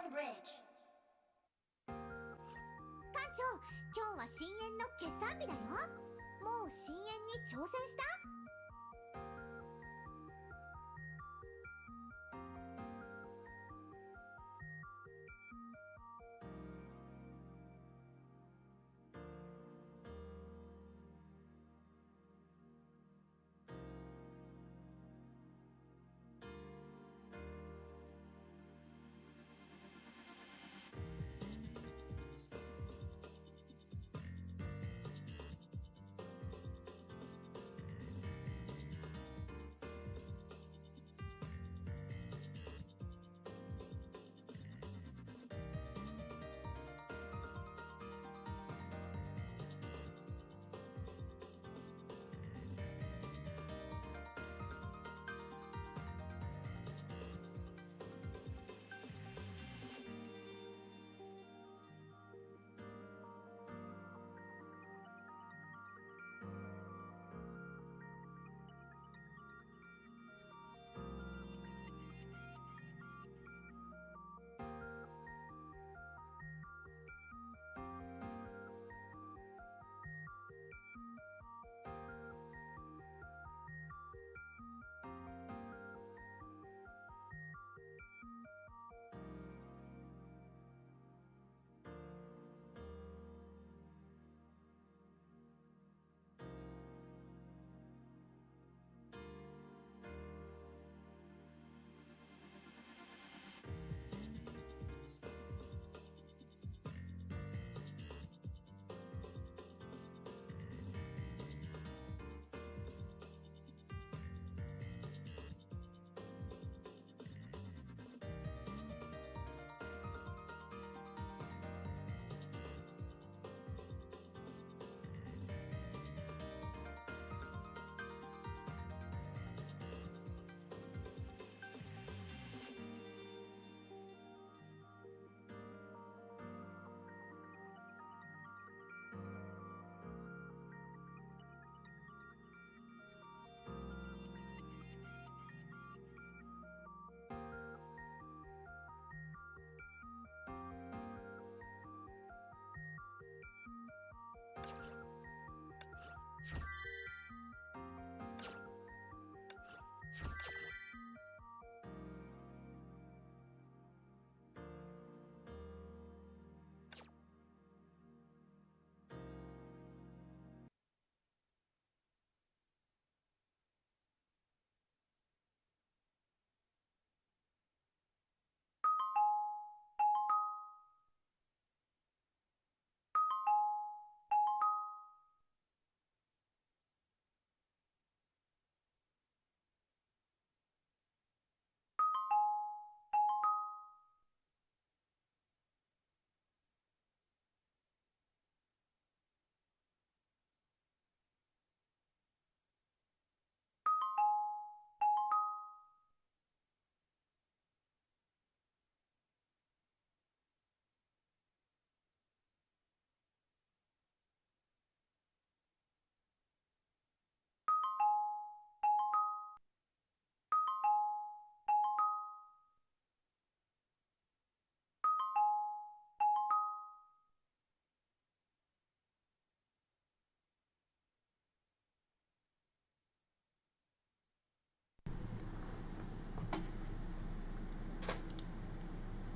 Stone Bridge. 館長、今日は深淵の決算日だよ。もう深淵に挑戦した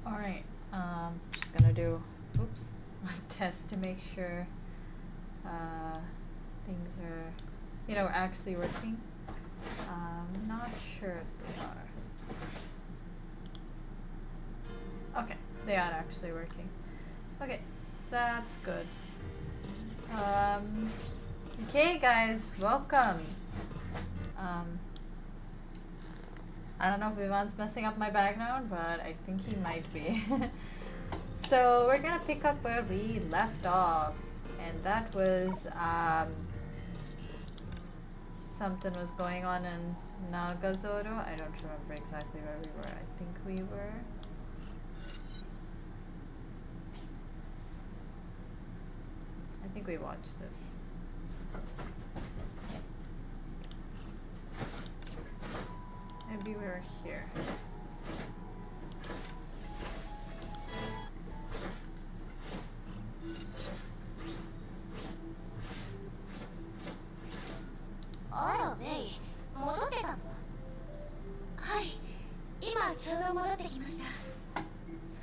？Alright, just gonna do, oops, a test to make sure things are, actually working. I'm not sure if they are. Okay, they are actually working. Okay, that's good. Okay guys, welcome. I don't know if Ivan's messing up my background, but I think he might be. So we're gonna pick up where we left off, and that was something was going on in Nagazoro. I don't remember exactly where we were. I think we were. I think we watched this. Maybe we were here.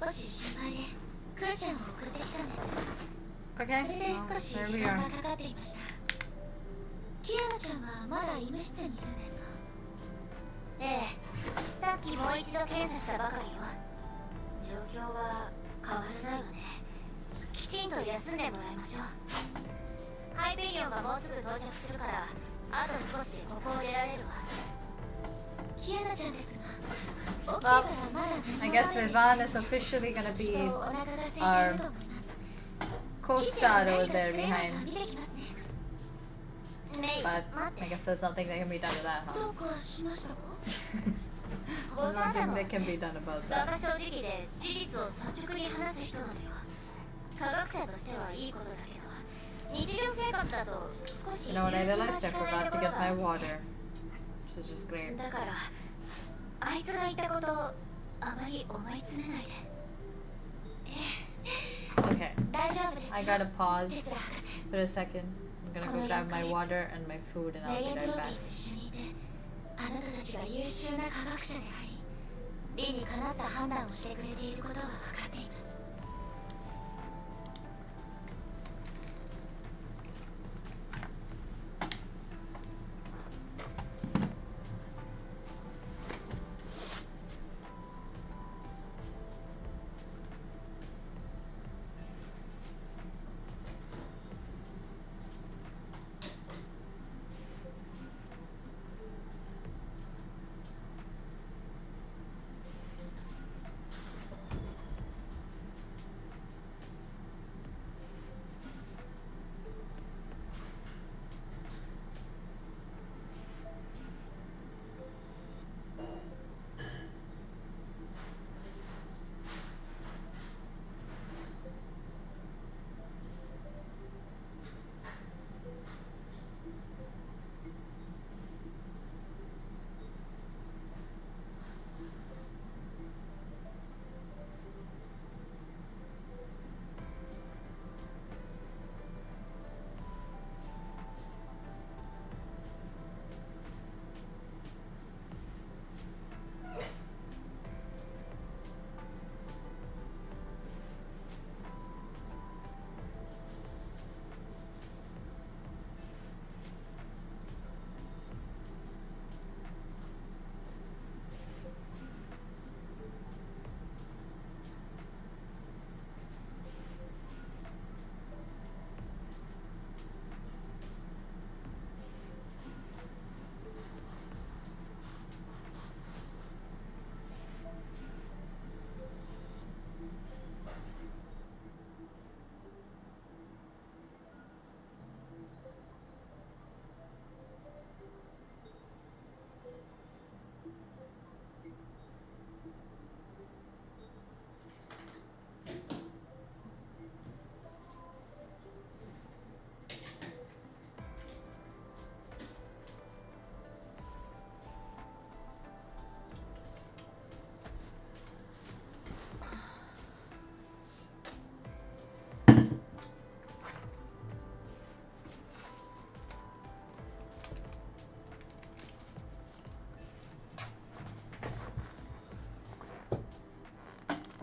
少し心配でクーちゃんを送ってきたんです。 Okay, それで well, 少し there 時 we 間 are. がかかっていました。キアナちゃんはまだ医務室にいるんですか？ええ、さっきもう一度検査したばかりよ。状況は変わらないわね。きちんと休んでもらいましょう。ハイペリオンがもうすぐ到着するから、あと少しでここを出られるわ。キアナちゃんですが、起きてからまだ I guess Vivan is officially gonna be our co-star over there behind. But I guess there's nothing that can be done to that, huh? どうかしましたか？ There's nothing that can be done about バ that. カ正直で事実を率直に話す人なのよ。科学者としてはいいことだけど、日常生活だと少し You know what I 融通が realized? I 利かない forgot と to ころ get が my ある。 water, which is just great. だからあいつが言ったことあまり思い詰めないで。 Okay, 大丈夫ですよ。 I gotta pause テスラ博士。 for a second. I'm gonna go grab my water and my food and レ I'll イ be ントロ right ビ back. ーと一緒にいて、あなたたちが優秀な科学者であり、理にかなった判断をしてくれていることは分かっています。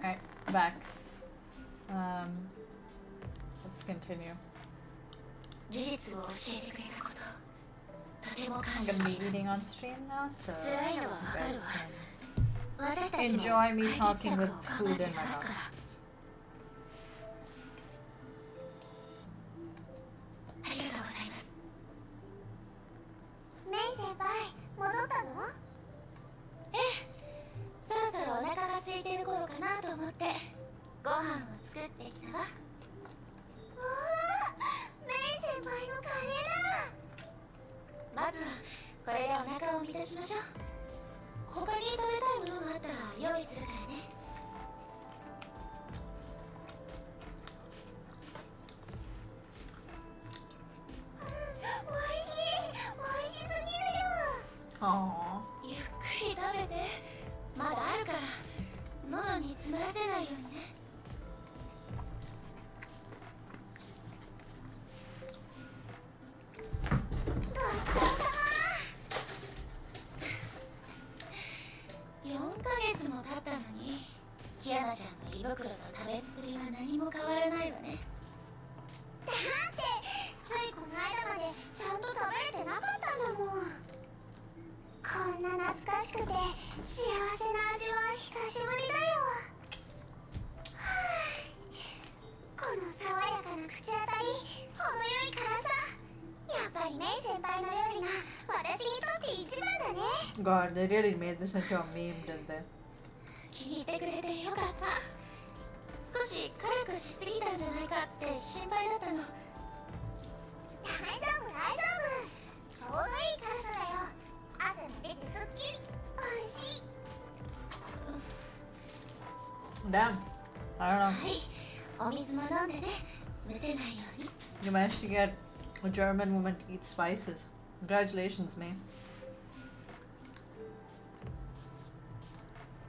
Alright, back. Let's continue. 事実を教えてくれたこと、とても I'm 感謝 gonna して be います。 eating on stream now, so 辛いのはわか you るわ。 guys 私たちも enjoy me 解決 talking 策を with 考 food え in て my 探す mouth. から。ありがとうございます。メイ先輩、戻ったの？ええ、そろそろお腹が空いてる頃かなと思ってご飯を作ってきたわ。おお、メイ先輩のカレーだ。まずはこれでお腹を満たしましょう。他に食べたいものがあったら用意するからね。おいしい、おいしすぎるよ。 Aww. ゆっくり食べて、まだあるから喉に詰まらせないようにね。ごちそうさま。4ヶ月も経ったのにキアナちゃんの胃袋と食べっぷりは何も変わらないわね。だってついこの間までちゃんと食べれてなかったんだもん。こんな懐かしくて幸せな味は久しぶりだよ。はあ、この爽やかな口当たり、程よい辛さ、やっぱりメイ先輩の料理が私にとって一番だね。 God, they really made this into a meme, didn't they? 気に入ってくれてよかった。少し辛くしすぎたんじゃないかって心配だったの。大丈夫大丈夫、ちょうどいい辛さだよ。汗も出てすっきり美味しい。 Damn. I don't know. はい、お水も飲んでね、むせないように。 You managed to get a German woman to eat spices. Congratulations, me.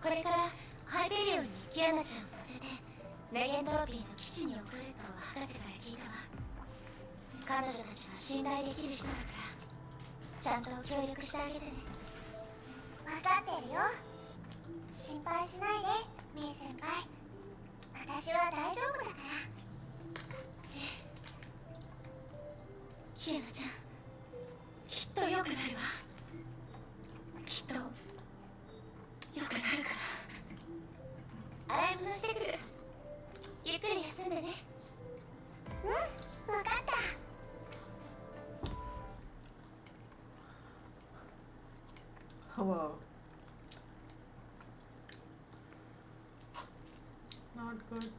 これからハイペリオンにキアナちゃんを乗せてネゲントロピーの基地に送ると博士から聞いたわ。彼女たちは信頼できる人だからちゃんと協力してあげてね。分かってるよ、心配しないでミー先輩、私は大丈夫だから。キアナちゃん、きっと良くなるわ。きっと良くなるから。洗い物してくる。ゆっくり休んでね。うん、分かった。Whoa. Not good.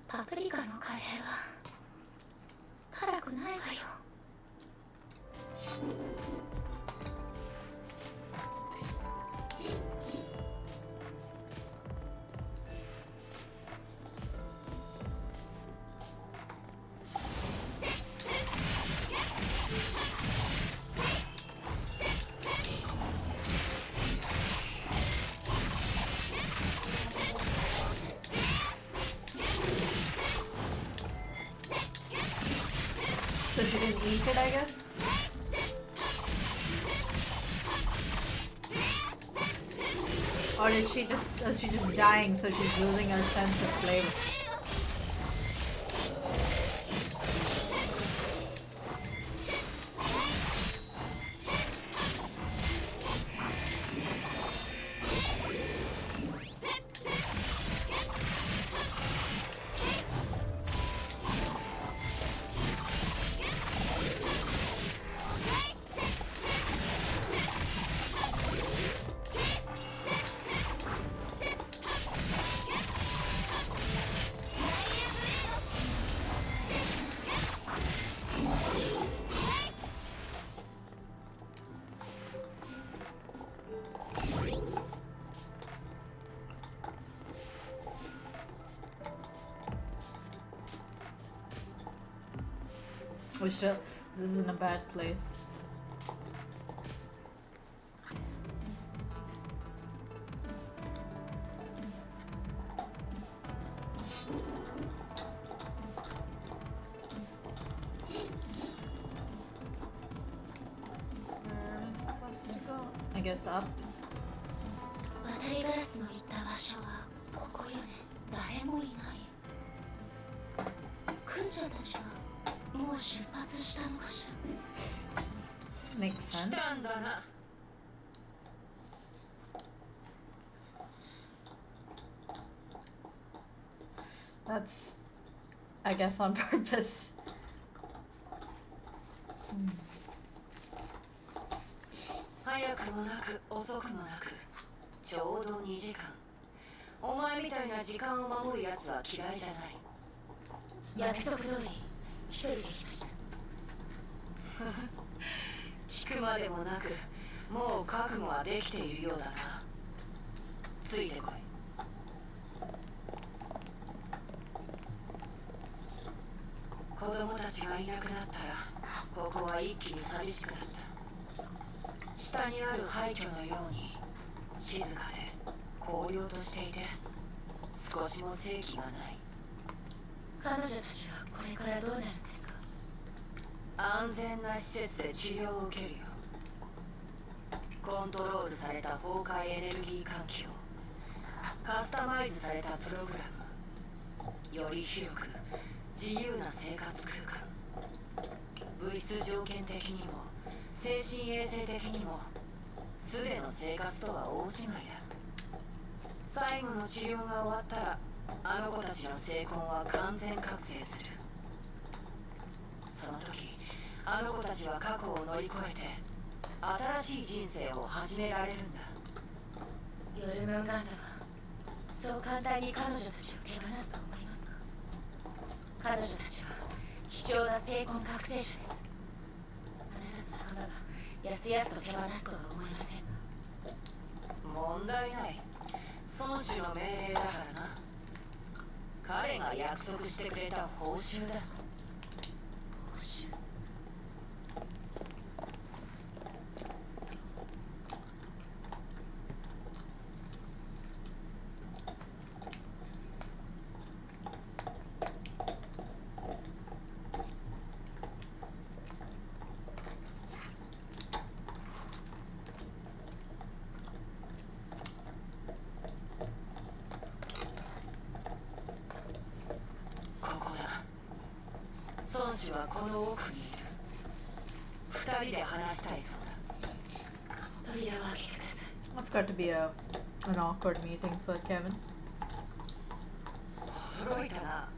パプリカのカレーは辛くないわよ。So she didn't eat it, I guess? Or is she just dying, so she's losing her sense of flavor? This is in a bad place. Where is it supposed to go? I guess up. 渡りガラスの行った場所はここよね。誰もいない。くんちゃんたちはもう出発したのかしら。 Makes sense. 来たんだな。That's I guess on purpose. 早くもなく遅くもなくちょうど2時間。お前みたいな時間を守るやつは嫌いじゃない。約束通り一人で来ました。聞くまでもなくもう覚悟はできているようだな。ついてこい。子供たちがいなくなったらここは一気に寂しくなった。下にある廃墟のように静かで荒涼としていて少しも生気がない。彼女たちはこれからどうなるんですか？安全な施設で治療を受けるよ。コントロールされた崩壊エネルギー環境、カスタマイズされたプログラム、より広く自由な生活空間。物質条件的にも精神衛生的にも素での生活とは大違いだ。最後の治療が終わったらあの子たちの成婚は完全覚醒する。その時あの子たちは過去を乗り越えて新しい人生を始められるんだ。ヨルムンガンダはそう簡単に彼女たちを手放すと思いますか？彼女たちは貴重な成婚覚醒者です。あなたの仲間がやつやすと手放すとは思いませんが。問題ない。孫子の命令だからな。彼が約束してくれた報酬だ。報酬？ここだ。孫子はこの奥にいる。二人で話したいそうだ。扉を開けてください。 It's got to be an awkward meeting for Kevin. 驚いたな。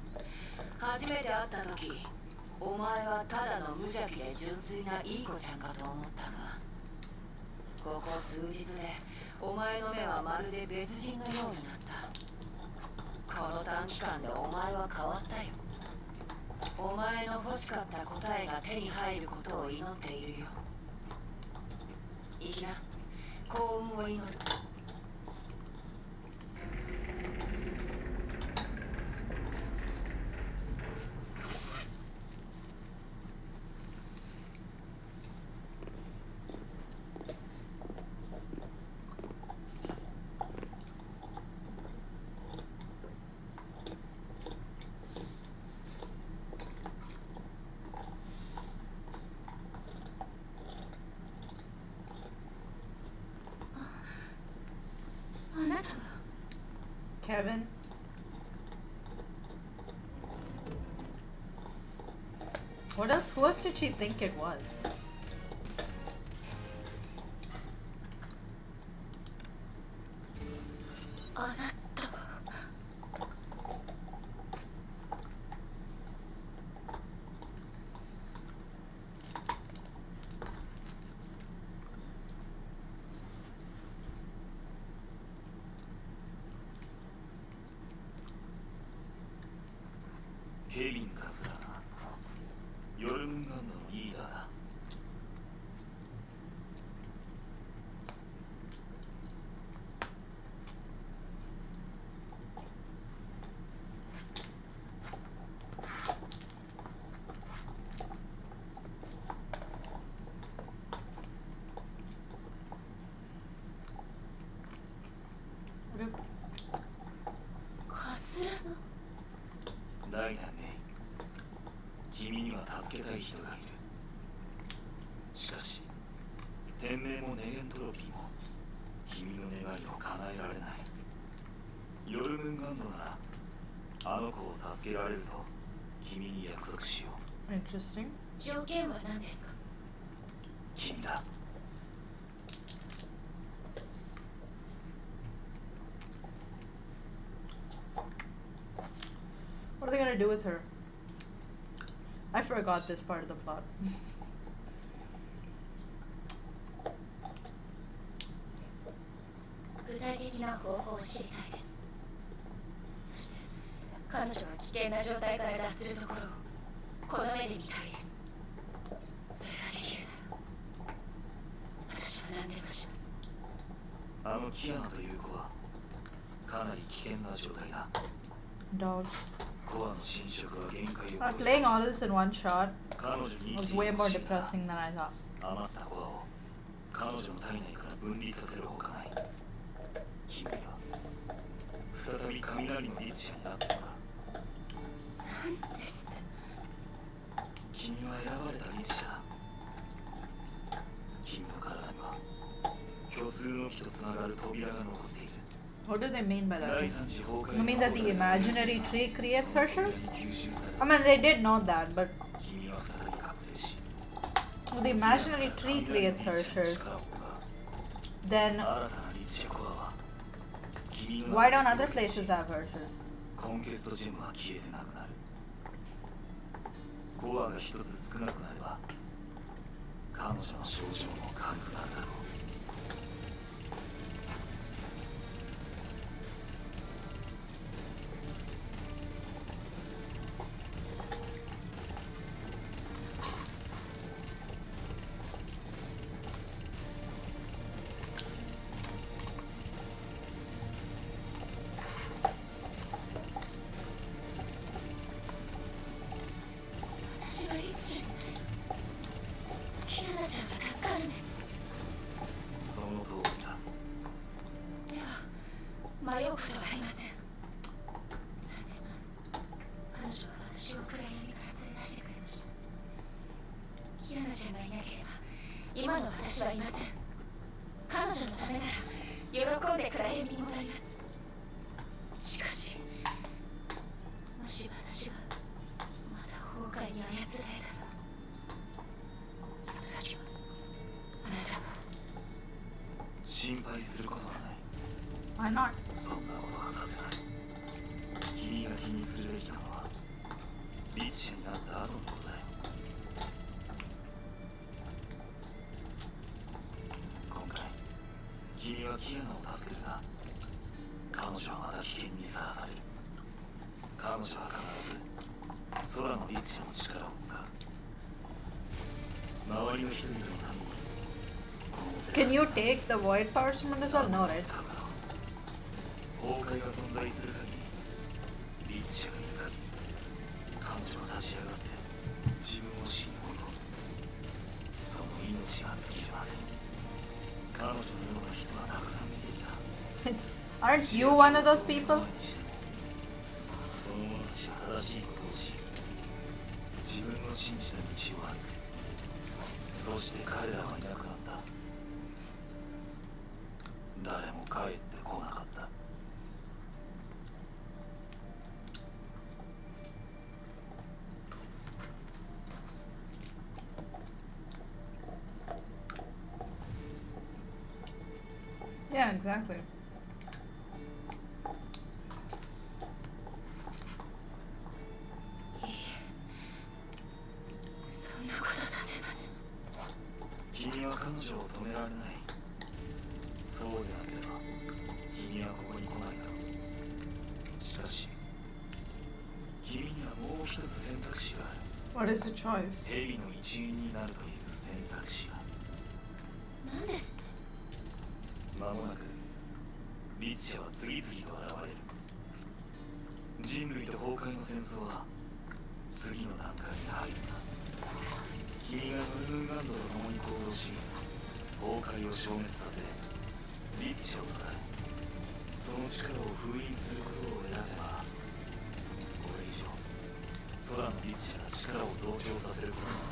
初めて会った時お前はただの無邪気で純粋ないい子ちゃんかと思ったが、ここ数日でお前の目はまるで別人のようになった。この短期間でお前は変わったよ。お前の欲しかった答えが手に入ることを祈っているよ。いきな、幸運を祈る。あなたは Kevin? What else? Who else did she think it was? あなたはケビンかすらな。ヨルムンガンダのリーダーだ。カスラのライナーメイ、君には助けたい人がいる。しかし天命もネゲントロピーも君の願いを叶えられない。ヨルムンガンドならあの子を助けられると君に約束しよう。 Interesting. 条件は何ですか？君だ。 What are they gonna do with her? I forgot this part of the plot. 具体的な方法を知りたいです。そして彼女が危険な状態から脱するところをこの目で見たいです。それができるなら私は何でもします。あのキアナという子はかなり危険な状態だ。 Dog. コアの侵食は限界を But playing all this in one shot 彼女に was way more depressing than I thought. 余ったコアを彼女の体内から分離させるほかない。君は再び雷のリチアになってもらう。なんですって。君は選ばれたリチアだ。君の体には虚数の木とつながる扉が残っている。 What do they mean by that? 第三次崩壊 You mean that the imaginary tree creates Hershers? I mean, they did know that, but 君は再び覚醒し the imaginary tree creates Hershers. Then 新たなリチアコアは君の why don't other places have Hershers? コンケストジェムは消えてなくなる。コアが一つ少なくなれば彼女の症状も軽くなるだろう。私がリツになれキアナちゃんは助かるんです。その通りだ。では迷うことはありません。3年前彼女は私を暗闇から連れ出してくれました。キアナちゃんがいなければ今の私はいません。彼女のためなら喜んで暗闇に戻ります。しかしもし私がまだ崩壊に操られたらその時はあなたが心配することはない。 Why not? そんなことはさせない。君が気にするべきなのはリチアになった後のことだよ。今回君はキアナを助けるが彼女はまだ危険にさらされる。彼女は必ず空のリチアの力を使う。周りの人々のためにこの世界 Can you take the void powers from it as well? No, right? 使うだろう。崩壊が存在する限りリツシャがいる限り彼女は立ち上がって自分を死に追い込む。その命が尽きるまで彼女のような人はたくさん見ていた。 Aren't you one of those people? その者たちが正しいことをし自分の信じた道を歩く。そして彼らはいなくなった。誰も帰ってこなかった。Yeah, exactly. そんなことさせません。君は彼女を止められない。そうでなければ君はここに来ないだろう。しかし君にはもう一つ選択肢がある。 What is the choice? ヘビの一員になるという選択肢が。何ですって。間もなくリツシャは次々と現れる。人類と崩壊の戦争は次の段階に入るんだ。君がムルムンガンドと共に行動し崩壊を消滅させリツシャを捕らえその力を封印することを選べばこれ以上空のリツシャが力を増強させることは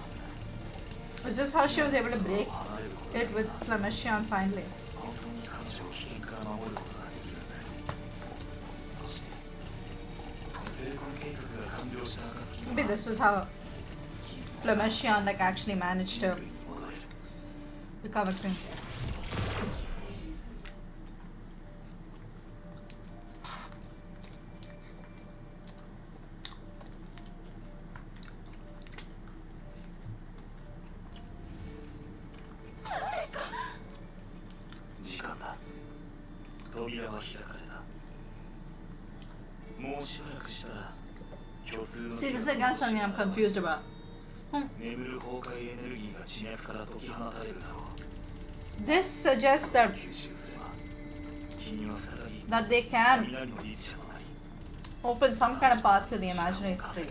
ない。 Is this how she was able to break 離れることが it with Flameshion finally? 本当に彼女を危険から守ることができるんだよ。そして成功計画が完了した暁には Maybe this was how Flameshion like actually managed 人 to 類に戻れる。 become a king. That's something I'm confused about. 眠る崩壊エネルギーが地脈から解き放たれるだろう。 This suggests that 吸収すれば君は再び that they can 雷の律者となり open some kind of path to the imaginary street.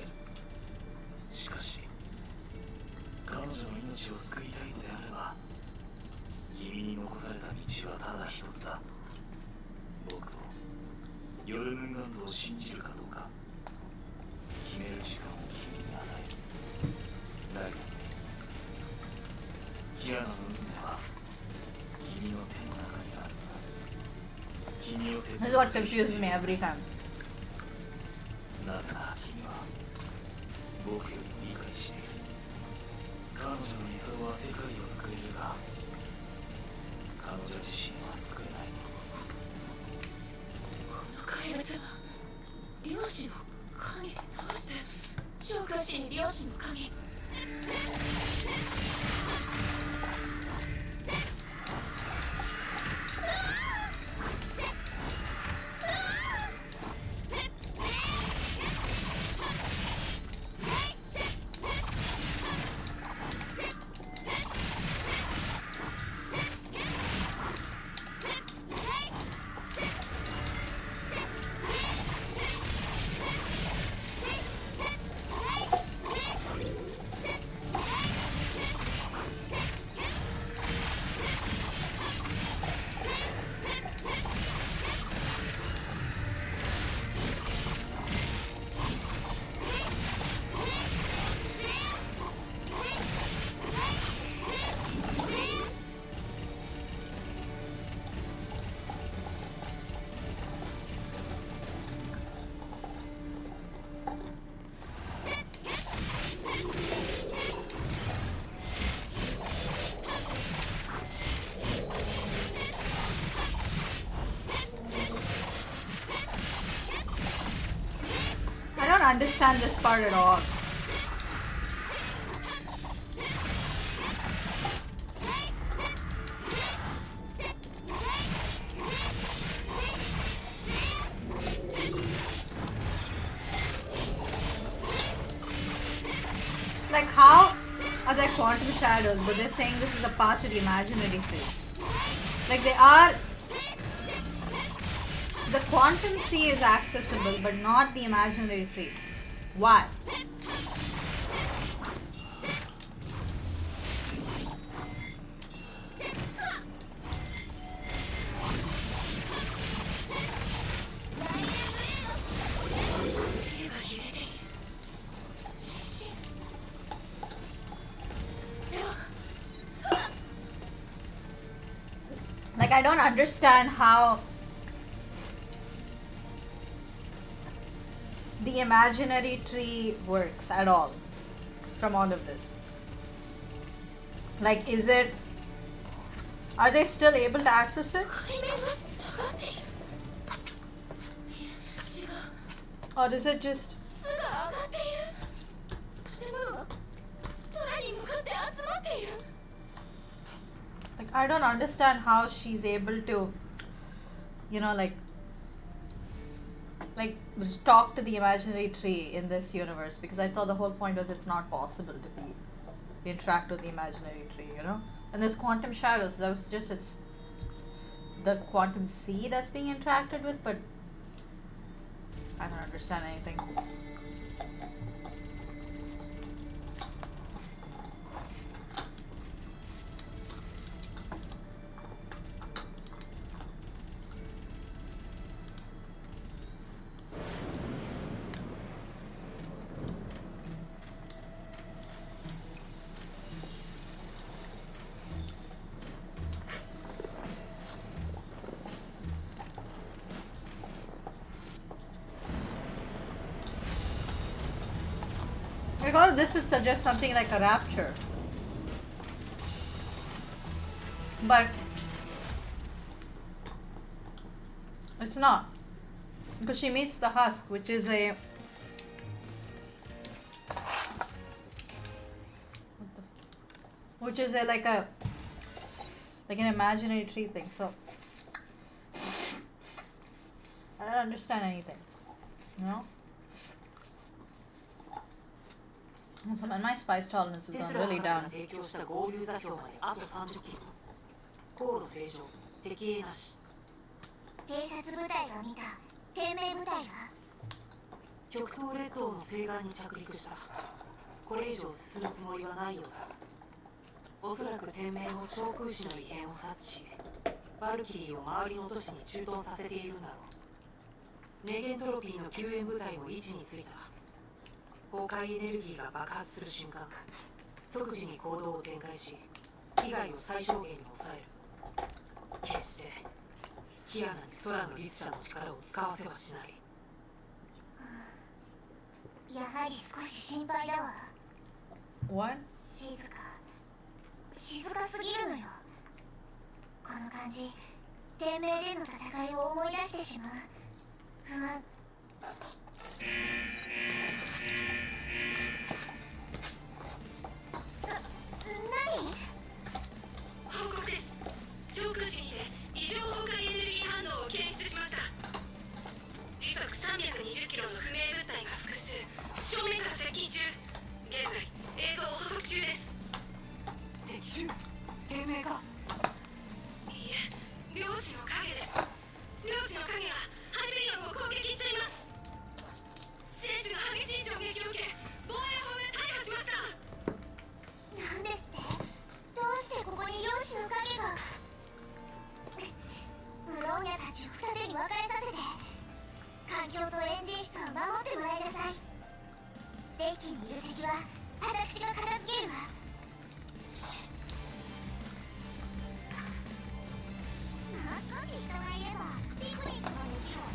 しかし彼女の命を救いたいのであれば君に残された道はただ一つだ。僕をヨルムンガンドを信じるかどうか決める時間を君に与える。だがキアナの運命は君の手の中にある。君を説 This is what confuses me every time. なぜなら君は僕よりも理解している。彼女の理想は世界を救えるが彼女自身は救えない。この怪物は漁師の影。どうして召喚師に漁師の影。I don't understand this part at all. Like, how are there quantum shadows, but they're saying this is a part to the imaginary sea? Like, they are. The quantum sea is accessible, but not the imaginary tree. Why? Like, I don't understand how the imaginary tree works at all from all of this. Like, is it... Are they still able to access it? 海面が下がっている。いえ、違う。 Or is it just... 巣が上がっている。建物は空に向かって集まっている。 Like, I don't understand how she's able to, you know, like talk to the imaginary tree in this universe, because I thought the whole point was it's not possible to interact with the imaginary tree, you know. And there's quantum shadows. That was just it's the quantum sea that's being interacted with, but I don't understand anything. Like, all of this would suggest something like a rapture. But it's not. Because she meets the husk, which is a... Which is a like an imaginary tree thing. So I don't understand anything. You know? So when my spice tolerance is テ gone スラ really 博士が down. 提供した合流座標まであと30キロ。航路正常、敵影なし。偵察部隊が見た低迷部隊は極東列島の西岸に着陸した。これ以上進むつもりはないようだ。おそらく天命も長空士の異変を察知し、バルキリーを周りの都市に駐屯させているんだろう。ネゲントロピーの救援部隊も位置についた。崩壊エネルギーが爆発する瞬間、即時に行動を展開し、被害を最小限に抑える。決してキアナに空の律者の力を使わせはしない。やはり少し心配だわ。 What? 静かすぎるのよ。この感じ、天命での戦いを思い出してしまう。不安。何？報告です。上空時にて異常崩壊エネルギー反応を検出しました。時速320キロの不明物体が複数、正面から接近中。現在映像を捕捉中です。敵襲？天命か？いいえ、漁師の影です。漁師の影がハイペリオンを攻撃しています。選手が激しい衝撃を受け、防衛法で大破しました。なんですって？どうしてここに漁師の影が？ブローニャたちを二手に分かれさせて環境とエンジン室を守ってもらいなさい。デッキにいる敵は私が片付けるわ。もう少し人がいればピクニックもできるわね。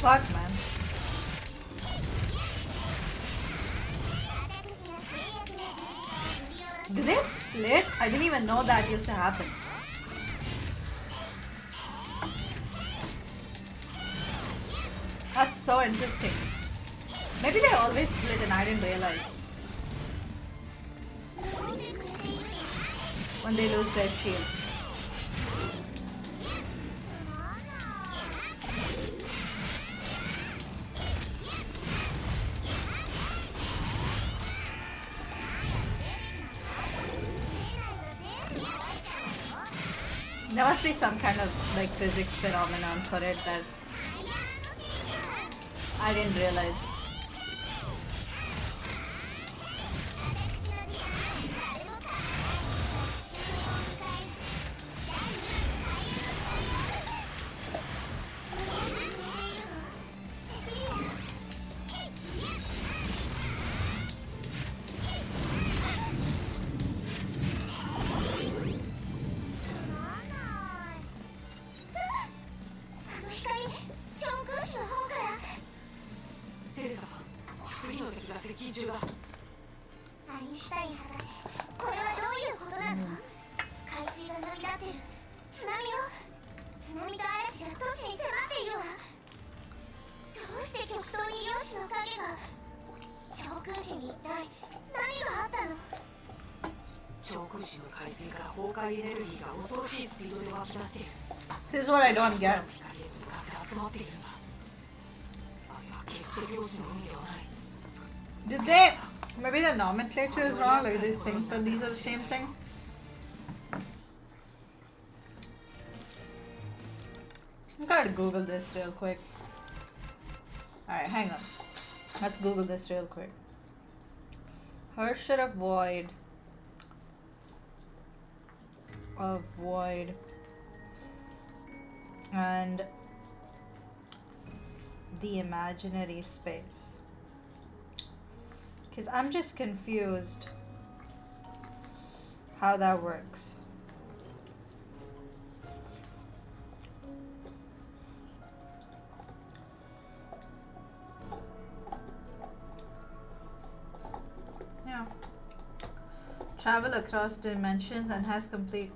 Fuck, man. Did they split? I didn't even know that used to happen. That's so interesting. Maybe they always split and I didn't realize. When they lose their shield. There must be some kind of like physics phenomenon for it that I didn't realize. This is what I don't get. Did they... Maybe the nomenclature is wrong, like they think that these are the same thing? I gotta Google this real quick. Alright, hang on. Let's Google this real quick. Hershot of Void. And the imaginary space. Because I'm just confused how that works. Yeah. travel across dimensions and has complete.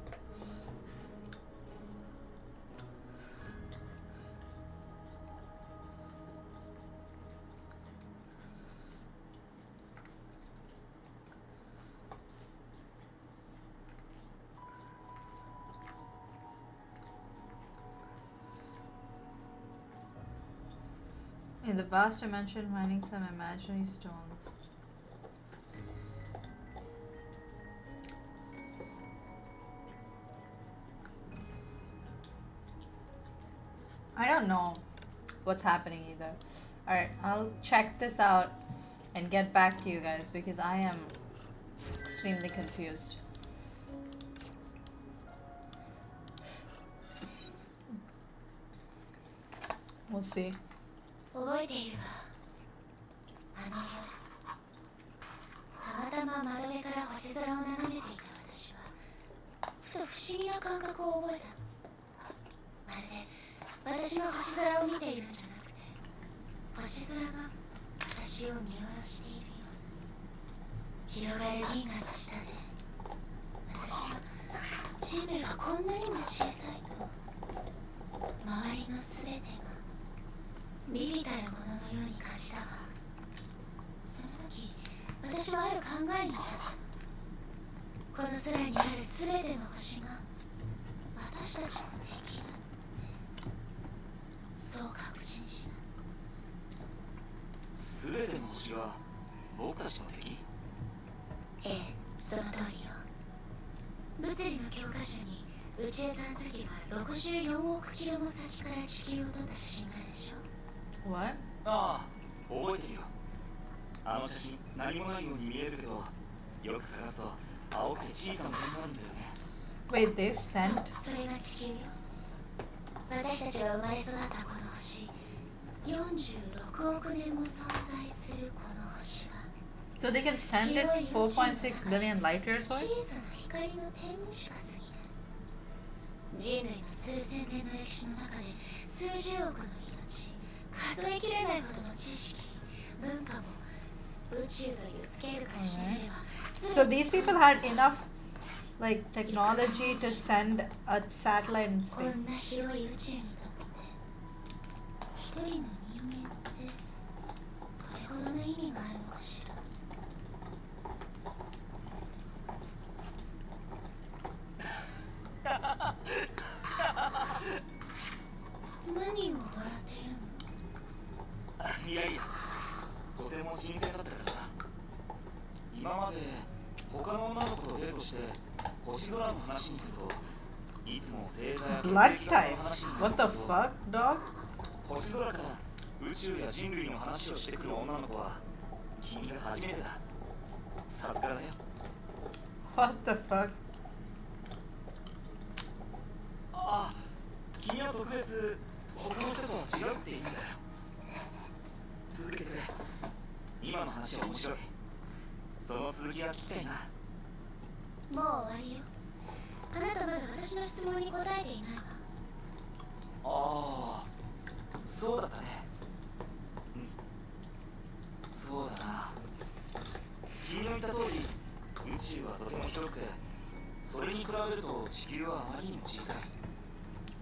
In the vast dimension, mining some imaginary stones. I don't know what's happening either. Alright, I'll check this out and get back to you guys because I am extremely confused. We'll see. 覚えているわ。あの夜、たまたま窓辺から星空を眺めていた私は、ふと不思議な感覚を覚えた。まるで私が星空を見ているんじゃなくて、星空が私を見下ろしているような。広がる銀河の下で、私は人類はこんなにも小さいと、周りのすべてが微々たるもののように感じたわ。その時、私はある考えに至った。この空にあるすべての星が私たちの敵だって、そう確信した。全ての星が僕たちの敵？ええ、その通りよ。物理の教科書に宇宙探査機が64億キロも先から地球を撮った写真があるでしょ。What? ああ、覚えてるよ。あの写真何もないように見えるけど、よく探すと青くて小さな点があるんだよね。Wait, they've sent? それが地球よ。私たちが生まれ育ったこの星、46億年も存在するこの星は、 So they can send it 4.6 billion light years 小 away? さな光の点にしか過ぎない。人類の数千年の歴史の中で数十億の命、数えきれないほどの知識、文化も宇宙というスケールからしてみれば、 So these people had enough like technology to send a satellite in こ space. んな広い宇宙にとって一人の人間ってどれほどの意味があるのかしら。何を笑っているの？いやいや、とても新鮮だったからさ。今まで他の女の子とデートして星空の話に来ると、いつも星座や血 Blood 液型の types? 話になる What んだ the けど、 fuck, dog? 星空から宇宙や人類の話をしてくる女の子は君が初めてだ。さすがだよ。 What the fuck? ああ、君は特別他の人とは違うって言うんだよ。続けてくれ。今の話は面白い。その続きが聞きたいな。もう終わりよ。あなたまだ私の質問に答えていないわ。ああ、そうだったね。うん、そうだな。君の言った通り、宇宙はとても広くて、それに比べると地球はあまりにも小さい。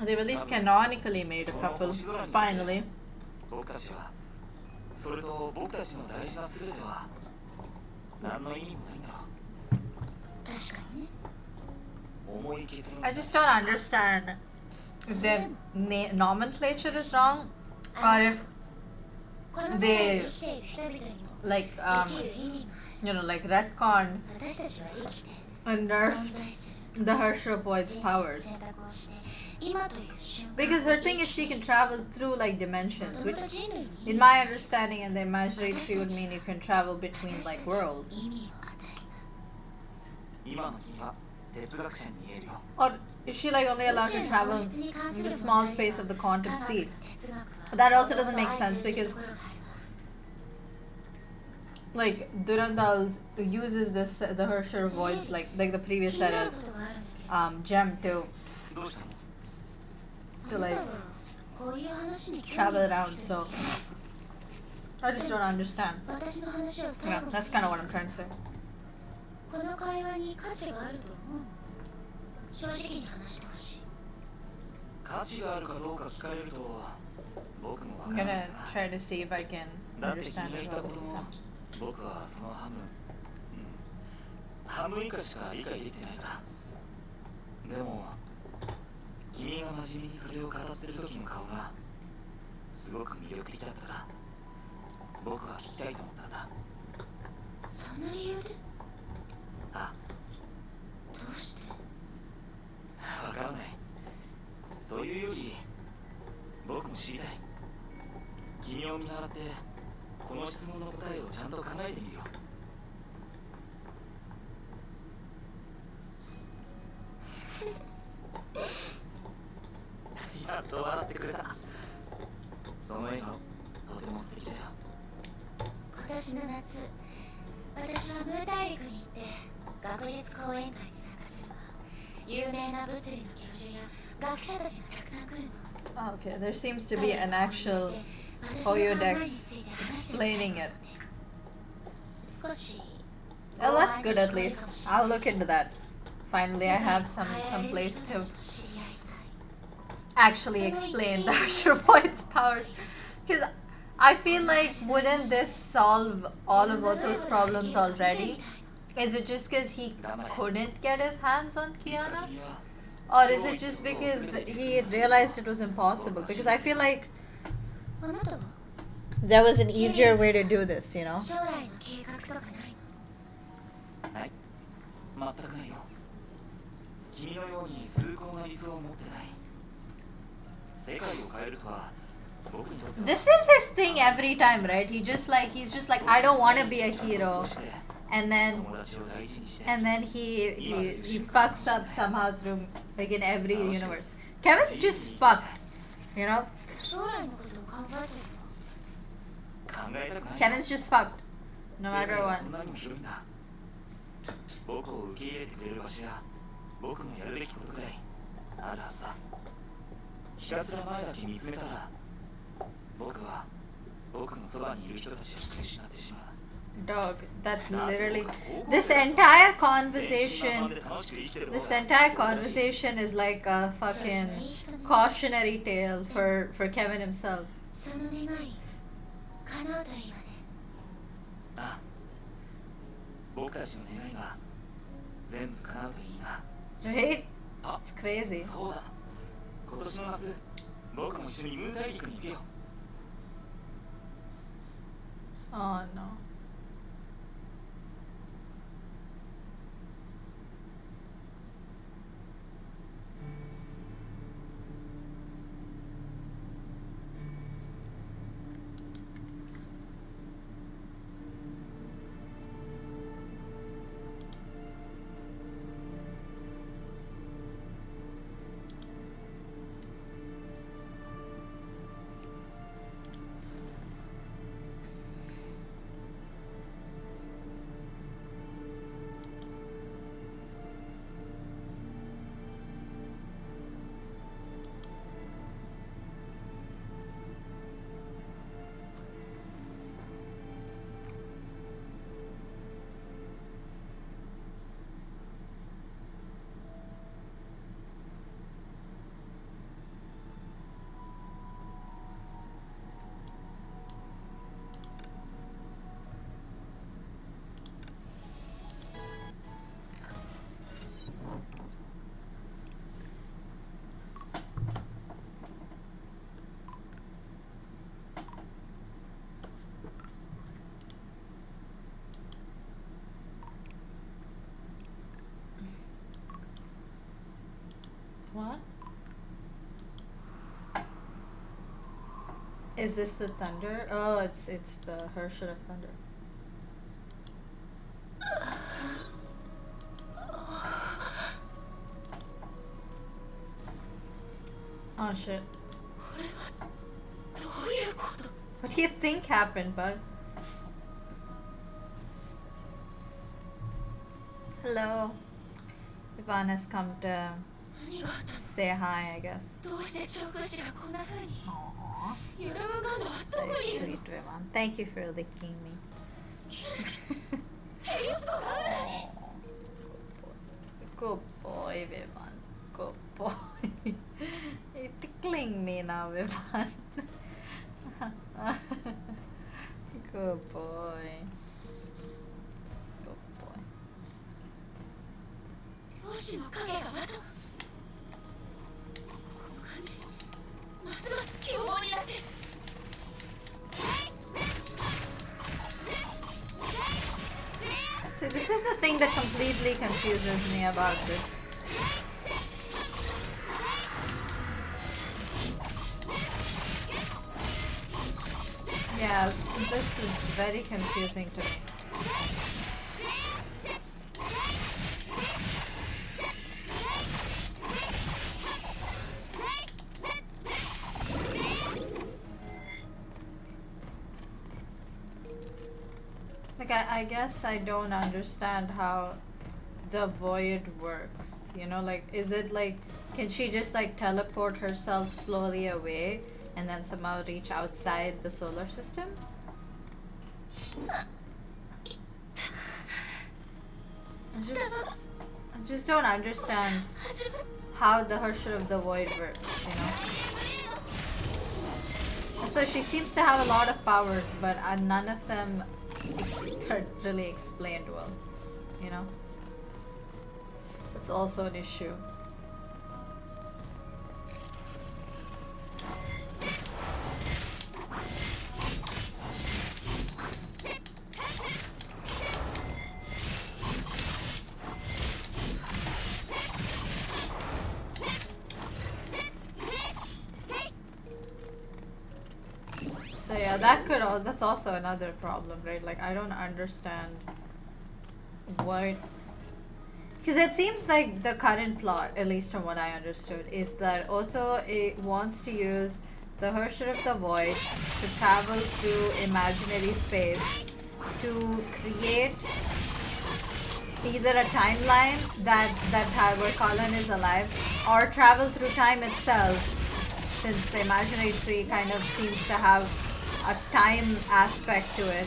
They've at least canonically made a couple, finally. 僕たちは、それと僕たちの大事な全ては何の意味もないんだろう。確かにね。重い結論 I just don't understand if their nomenclature is wrong or if この世界で生きている人々にも like 生きる意味がある。 you know like retcon 私たちは生きて and 存 nerf 在する。 the Herrscher Void's 人生の powers 選択をして今という瞬間 because her thing is she can travel through like dimensions, 元 which 々人類に in my understanding and the imaginary tree would mean you can travel between like worlds. 意味を与今の君は哲学者に見えるよ。 Or is she like only えた。 allowed to travel 宇宙の本質に関す in る the 問 small 題 space of the は quantum 科学 sea? と哲学は That also doesn't make 相 sense 通じる because ところがあるわ。 like Durandal uses this the Herrscher Voids like the previous 気に set なる as ことがあるんだけど gem to どうしたの？ to あな like たはこういう話に興味 travel がある around. 人 So I just don't understand. 私の話を Yeah, 最後に that's kind of what I'm trying to say. この会話に価値があると思う？正直に話してほしい。価値があるかどうか聞かれると僕も I'm わからない gonna な。 try to see if I can だって君 understand が it 言った all こ this とも time. 僕はその半分以下しか理解できてないから。でも君が真面目にそれを語ってる時の顔がすごく魅力的だったから僕は聞きたいと思ったんだ。その理由で？あ、どうして？わからないというより僕も知りたい。君を見習ってこの質問の答えをちゃんと考えてみるよ。やっと笑ってくれた。その笑顔とても素敵だよ。今年の夏、私はムー大陸に行って学術講演会に参加するわ。有名な物理の教授や学者たちがたくさん来るの。 Oh, okay, there seems to be an actual Poyodex explaining it. 少し Well, that's good at least. I'll look into that. Finally, I have some place to actually explain the Hershey's powers. Because I feel like wouldn't this solve all of Otto's problems already? Is it just because he couldn't get his hands on Kiana? Or is it just because he realized it was impossible? Because I feel like あなたは there was an easier way to do this, you know? 将来の計画とかないの？ない、全くないよ。君のように崇高な理想を持ってない。世界を変えるとは僕にとっては This is his thing every time, right? He's just like I don't want to be a hero, and then 友達を大事にして he fucks up somehow through like in every universe. Kevin's just fucked, you know? 将来のことを考えてるの？考えたくない。 Kevin's just fucked, no 世界 matter は what. こんなにも広いんだ。僕を受け入れてくれる場所や僕のやるべきことくらいあるはずさ。ひたすら前だけ見つめたら僕は僕のそばにいる人たちを見失ってしまう。 Dog, that's literally this entire conversation. This entire conversation is like a fucking cautionary tale for Kevin himself. その願い叶うといいわね。ああ、僕たちの願いが全部叶うといいな。 Right? あ、 It's crazy. そうだ。今年の夏、僕も一緒にムー大陸に行くよ。 Oh no. What? Is this the thunder? Oh, it's the Hershey of thunder. Oh shit. どういうこと？ What do you think happened, bud? Hello. Ivan has come to 何があったの？ say hi, I guess. どうして長空士がこんな風に？ Aww. ユルムガンドは It's どこ very にいる sweet, Ivan. Thank you for licking me. の？いつか Good boy, Vivan. Good boy. You're tickling me now, Vivan. Good boy. Good boy. 容姿の影がまたこの感じますます凶暴になって See, this is the thing that completely confuses me about this. Yeah, this is very confusing to me. Like, I guess I don't understand how the void works. You know, like, is it like, can she just like teleport herself slowly away and then somehow reach outside the solar system? I just don't understand how the Herrscher of the Void works, you know? So she seems to have a lot of powers, but none of them are really explained well, you know? It's also an issue. So yeah, that's also another problem, right? Like, I don't understand what, because it seems like the current plot, at least from what I understood, is that Otho wants to use the Herrscher of the Void to travel through imaginary space to create either a timeline where Colin is alive, or travel through time itself, since the imaginary tree kind of seems to have a time aspect to it.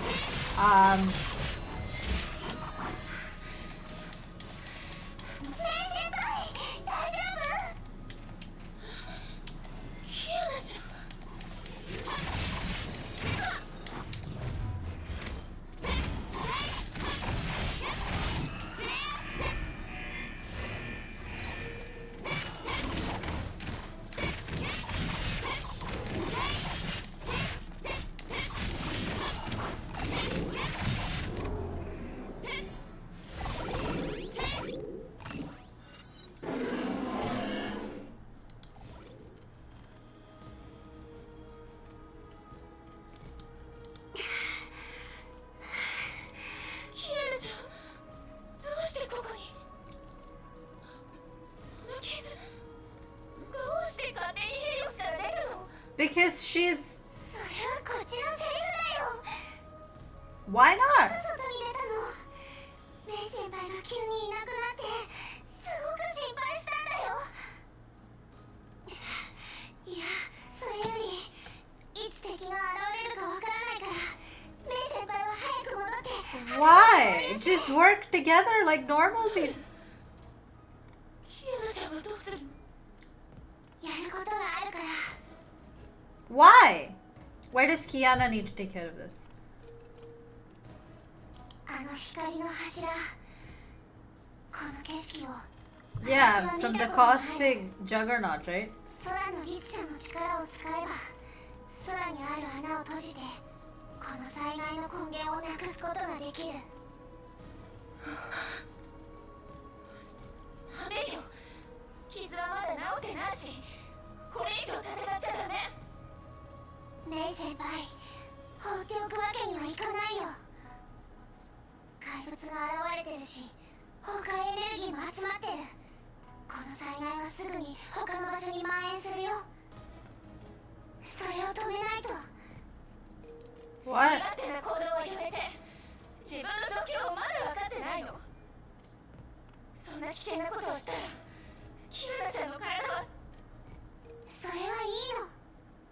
Because she's... Why not? Why? Just work together like normal people. Why? Why does Kiana need to take care of this? Yeah, from the caustic juggernaut, right? What?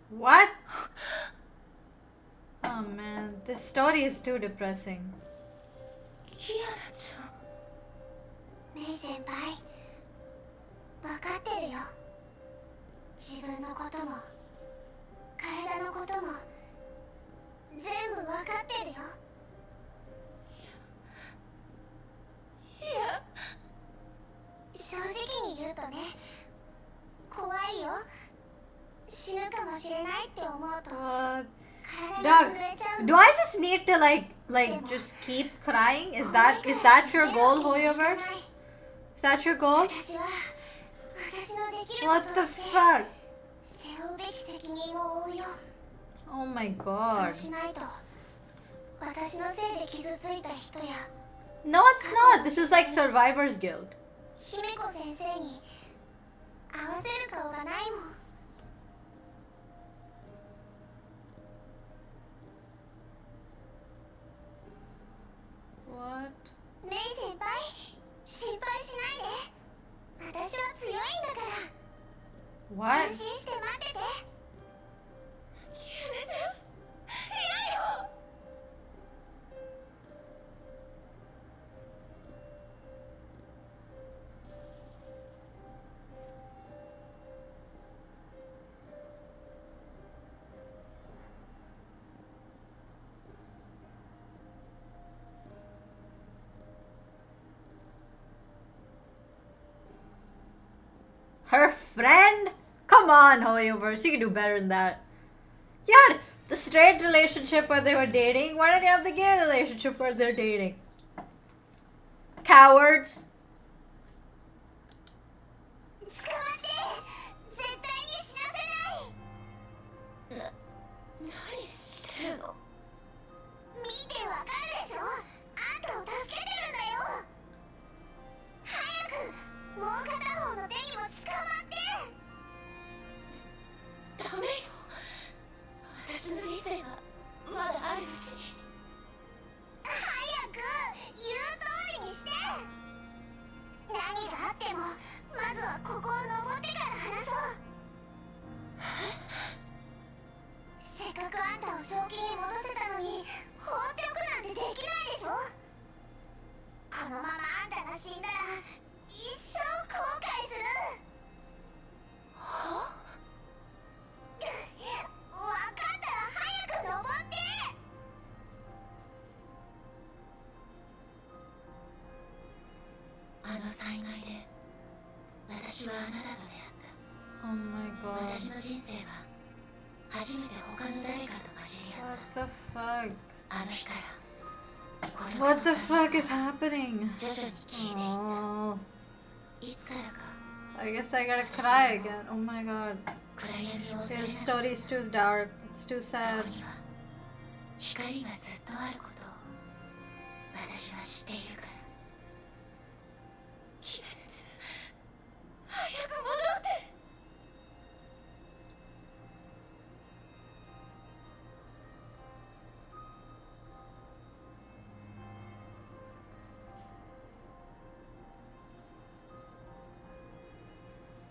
What? Oh man, this story is too depressing. 自分のことも体のことも全部わかってるよ。いや、正直に言うとね、怖いよ。死ぬかもしれないって思うと 体が Dog, 震えちゃう do の。 I just need to just keep crying? Is that your goal, Hoyoverse? Is that your goal? 私は私のできるこ What と the をして fuck? 背負うべき責任を負うよ。 Oh my そう god. しないと私のせいで傷ついた人や No, it's not. This is like Survivor's Guild. 姫子先生に合わせる顔がないもん。 What? メイ先輩、心配しないで。私は強いんだから What? 安心して待ってて。キュネちゃん、嫌よ。 Her friend? Come on, Hoyoverse. You can do better than that. You had the straight relationship where they were dating. Why don't you have the gay relationship where they're dating? Cowards. 捕まって絶対に死なせない。何してるの？見てわかるでしょ。あんたを助けてるんだよ。早くもう片方の手にも捕まって。ダメよ。私の理性がまだあるうちに。早く言う通りにして。何があってもまずはここを登ってから話そう。せっかくあんたを正気に戻せたのに放っておくなんてできないでしょ。このままあんたが死んだら一生後悔する。は？分かったら早く登って。あの災害で私はあなたと出会った。 Oh my god. 私の人生は初めて他の誰かと混じり合っ What the fuck? た。あの日から孤独 What の the 寂 fuck しさ is happening? 徐々に消えてい Oh, た。いつからか I guess I gotta cry again. Oh my god. 暗闇を恐れ This ながら story is too dark. It's too そ sad. こには光がずっとあることを私は知っているから。キメネちゃん、早く戻って。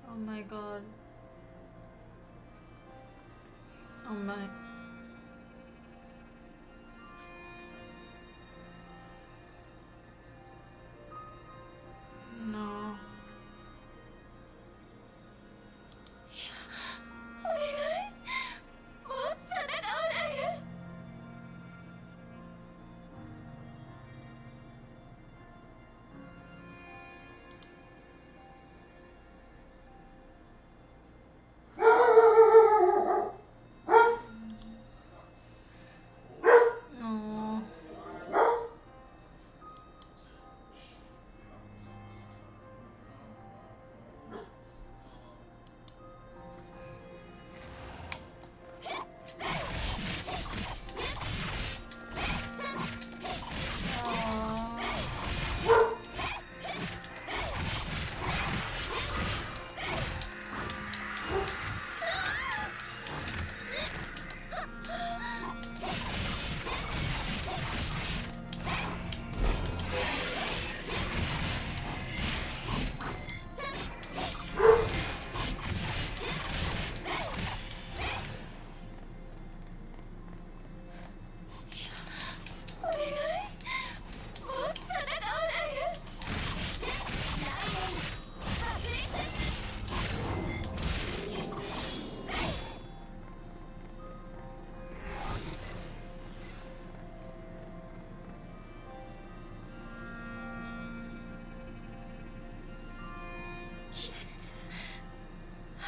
Oh my god. Oh my. No. お願い、もう戦わないで。 Jesus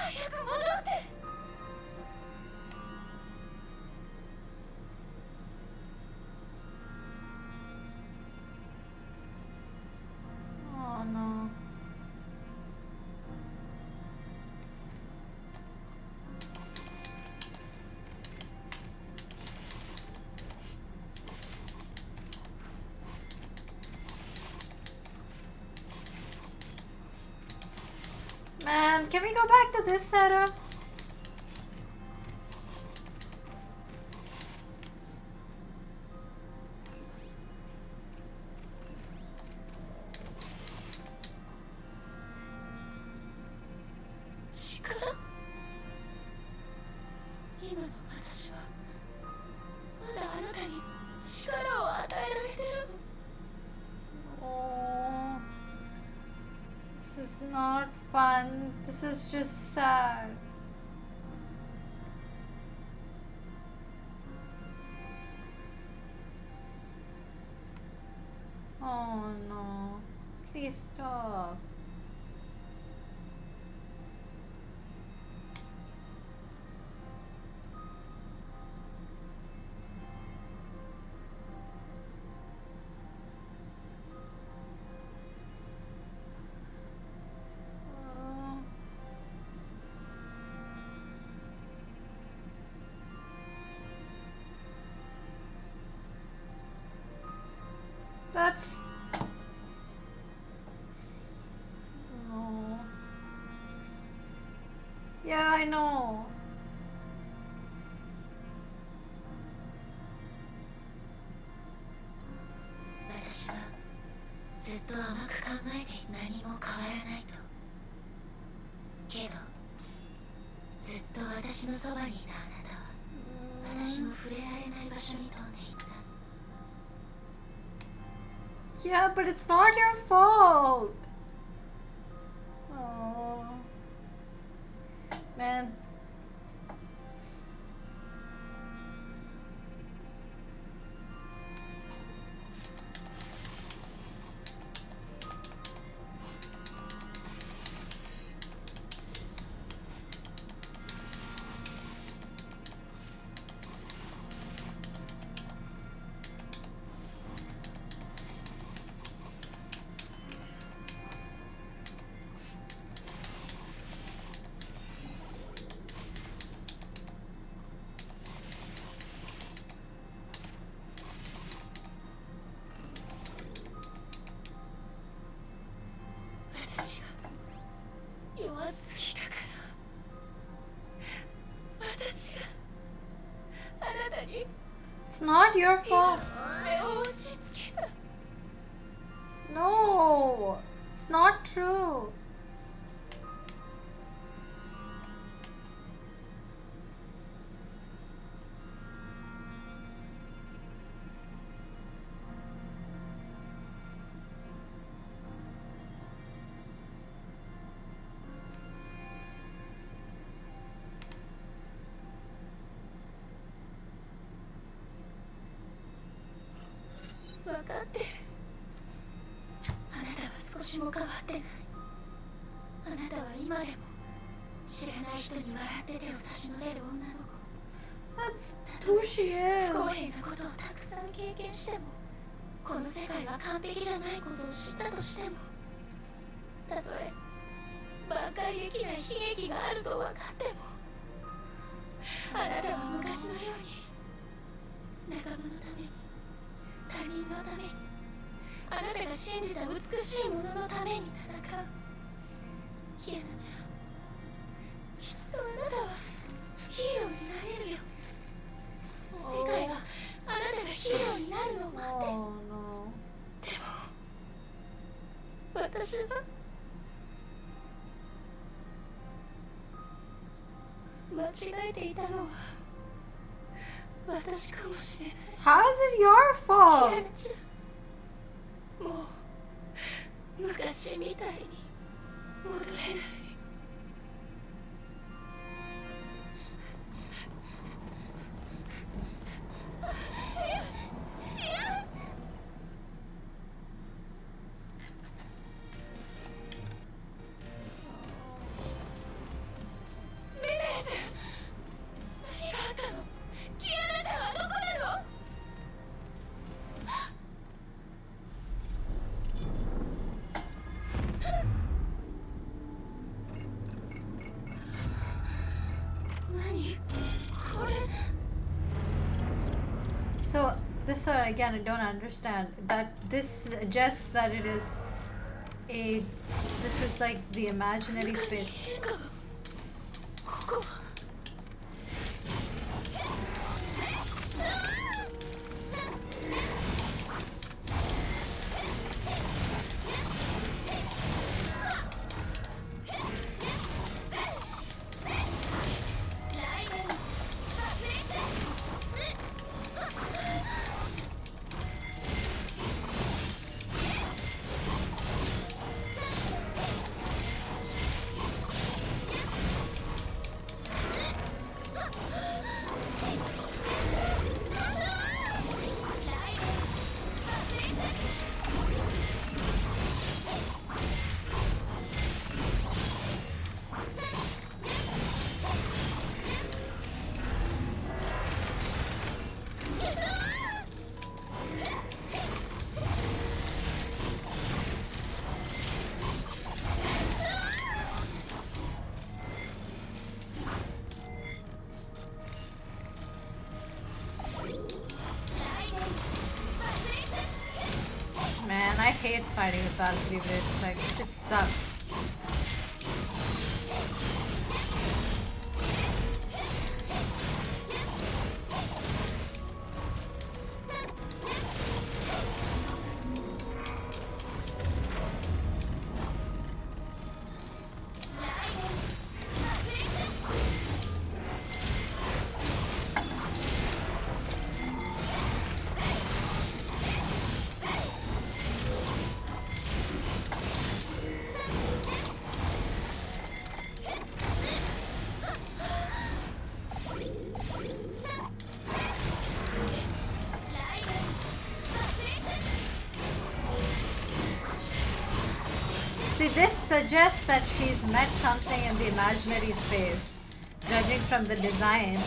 早く戻って。Oh no. Man, can we go back to this setup? Oh, this is not fun. This is just sad. Oh no. Please stop. Oh. That's no. Yeah, I know. 私はずっと甘く考えて何も変わらないと。けどずっと私のそばにいたあなたは私の触れられない場所に飛んでいった。 Yeah, but it's not your fault. Oh. Man. It's not your fault. No, it's not true. That's who she is. 不公平なことをたくさん経験しても、この世界は完璧じゃないことを知ったとしても、たとえ挽回できない悲劇があると分かっても、あなたは昔のように仲間のために、他人のために、あなたが信じた美しいもののために戦う。ヒアナちゃん、きっとあなたはヒーローになれるよ。世界はあなたがヒーローになるのを待って。 Oh no. でも私は間違えていたのは私かもしれない。 How is it your ヒア fault? ナちゃん、もう昔みたいに戻れない。So this again, I don't understand that this suggests that it is this is like the imaginary space. ここ Man, I hate fighting with Valkyrie, but it's like, it just sucks. See, this suggests that she's met something in the imaginary space, judging from the design.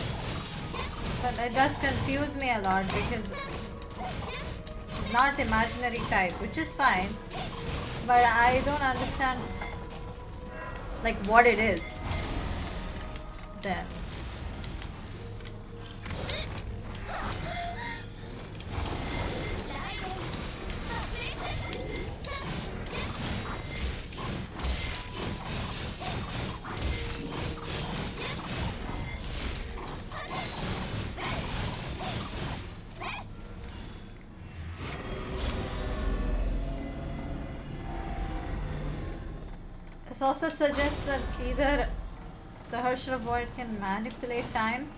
But it does confuse me a lot because she's not imaginary type, which is fine. But I don't understand like what it is then. This also suggests that either the Herschel Void can manipulate time.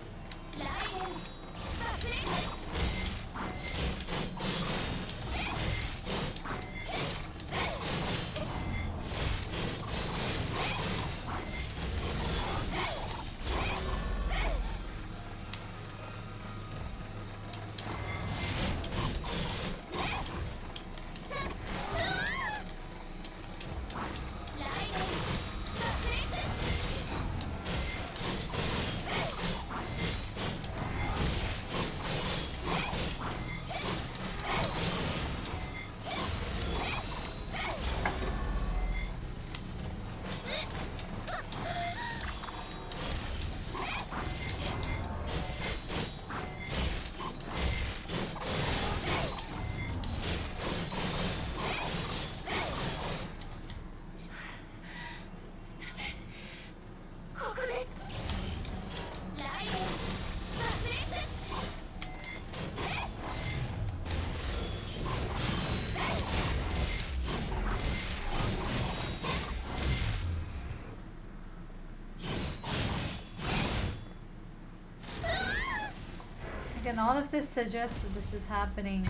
Again, all of this suggests that this is happening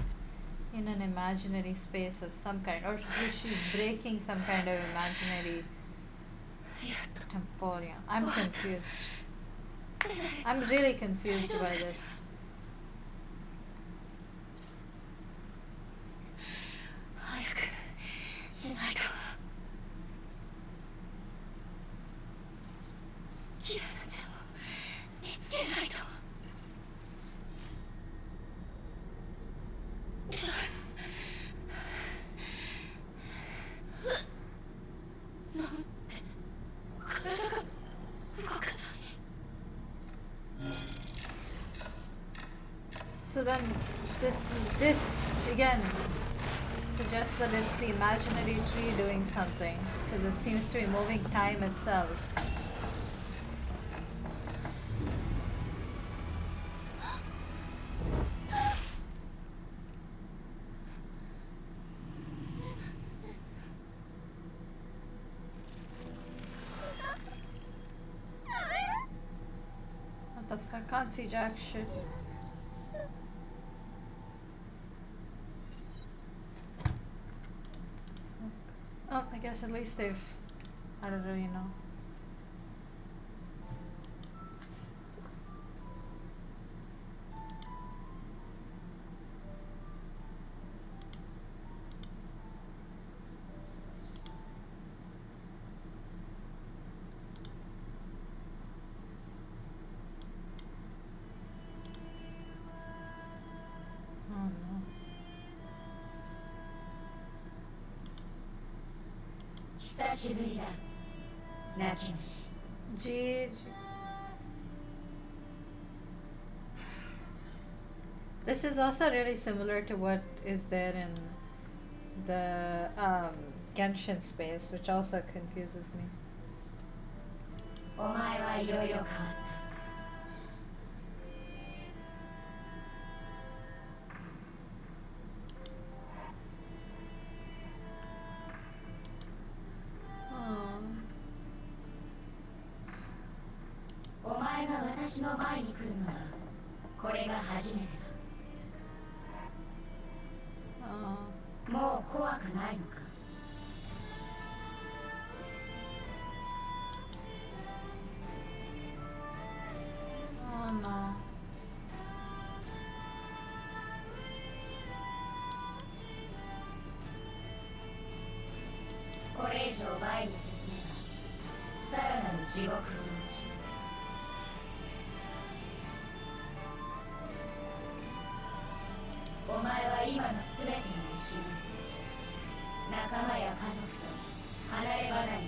in an imaginary space of some kind, or she's breaking some kind of imaginary temporium. I'm confused. I'm really confused by this. 早くしないと。キアナちゃんを見つけないと。なんで体が動かない。 So then This again suggests that it's the imaginary tree doing something, because it seems to be moving time itself. What the fuck? I can't see jack shit. Oh, I guess at least they've... I don't really know. Oh no. 久しぶりだ泣き虫 Gee. This is also really similar to what is there in the Genshin space, which also confuses me. お前はいろいろ変わった お前が私の前に来るのはこれが初めてだもう怖くないのか Oh no. これ以上前に進めばさらなる地獄に落ちる お前は今の全てを失う仲間や家族と離れ離れになる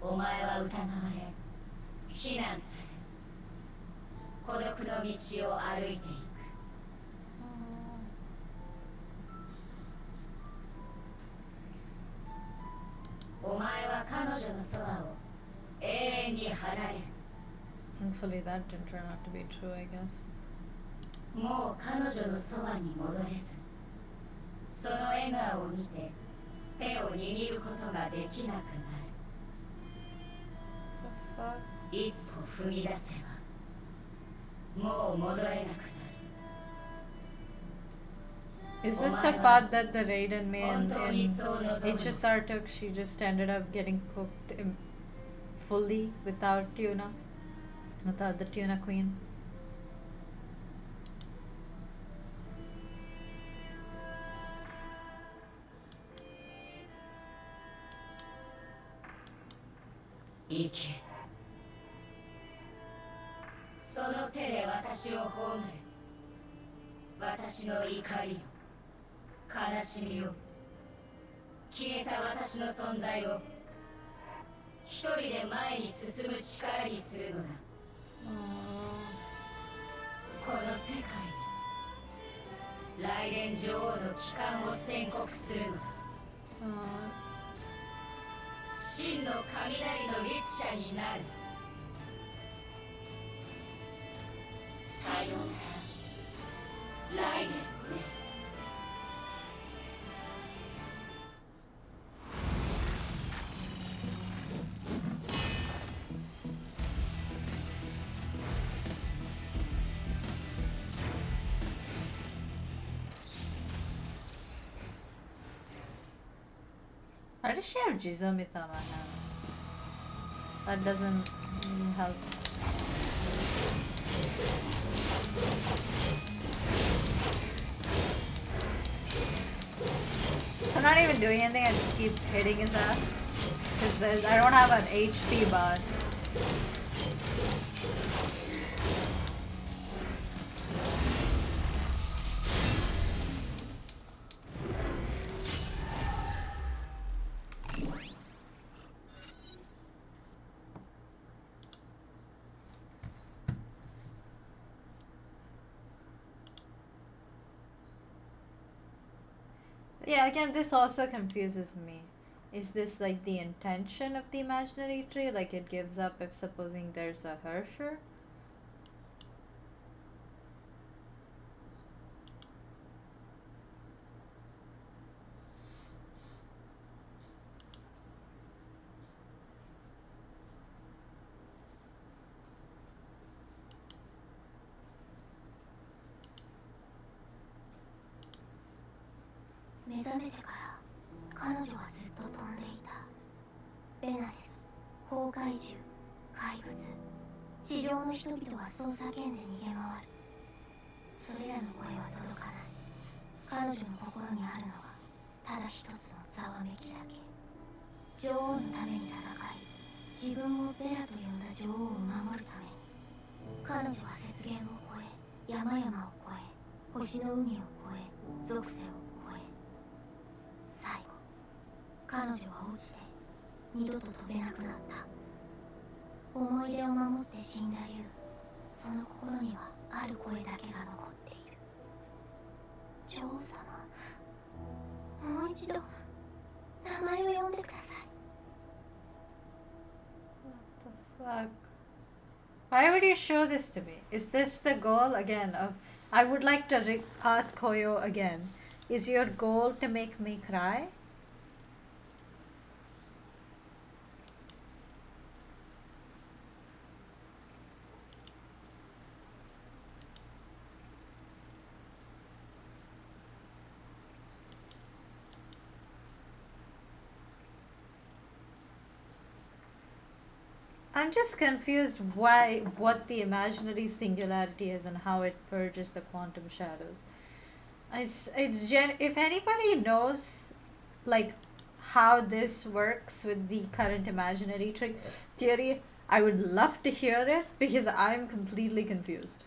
お前は疑われ非難され孤独の道を歩いていくお前は彼女のそばを永遠に離れる Thankfully that didn't turn out to be true, I guess. もう彼女のそばに戻れずその笑顔を見て手を握ることができなくなる The fuck? 一歩踏み出せばもう戻れなくなる Is this the path that the Raiden main in HSR took? She just ended up getting cooked fully without tuna? Without the tuna queen? Ike. その手で私を葬れ私の怒りを悲しみを消えた私の存在を一人で前に進む力にするのだこの世界に雷電女王の帰還を宣告するのだ真の雷の律者になるさようなら雷電ね Why does she have Jizomitama hands? That doesn't help. I'm not even doing anything, I just keep hitting his ass. Because I don't have an HP bar. Yeah, again, this also confuses me. Is this like the intention of the imaginary tree? Like it gives up if supposing there's a Hersher? Fuck. Why would you show this to me? Is this the goal again of I would like to ask Hoyo again. Is your goal to make me cry? I'm just confused what the imaginary singularity is and how it purges the quantum shadows. If anybody knows, like, how this works with the current imaginary trick theory, I would love to hear it because I'm completely confused.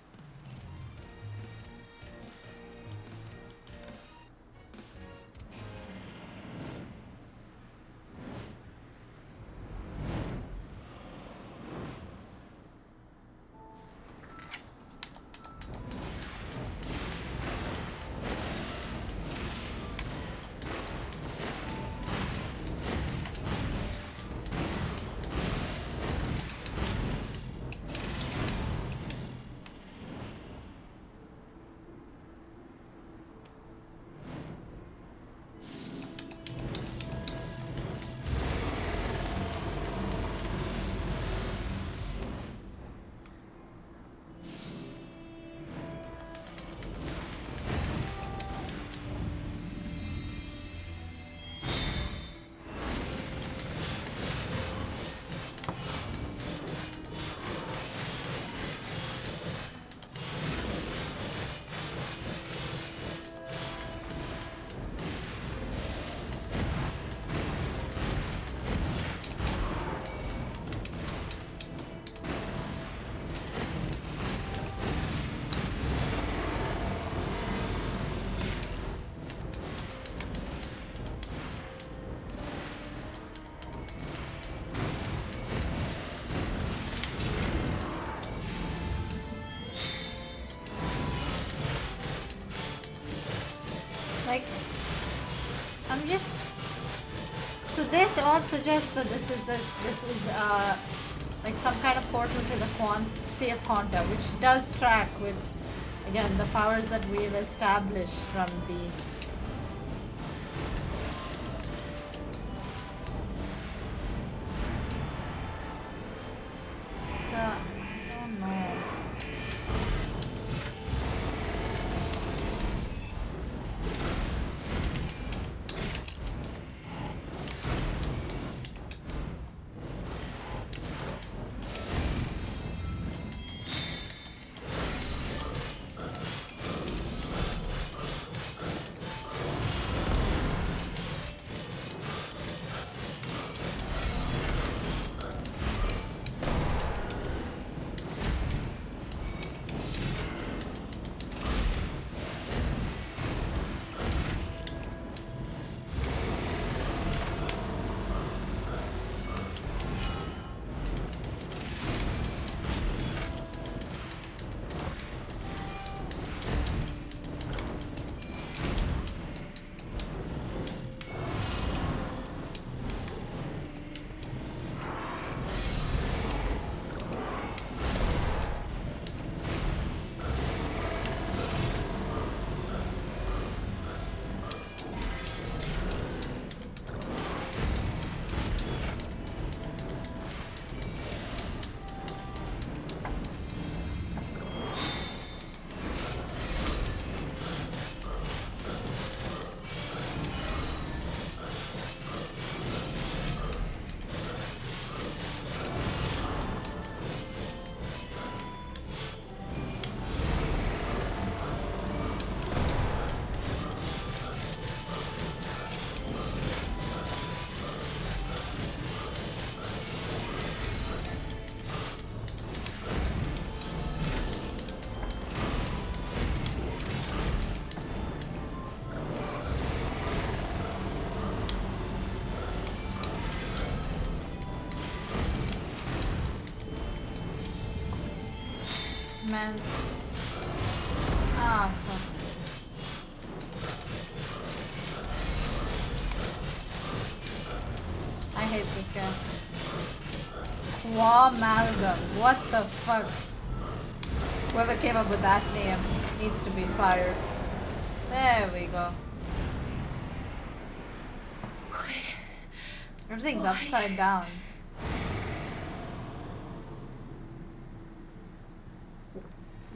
Like, I'm just. So this all suggests that this is like some kind of portal to the Sea of Quanta, which does track with, again, the powers that we've established from the. So I don't know. Man. Ah, fuck. I hate this guy. Quamalgam. What the fuck? Whoever came up with that name needs to be fired. There we go. Everything's upside down.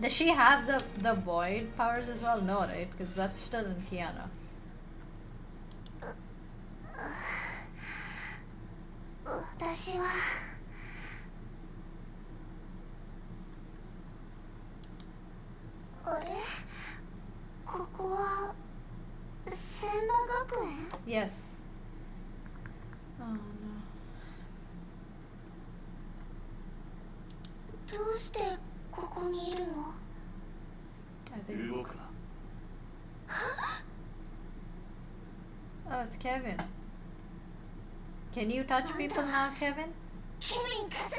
Does she have the void powers as well? No, right? Because that's still in Kiana. 私はあれここは千葉学園 Yes. Oh no. どうしてここにいるの I think. 動くな。 Oh, it's Kevin. Can you touch people now, Kevin? ケビンカズ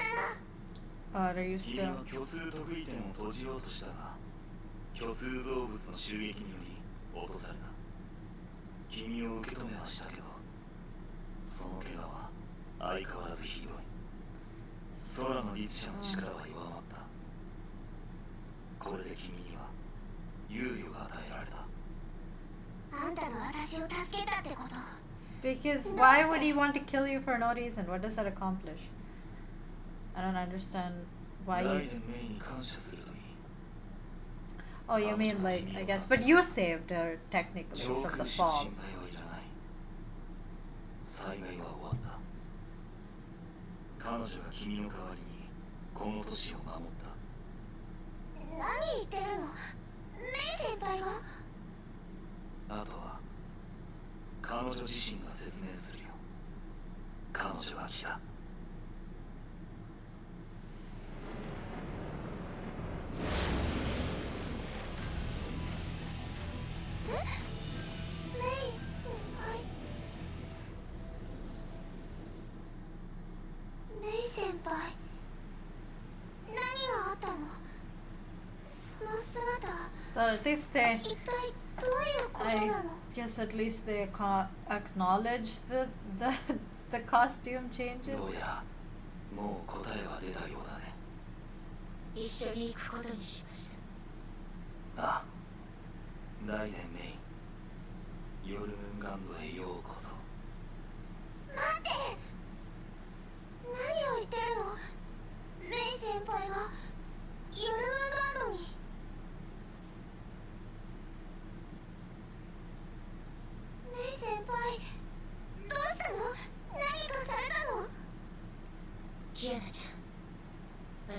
ラ Or are you 君 still? は虚数得意点を閉じようとしたが、虚数造物の襲撃により落とされた。君を受け止めはしたけど、その怪我は相変わらずひどい。空の律者の力は弱まった。これで君には猶予が与えられた。あんたが私を助けたってこと Because why would he want to kill you for no reason? What does that accomplish? I don't understand why ラ you... イデンメイに感謝するといい。 Oh, you mean like, I guess. But you saved her, technically, 上 from 空 the 士の fall. 心配はいらない。災害は終わった。彼女が君の代わりにこの都市を守った。何言ってるのメイ先輩があとは彼女自身が説明するよ。彼女が来た。メイ先輩メイ先輩何があったのその姿 Well, at least they... 一体どういうこと I なの guess at least they acknowledge the costume changes. どうやらもう答えは出たようだね。一緒に行くことにしましたああ、ライデンメイン、ヨルムンガンドへようこそ。待って何を言ってるのメイ先輩がヨルムガンドにメイ先輩どうしたの何かされたのキアナちゃん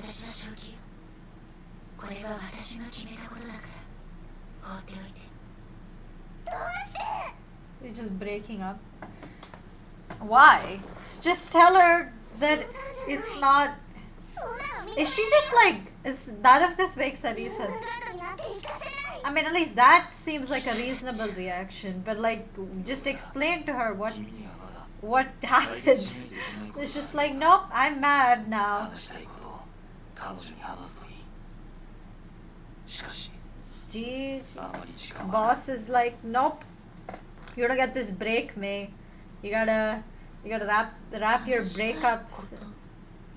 私は正気よこれは私が決めたことだから放っておいてどうして They're just breaking up. Why? Just tell her that it's not... そんなの見 Is she just like... Is none of this makes any ヨルム sense? ガンドになんて行かせない I mean, at least that seems like a reasonable reaction. But like, just explain to her 君にはまだ what 解 happened. 決しないといけないことがある。 It's just like, nope, I'm mad now. 話したいことを彼女に話すといい。しかし、 Gee, あまり時間はない。 boss is like, nope. You gotta get this break, May. You gotta wrap your breakup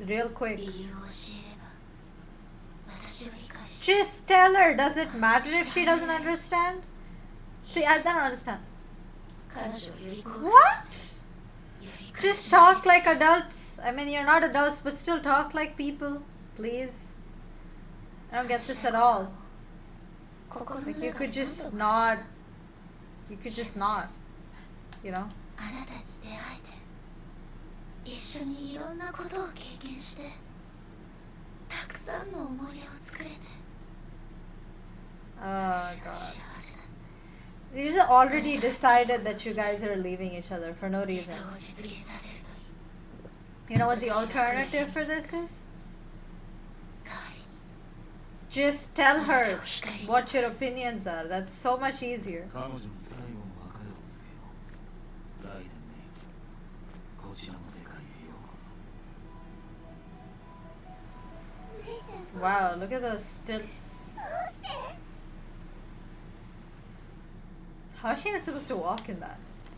real quick. 理由を教えれば私を理解し Just tell her. Does it matter if she doesn't understand? See, I don't understand. 彼女をよりこう What? より Just talk like adults. I mean, you're not adults, but still talk like people, please. I don't get this at all. 心の Like, 中 you が could just 何度か not. You could just not. You know? あなたに出会えて一緒にいろんなことを経験してたくさんの思い出を作れて Oh 私は god. 幸せだ You just already decided that you guys are leaving each other for no 理 reason. 想を実現させるといい You know what the alternative for this is? 代わりに Just tell her what your opinions are. That's so much easier. 彼女に最後の別れを告げよう。ライデンメイン、こちらの世界へようこそ。メイ先輩 Wow, look at those stilts. どうして How is she not supposed to walk in that?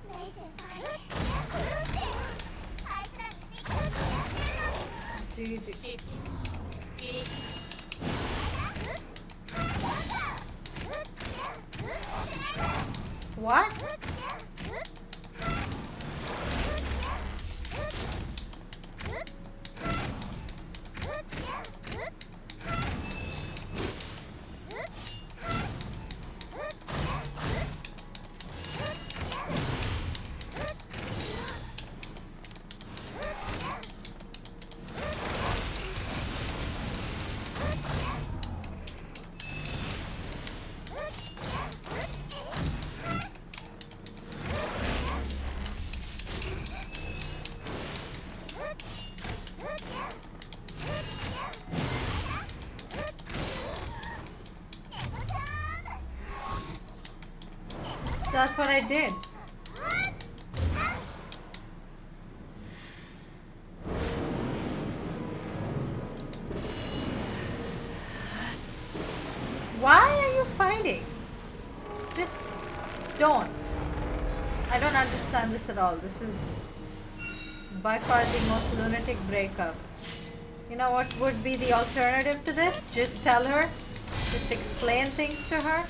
メイ先輩殺してよあいつらにしてきたことやってるのに GG. しいい What? That's what I did. Why are you fighting? Just don't. I don't understand this at all. This is by far the most lunatic breakup. You know what would be the alternative to this? Just tell her. Just explain things to her.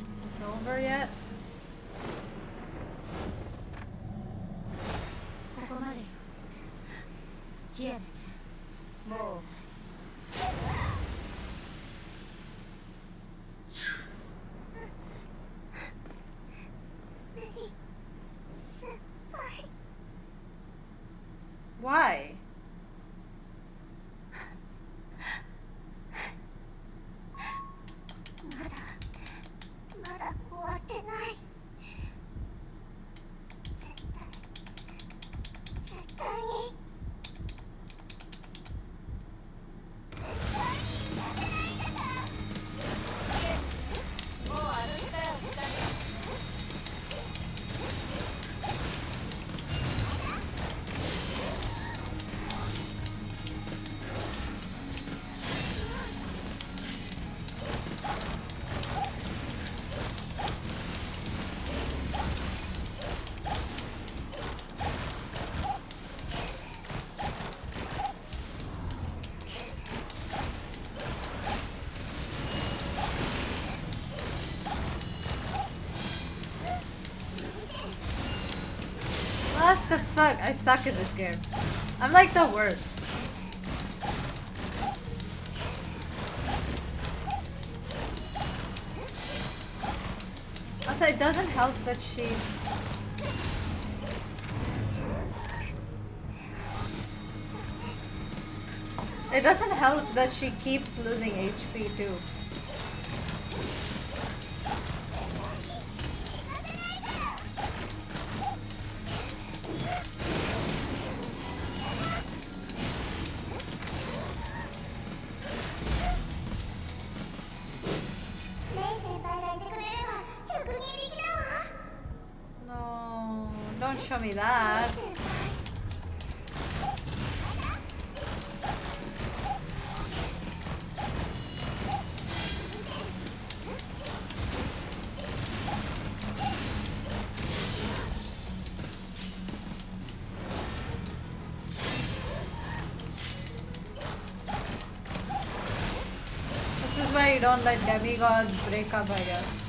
Is this over yet? ここまでよヒアネちゃんもう Why? まだ終わってない絶対にもうあの力を使う What the fuck? I suck at this game. I'm like the worst. Also, it doesn't help that she... It doesn't help that she keeps losing HP too. No, don't show me that. This is why you don't let demigods break up, I guess.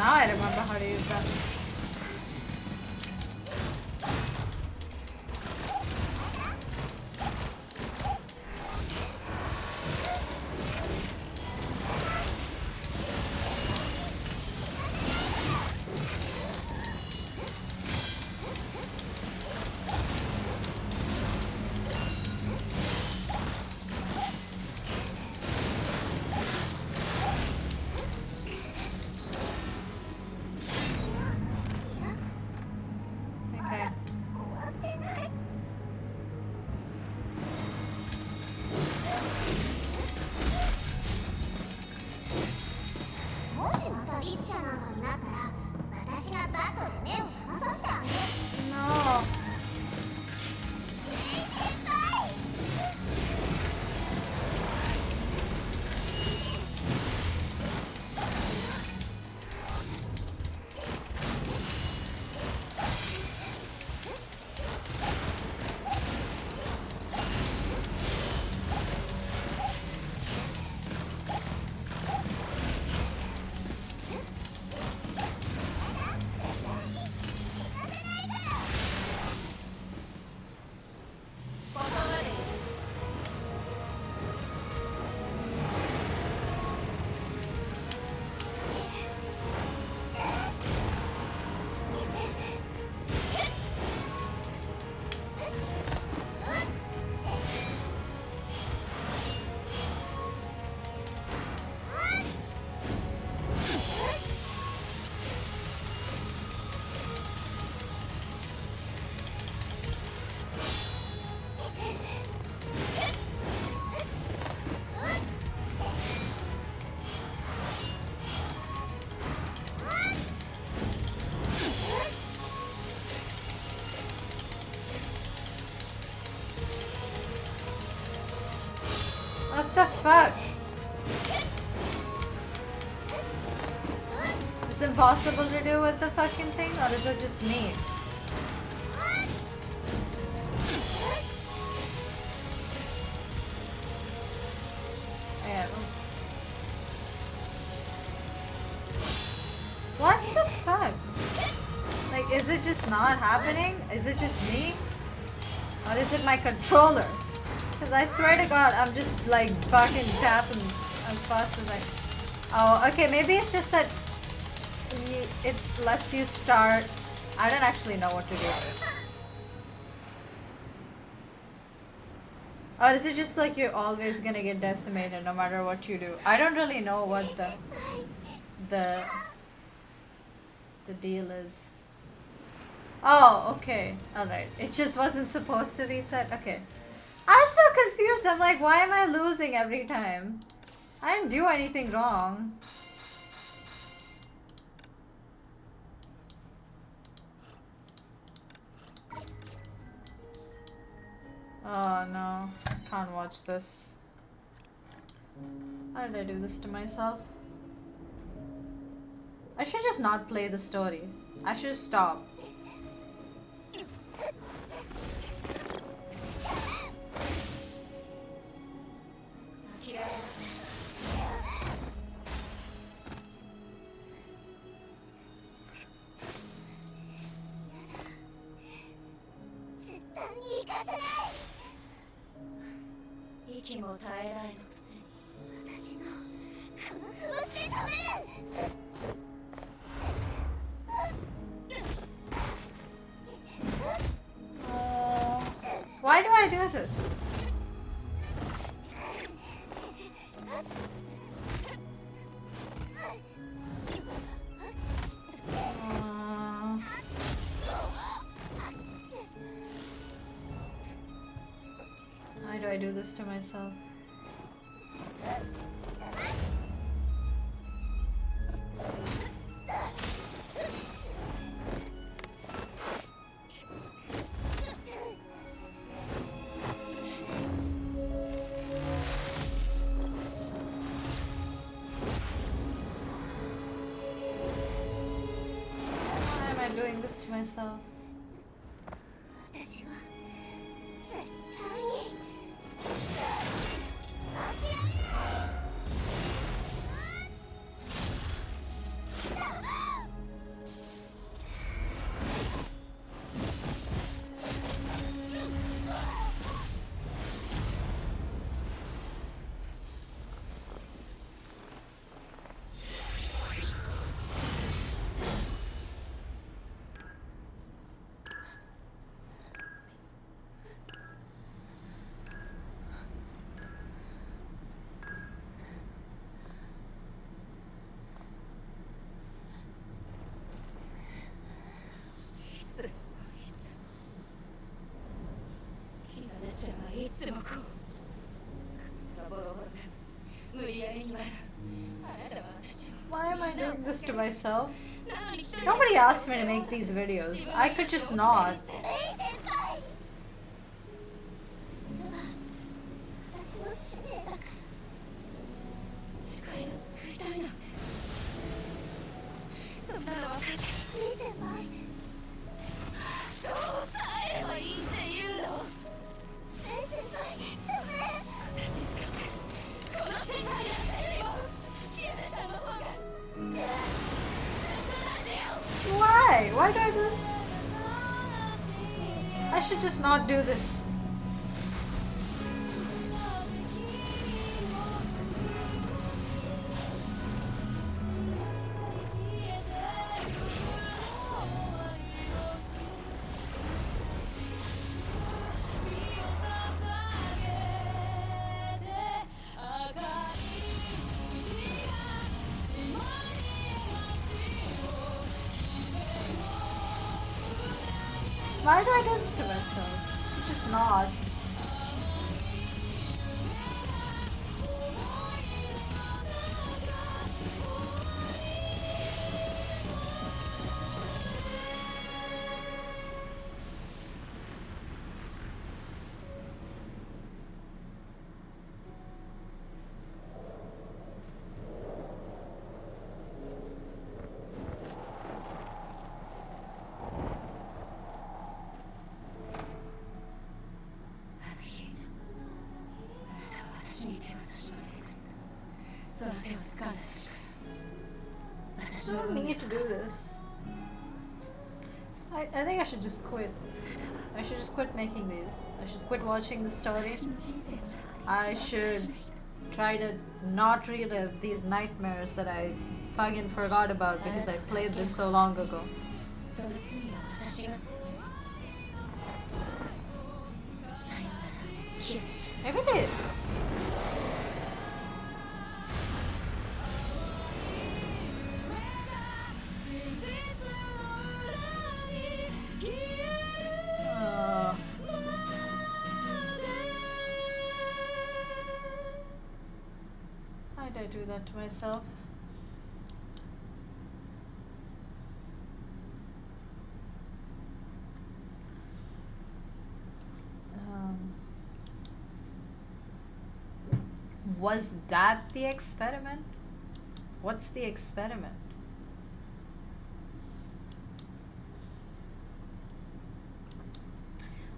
now I remember how to use that. Okay. もしまたリツシャなんかになったら私がバットで目を覚まさせてあげる。 No. What the fuck? Is it impossible to do with the fucking thing, or is it just me? Yeah. What the fuck? Like, is it just not happening? Is it just me? Or is it my controller? Because I swear to God, I'm just like fucking tapping as fast as I... Oh, okay, maybe it's just that it lets you start... I don't actually know what to do. Or is it just like you're always gonna get decimated no matter what you do? I don't really know what the deal is. Oh, okay. Alright. It just wasn't supposed to reset. Okay. I was so confused. I'm like, why am I losing every time? I didn't do anything wrong. Oh no. I can't watch this. Why did I do this to myself? I should just not play the story. I should just stop. Why do I do this? Why do I do this to myself? Why am I doing this to myself? スモコ体がボロボロなの無理やりに笑うあなたは私を Why am I doing this to myself? なのに一人 Nobody asked me to make these videos. I could just not. 私の使命だから。世界を救いたいなんてそんなの分かってるレイ先輩。どう耐えればいいって言うのレイ先輩、ダメ。私にとってこの世界だったよりもキアナちゃんの方がずっとなんだよ Why? Why do I do this? I should just not do this. Why do I do this to myself? Just not. I don't need to do this. I think I should just quit. I should just quit making these. I should quit watching the story. I should try to not relive these nightmares that I fucking forgot about because I played this so long ago. Maybe they... Why did I do that to myself? Was that the experiment? What's the experiment?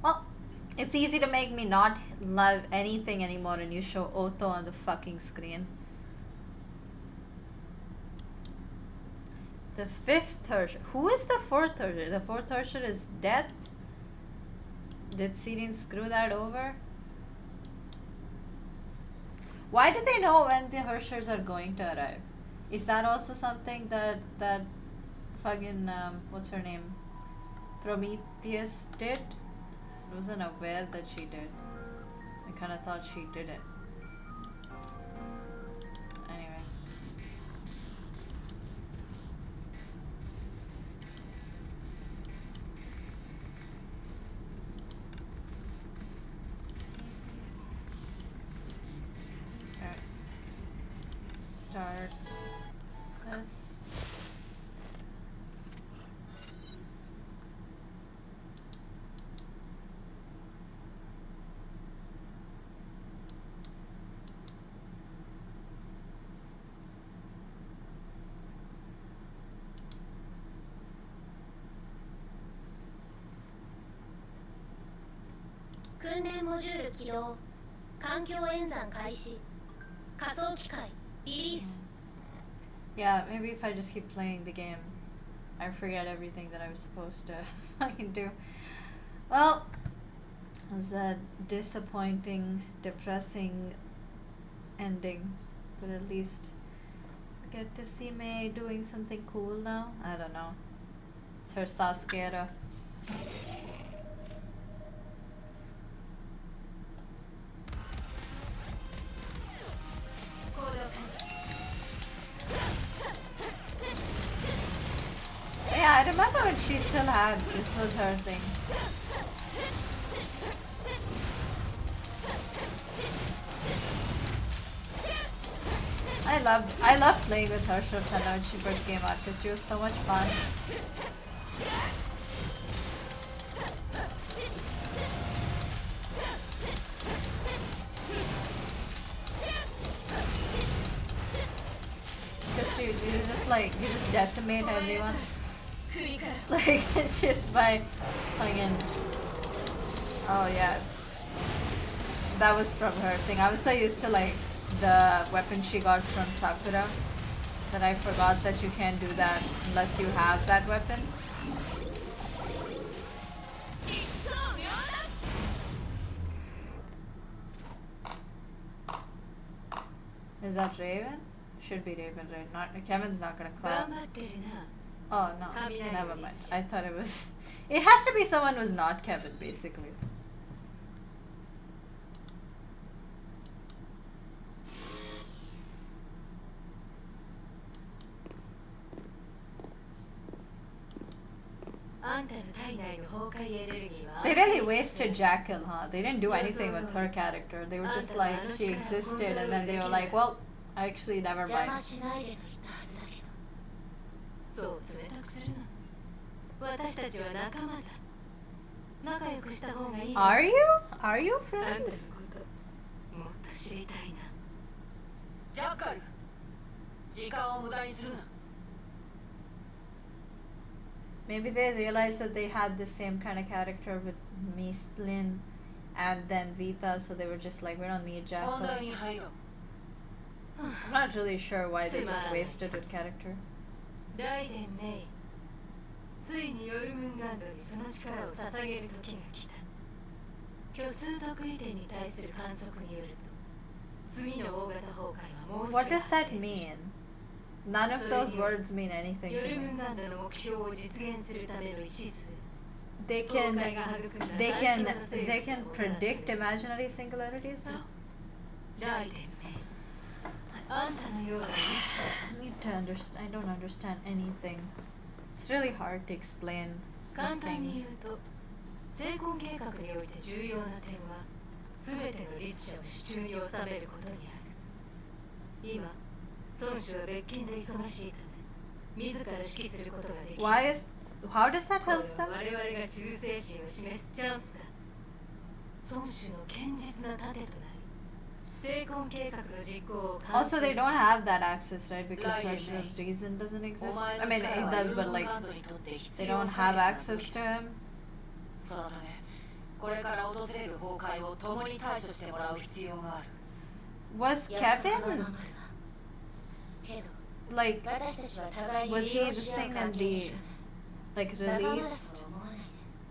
Well, it's easy to make me not love anything anymore and you show Otto on the fucking screen. The fifth Herrscher. Who is the fourth Herrscher? The fourth Herrscher is death? Did Sirin screw that over? Why do they know when the Herrschers are going to arrive? Is that also something that fucking what's her name? Prometheus did? I wasn't aware that she did. I kinda thought she didn't. Anyway. Alright. Start this. Yeah, maybe if I just keep playing the game, I forget everything that I was supposed to fucking do. Well, it was a disappointing, depressing ending, but at least I get to see Mei doing something cool now. I don't know. It's her Sasuke era. Yeah, I remember when she still had, this was her thing. I loved playing with her Shotana when she first came out because she was so much fun. Because you just like you just decimate everyone. Like just by fucking. Oh yeah. That was from her thing. I was so used to like the weapon she got from Sakura that I forgot that you can't do that unless you have that weapon. Is that Raven? Should be Raven, right? Not Kevin's not gonna clap. Oh no, never mind. I thought it was. It has to be someone who's not Kevin, basically. They really wasted Jackal, huh? They didn't do anything with her character. They were just like, she existed, and then they were like, well, actually, never mind. Are you? Are you friends? Jackal! 時間を無駄にするな。 Maybe they realized that they had the same kind of character with Mislin and then Vita, so they were just like, we don't need Jackal. 本題に入ろう。 I'm not really sure why they just wasted her character. ライデン・メイ、ついにヨルムンガンドにその力を捧げる時が来た。虚数特異点に対する観測によると、次の大型崩壊はもうすぐ What 発 does 生 that する。 mean? None of those words mean anything ヨ to ルム me. ンガンドの目標を実現するための礎。 They can predict imaginary singularities そう now? ライデン・メイ、あんたのような I need to understand. I don't understand anything. It's really hard to explain 簡 these 単に言 things. うと、成婚計画において重要な点は、すべての律者を手中に収めることにある。今、孫子は別件で忙しいため、自ら指揮することができる。 How does that これ help は them? 我々が忠誠心を示すチャンスだ。孫子の堅実な盾となり、成婚計画の実行を完 Also, 遂 they する don't have that access, right? Because Right, her right. reason doesn't お exist. 前 I の mean, 力 it は does, ヨル but ムン like ガンドにとって必 they 要 don't 不 have 可欠な access 武器 to だ。 him. そのため、これから訪れる崩壊を共に対処してもらう必要がある。 Was 約束は Kevin 守るわ。けど like 私たちは互いに was 利 he 用 this し合う thing in 関係 the にしかない。 like 仲間だ released と思わない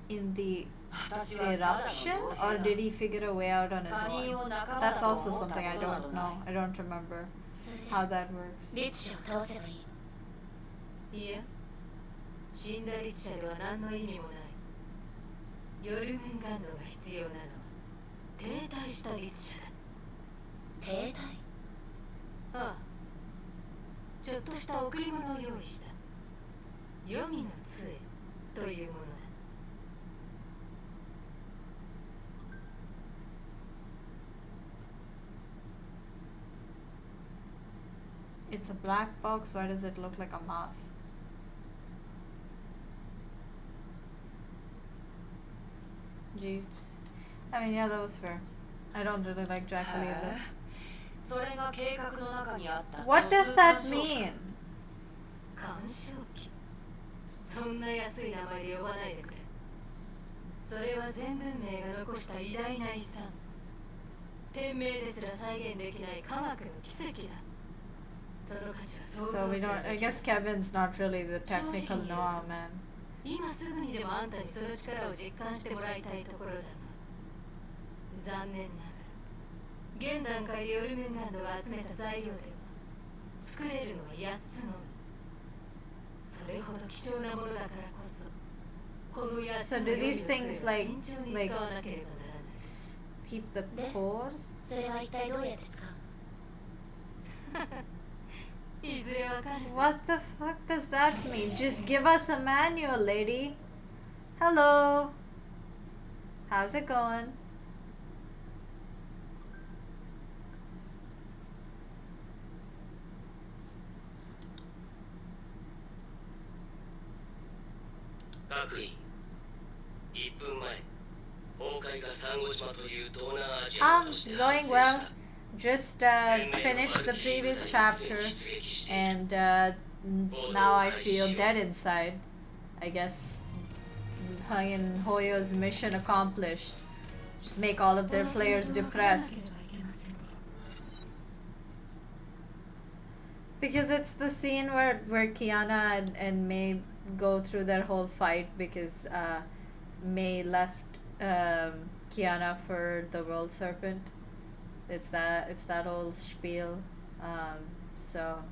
で。 in the 私はただの eruption, 傭 or 兵だ。 did he figure a way out on his 他人 own? を仲間だ That's と also 思った something I ことなど don't ない know. I don't remember それで how that works. 律者を倒せばいい。いや、死んだ律者では何の意味もない。ヨルムンガンドが必要なのは停滞した律者だ。停滞。ああ、ちょっとした贈り物を用意した。黄泉の杖というものだ。 It's a black box. Why does it look like a mask? Gee. I mean, yeah, that was fair. I don't really like Jackal へえ either. それが計画の中にあった。 What does that mean? 干渉機、そんな安い名前で呼ばないでくれ。それは全文明が残した偉大な遺産。天命ですら再現できない科学の奇跡だ。その価値は想 So 像 we する don't. べ I きだ。 guess Kevin's not really the technical know-how man. 今すぐにでもあんたにその力を実感してもらいたいところだが、残念ながら現段階でヨルムンガンドが集めた材料では作れるのは8つのみ。それほど貴重なものだからこそ、この8つ So の do 予備 these の things 杖を like 慎重に like 使わなければならない。 keep the pores? それは一体どうやって使う？いずれわかるさ。 What the fuck does that mean? Just give us a manual, lady. Hello. How's it going? 各位1分前崩壊がサンゴ島という東南アジアの都市で Going 発 well. 生した Just finished the previous chapter, and now I feel dead inside. I guess fucking Hoyo's mission accomplished. Just make all of their players depressed. Because it's the scene where Kiana and May go through their whole fight because May left Kiana for the World Serpent. It's that old spiel. So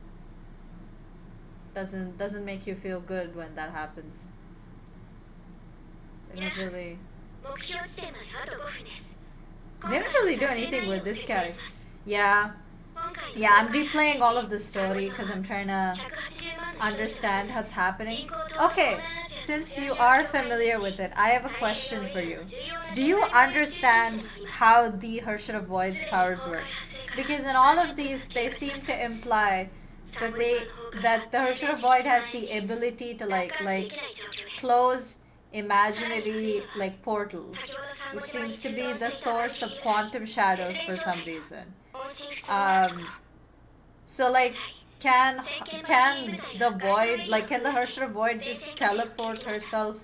doesn't make you feel good when that happens. It didn't really 目標地点まであと5分です。 they didn't really do anything with this character. Yeah. Yeah, I'm replaying all of the story because I'm trying to understand what's happening. Okay, since you are familiar with it, I have a question for you. Do you understand how the Hershey of Void's powers work? Because in all of these, they seem to imply that the Hershey of Void has the ability to like close imaginary like portals, which seems to be the source of quantum shadows for some reason. So like can the void, like can the Hershey void just teleport herself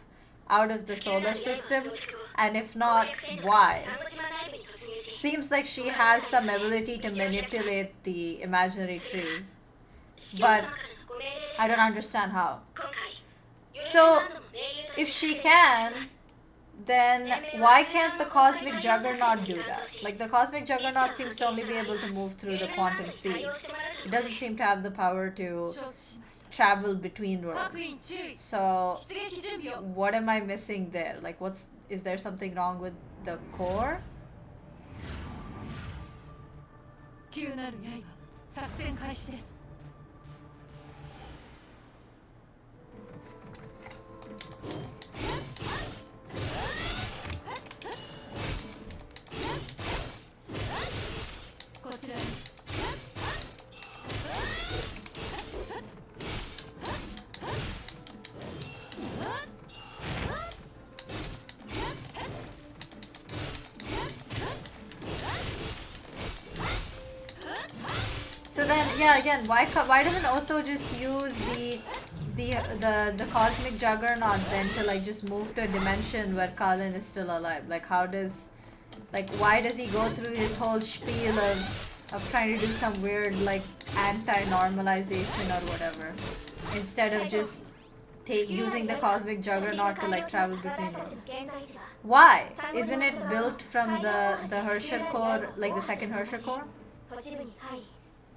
out of the solar system? And if not, why? Seems like she has some ability to manipulate the imaginary tree, but I don't understand how. So if she can, then why can't the cosmic juggernaut do that? Like the cosmic juggernaut seems to only be able to move through the quantum sea. It doesn't seem to have the power to travel between worlds. So what am I missing there? Like is there something wrong with the core? 急なる刃作戦開始です。 So then, yeah, again, why doesn't Otho just use the cosmic juggernaut then to like just move to a dimension where Kalin is still alive? Like why does he go through his whole spiel of trying to do some weird like anti-normalization or whatever, instead of just using the cosmic juggernaut to like travel between worlds? Why? Isn't it built from the Hershey core, like the second Hershey core?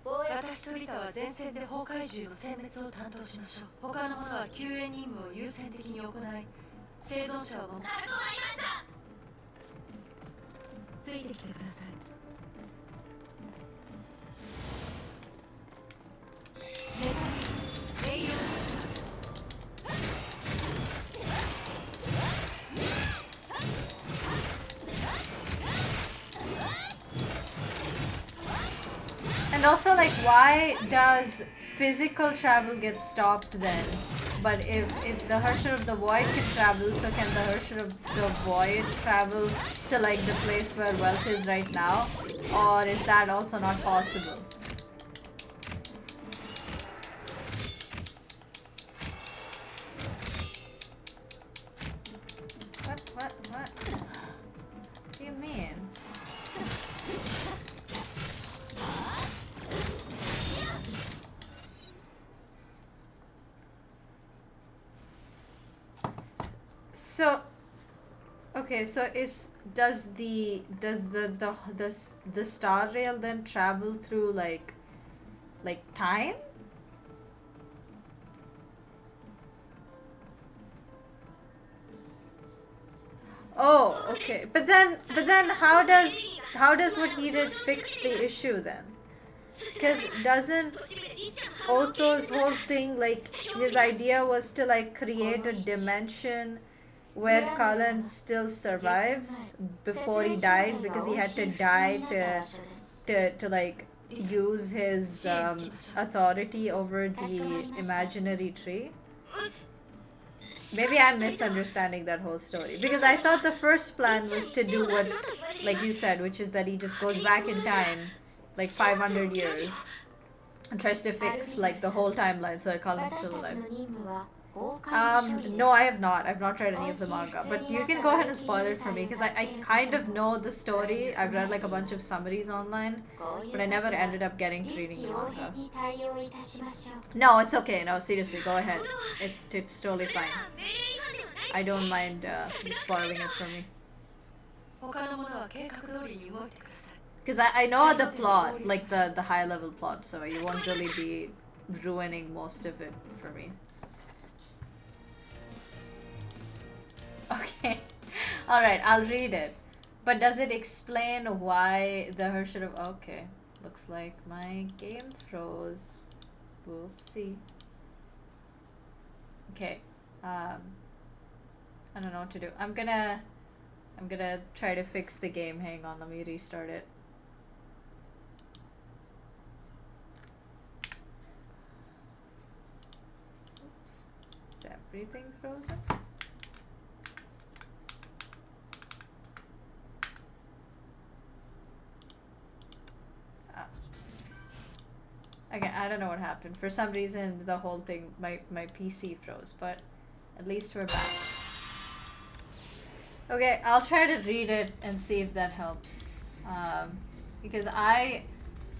私とリタは前線で崩壊獣の殲滅を担当しましょう。他の者は救援任務を優先的に行い、生存者を守る。ついてきてください。目覚め、栄養とします。 And also, like, why does physical travel get stopped then? But if the Hershey of the Void can travel, so can the Hershey of the Void travel to like the place where wealth is right now? Or is that also not possible? What do you mean? So, okay, so does the star rail then travel through like time? Oh, okay. But then how does what he did fix the issue then? Because doesn't Otho's whole thing, like his idea was to like create a dimension where Cullen still survives before he died, because he had to die to like use his authority over the imaginary tree. Maybe I'm misunderstanding that whole story. Because I thought the first plan was to do what, like you said, which is that he just goes back in time, like 500 years, and tries to fix, like, the whole timeline so that Colin's still alive. No, I have not. I've not read any of the manga. But you can go ahead and spoil it for me, because I kind of know the story. I've read, like, a bunch of summaries online, but I never ended up getting to reading the manga. No, it's okay. No, seriously, go ahead. It's totally fine. I don't mind you spoiling it for me. 他のものは計画通りに動いてください Because I know the plot, like the high level plot, so you won't really be ruining most of it for me. Okay. Alright, I'll read it. But does it explain why the her should have... Okay. Looks like my game froze. Whoopsie. Okay. I don't know what to do. I'm gonna try to fix the game. Hang on, let me restart it. Oops. Is everything frozen? Okay, I don't know what happened. For some reason, the whole thing, my PC froze, but at least we're back. Okay, I'll try to read it and see if that helps. Because I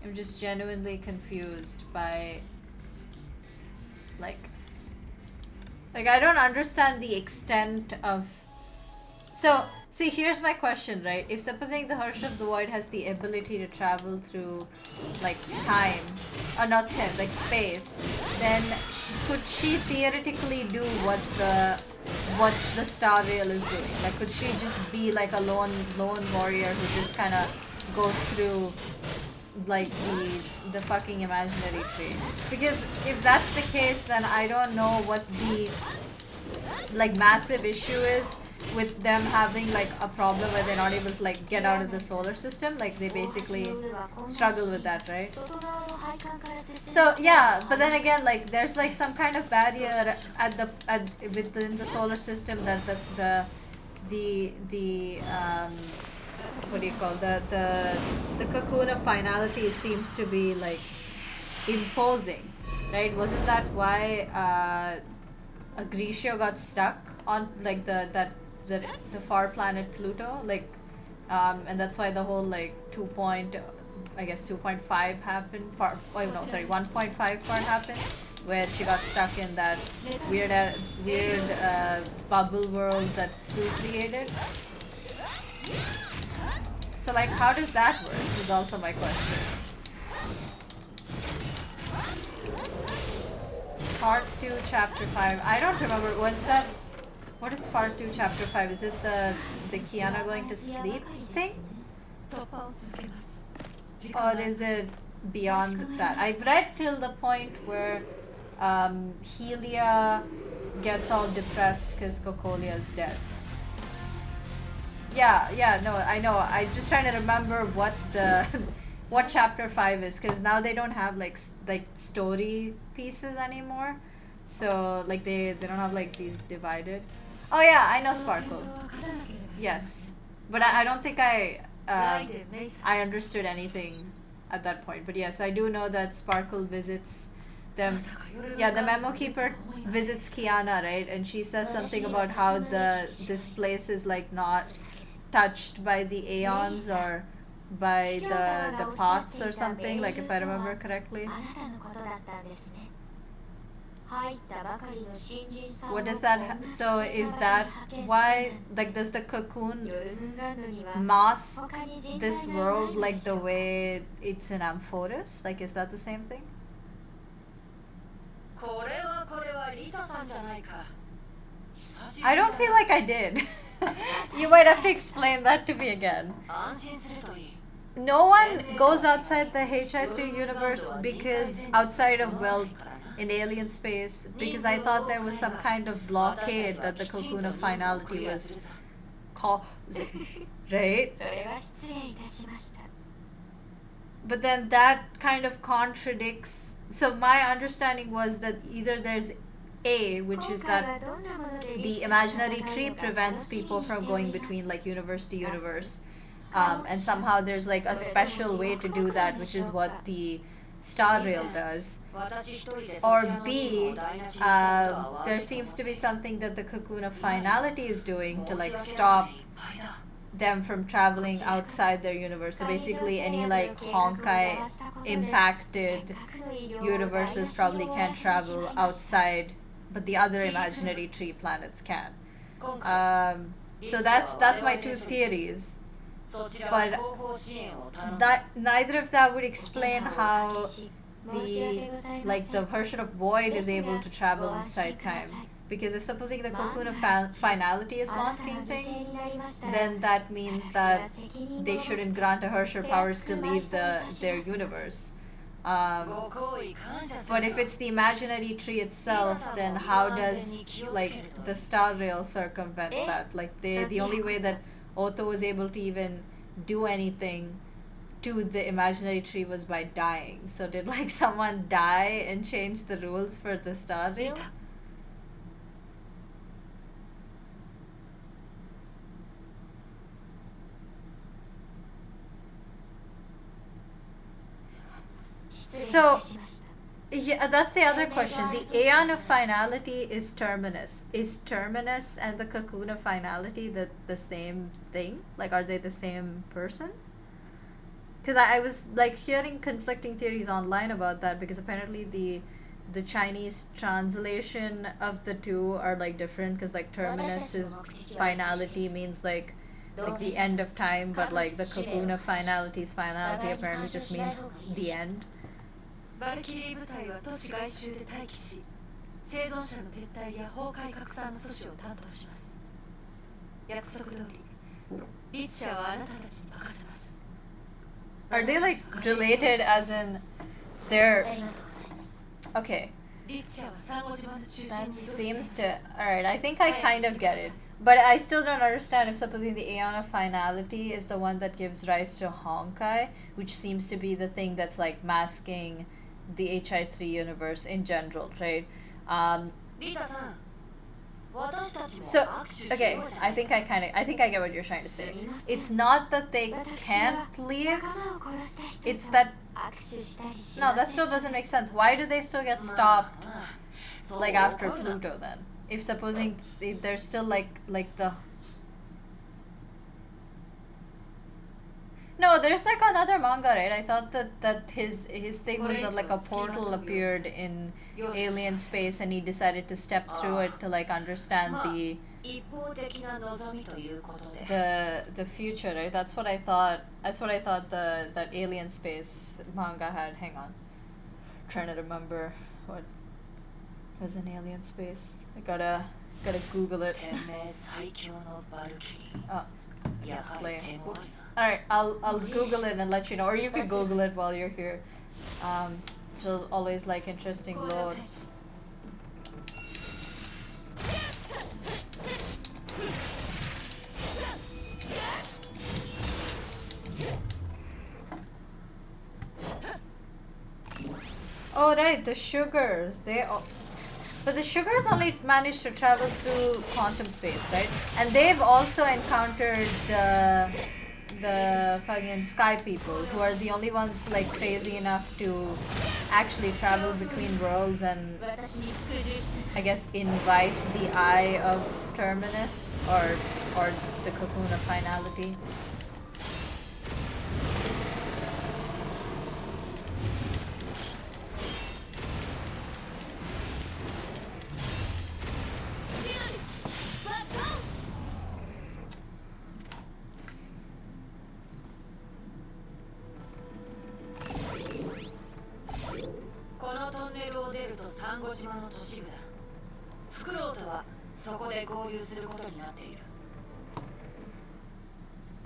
am just genuinely confused by, like I don't understand the extent of... So, see, here's my question, right? If supposing the Hearse of the Void has the ability to travel through, like, time, or not time, like space, then could she theoretically do what the Star Rail is doing? Like, could she just be like a lone warrior who just kind of goes through, like, the fucking imaginary tree? Because if that's the case, then I don't know what the, like, massive issue is with them having, like, a problem where they're not able to, like, get out of the solar system. Like, they basically struggle with that, right? So yeah, but then again, like, there's, like, some kind of barrier within the solar system that the what do you call the cocoon of finality seems to be, like, imposing, right? Wasn't that why Grisha got stuck on, like, the far planet Pluto, like, and that's why the whole, like, 2.5 happened, 1.5 part happened, where she got stuck in that weird bubble world that Sue created. So, like, how does that work is also my question. Part 2, Chapter 5. I don't remember. Was that... What is Part 2, Chapter 5? Is it the Kiana going to sleep thing? Or is it beyond that? I've read till the point where Helia gets all depressed because Cocolia is dead. Yeah, no, I know. I'm just trying to remember what the... what Chapter 5 is, because now they don't have, like story pieces anymore. So, like, they don't have, like, these divided. Oh yeah, I know Sparkle. Yes. But I don't think I understood anything at that point. But yes, I do know that Sparkle visits them. Yeah, the Memo Keeper visits Kiana, right? And she says something about how this place is, like, not touched by the Aeons or by the pots or something, like, if I remember correctly. What does that so is that why, like, does the cocoon mask this world like the way it's in Amphoris? Like, is that the same thing? I don't feel like I did. You might have to explain that to me again. No one goes outside the HI3 universe because outside of, well, in alien space, because I thought there was some kind of blockade that the cocoon of finality was causing, right? But then that kind of contradicts. So my understanding was that either there's A, which is that the imaginary tree prevents people from going between like universe to universe, and somehow there's like a special way to do that, which is what the star rail does. Or B, there seems to be something that the cocoon of finality is doing to like stop them from traveling outside their universe. So basically any like Honkai impacted universes probably can't travel outside, but the other imaginary tree planets can. So that's my two theories. But that neither of that would explain how the version of Void is able to travel inside time. Because if supposing the cocoon of finality is masking things, then that means that they shouldn't grant a Herrscher powers to leave their universe. But if it's the imaginary tree itself, then how does like the star rail circumvent that? Like the only way that Otto was able to even do anything to the imaginary tree was by dying. So did like someone die and change the rules for the star rail? So, yeah, that's the other question. The Aeon of Finality is Terminus. Is Terminus and the Cocoon of Finality the same thing? Like, are they the same person? Because I was like hearing conflicting theories online about that, because apparently the Chinese translation of the two are like different, because like Terminus is finality, means like the end of time, but like the Cocoon of Finality's finality apparently just means the end. バルキリー部隊は都市外周で待機し、生存者の撤退や崩壊拡散の阻止を担当します。約束通り、リツ社はあなたたちに任せます。Are they like related as in they're okay? That seems to alright, I think I kind of get it. But I still don't understand if supposing the Aeon of Finality is the one that gives rise to Honkai, which seems to be the thing that's like masking the HI3 universe in general, right? So okay, I think I get what you're trying to say. It's not that they can't leave, it's that no, that still doesn't make sense. Why do they still get stopped like after Pluto then? If supposing they're still like the no, there's like another manga, right? I thought that his thing was that like a portal appeared in alien space and he decided to step through it to like understand the future, right? That's what I thought that alien space manga had. Hang on, I'm trying to remember what was in alien space. I gotta Google it. Oh. Yeah, play. Oops. Alright, I'll Google it and let you know. Or you could Google it while you're here. She'll always like interesting loads. Oh right, the sugars. But the sugars only managed to travel through quantum space, right? And they've also encountered the fucking sky people, who are the only ones like crazy enough to actually travel between worlds and I guess invite the Eye of Terminus or the Cocoon of Finality.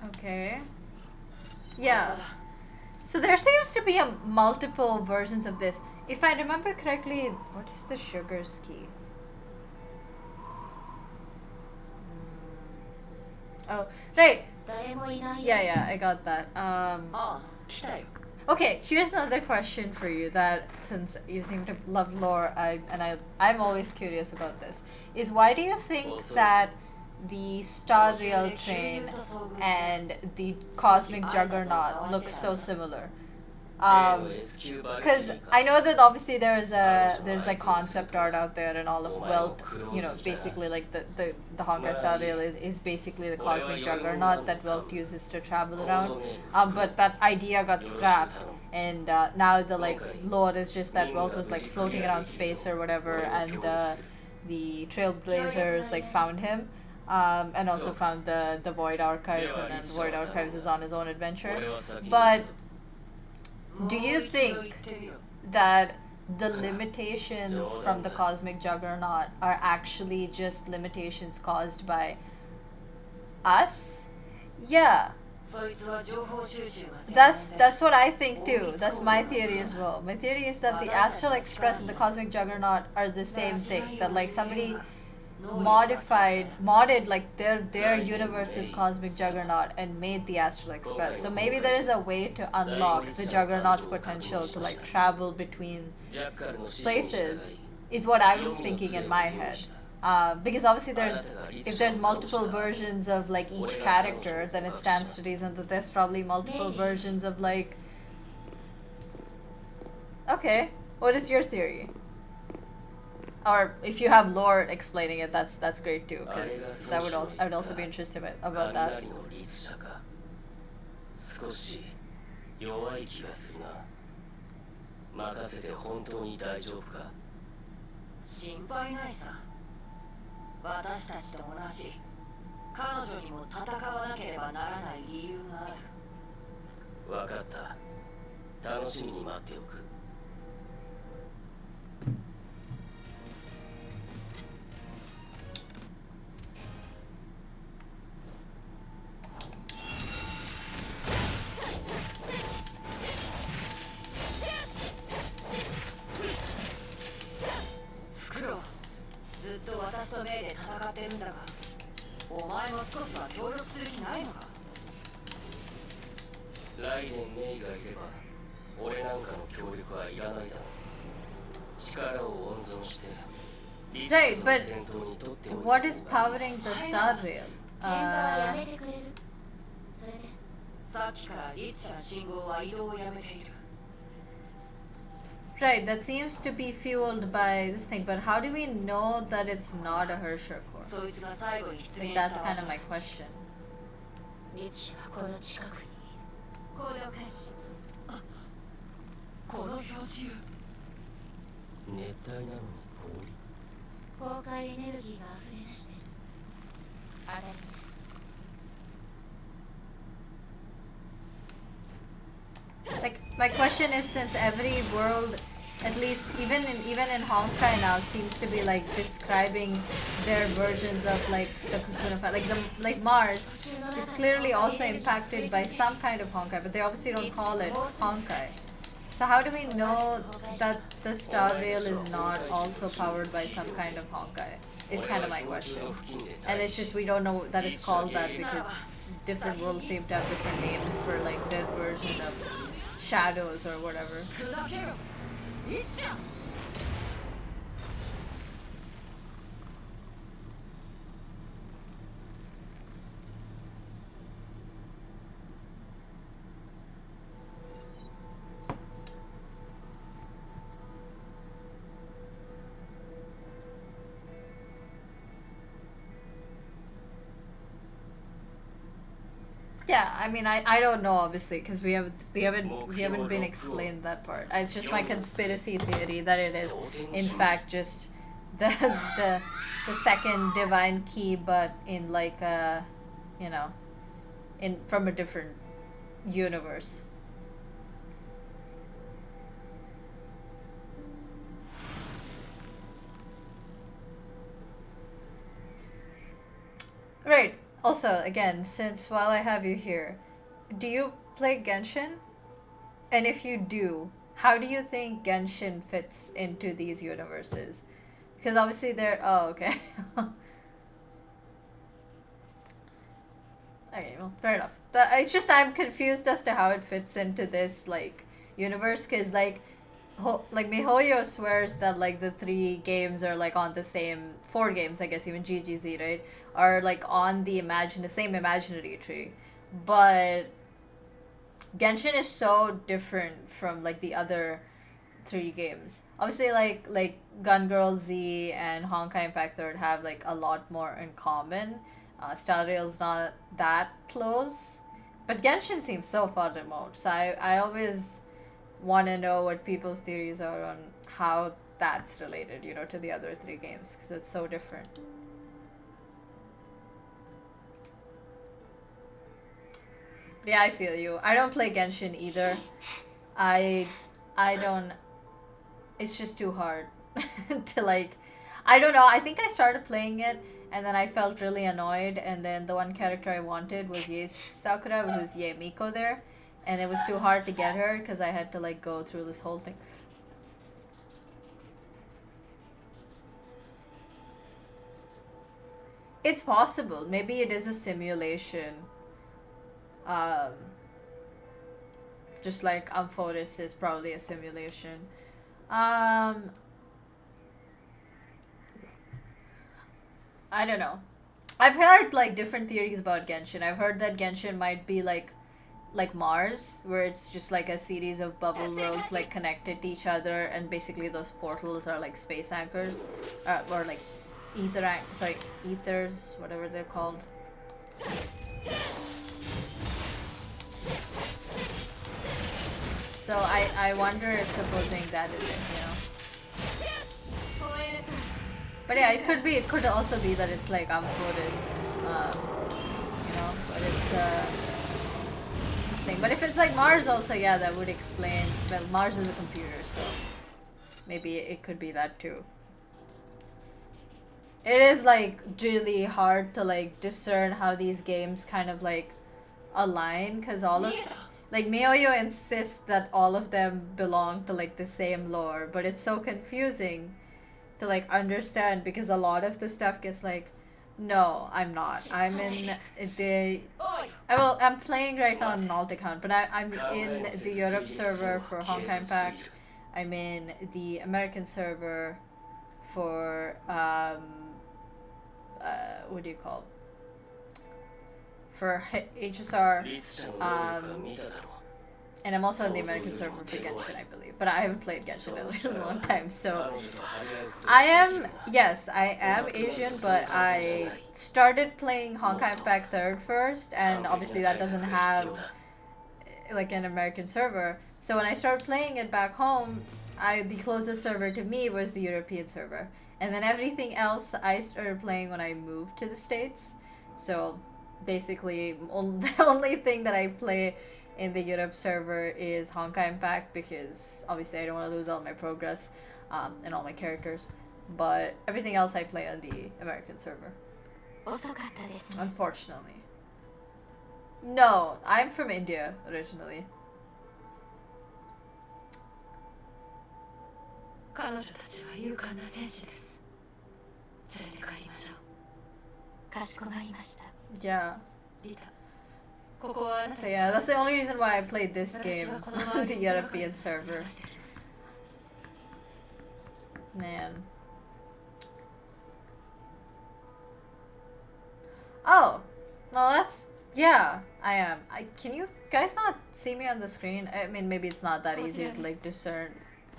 Okay. Yeah. So there seems to be multiple versions of this. If I remember correctly, what is the sugar's key? Oh, right. Yeah, I got that. Okay, here's another question for you that since you seem to love lore, I'm always curious about this. Is why do you think that the Star Rail train and the cosmic juggernaut look so similar? Because I know that obviously there's like concept art out there and all of Welt, you know, basically like the Honkai Star Rail is basically the cosmic juggernaut that Welt uses to travel around. But that idea got scrapped, and now the like lore is just that Welt was like floating around space or whatever, and the Trailblazers like found him. And also found the Void Archives, and then the Void Archives is on his own adventure. But do you think that the limitations from the cosmic juggernaut are actually just limitations caused by us? Yeah. That's what I think too. That's my theory as well. My theory is that the Astral Express and the cosmic juggernaut are the same thing. That like somebody modded like their universe's cosmic juggernaut and made the Astral Express. So maybe there is a way to unlock the juggernaut's potential to like travel between places, is what I was thinking in my head. Because obviously if there's multiple versions of like each character, then it stands to reason that there's probably multiple versions of like. Okay, what is your theory? Or if you have lore explaining it, that's great too, because I would also be interested about that. 少し弱い気がするな。任せて本当に大丈夫か？心配ないさ。私たちと同じ。彼女にも戦わなければならない理由がある。わかった。楽しみに待っておく。ずっと私とメイで戦ってるんだが、お前も少しは協力する気ないのか？来年メイがいれば、俺なんかの協力はいらないだろう。力を温存して、Right, but what is powering the Star Rail? 喧嘩はやめてくれる？それで。さっきから律者の信号は移動をやめている。Right, that seems to be fueled by this thing, but how do we know that it's not a Herrscher core? Like, that's kind of my question. 律者はこの近くにいる。この歌詞。この表示。熱帯なのに氷？崩壊エネルギーが溢れ出してる。あれね。Like, my question is, since every world, at least even in Honkai now, seems to be like describing their versions of like the Cocoon of Fire, like Mars is clearly also impacted by some kind of Honkai, but they obviously don't call it Honkai. So how do we know that the Star Rail is not also powered by some kind of Honkai? Is kind of my question. And it's just we don't know that it's called that because different worlds seem to have different names for like their version of shadows or whatever. Yeah, I mean, I don't know obviously because we haven't been explained that part. It's just my conspiracy theory that it is in fact just the the second divine key, but in like a, you know, in from a different universe. Right. Also, again, since while I have you here, do you play Genshin? And if you do, how do you think Genshin fits into these universes? Because obviously they're... Oh, okay. Okay, well, fair enough. It's just I'm confused as to how it fits into this, like, universe, because like like Mihoyo swears that like the 3 games are like on the same 4 games, I guess, even GGZ, right, are like on the same imaginary tree, but Genshin is so different from like the other 3 games. Obviously, like Gun Girl Z and Honkai Impact Third have like a lot more in common. Star Rail's not that close, but Genshin seems so far remote. So I always want to know what people's theories are on how that's related, you know, to the other 3 games, because it's so different. But yeah, I feel you. I don't play Genshin either. I don't. It's just too hard to like. I don't know. I think I started playing it and then I felt really annoyed, and then the one character I wanted was Yae Sakura, who's Yae Miko there, and it was too hard to get her because I had to like go through this whole thing. It's possible. Maybe it is a simulation. Just like Amphoris is probably a simulation. I don't know. I've heard like different theories about Genshin. I've heard that Genshin might be like Mars, where it's just like a series of bubble worlds like connected to each other, and basically those portals are like space anchors, or like ethers, whatever they're called. So I wonder if supposing that is it, you know. But yeah, it could also be that it's like Amphoris, you know, but it's this thing. But if it's like Mars also, yeah, that would explain, well, Mars is a computer, so maybe it could be that too. It is like really hard to like discern how these games kind of like align, because all of like Mihoyo insists that all of them belong to like the same lore, but it's so confusing to like understand, because a lot of the stuff gets like, no, I'm not. I'm in I'm playing right now on an alt account, but I'm in the Europe server for Honkai Impact. I'm in the American server for what do you call it? For HSR, and I'm also in the American server for Genshin, I believe. But I haven't played Genshin in a really long time, so I am Asian, but I started playing Honkai Impact Third first, and obviously that doesn't have like an American server. So when I started playing it back home, the closest server to me was the European server, and then everything else I started playing when I moved to the States. So basically, the only thing that I play in the Europe server is Honkai Impact, because obviously I don't want to lose all my progress and all my characters. But everything else I play on the American server. Unfortunately. No, I'm from India originally. 彼女たちは勇敢な戦士です。連れて帰りましょう。かしこまりました。 Yeah. リタ、ここはあなた So yeah, that's the only reason why I played this game on the European server. Man. Oh, well that's, yeah, I am. Can you guys not see me on the screen? I mean, maybe it's not that easy to like discern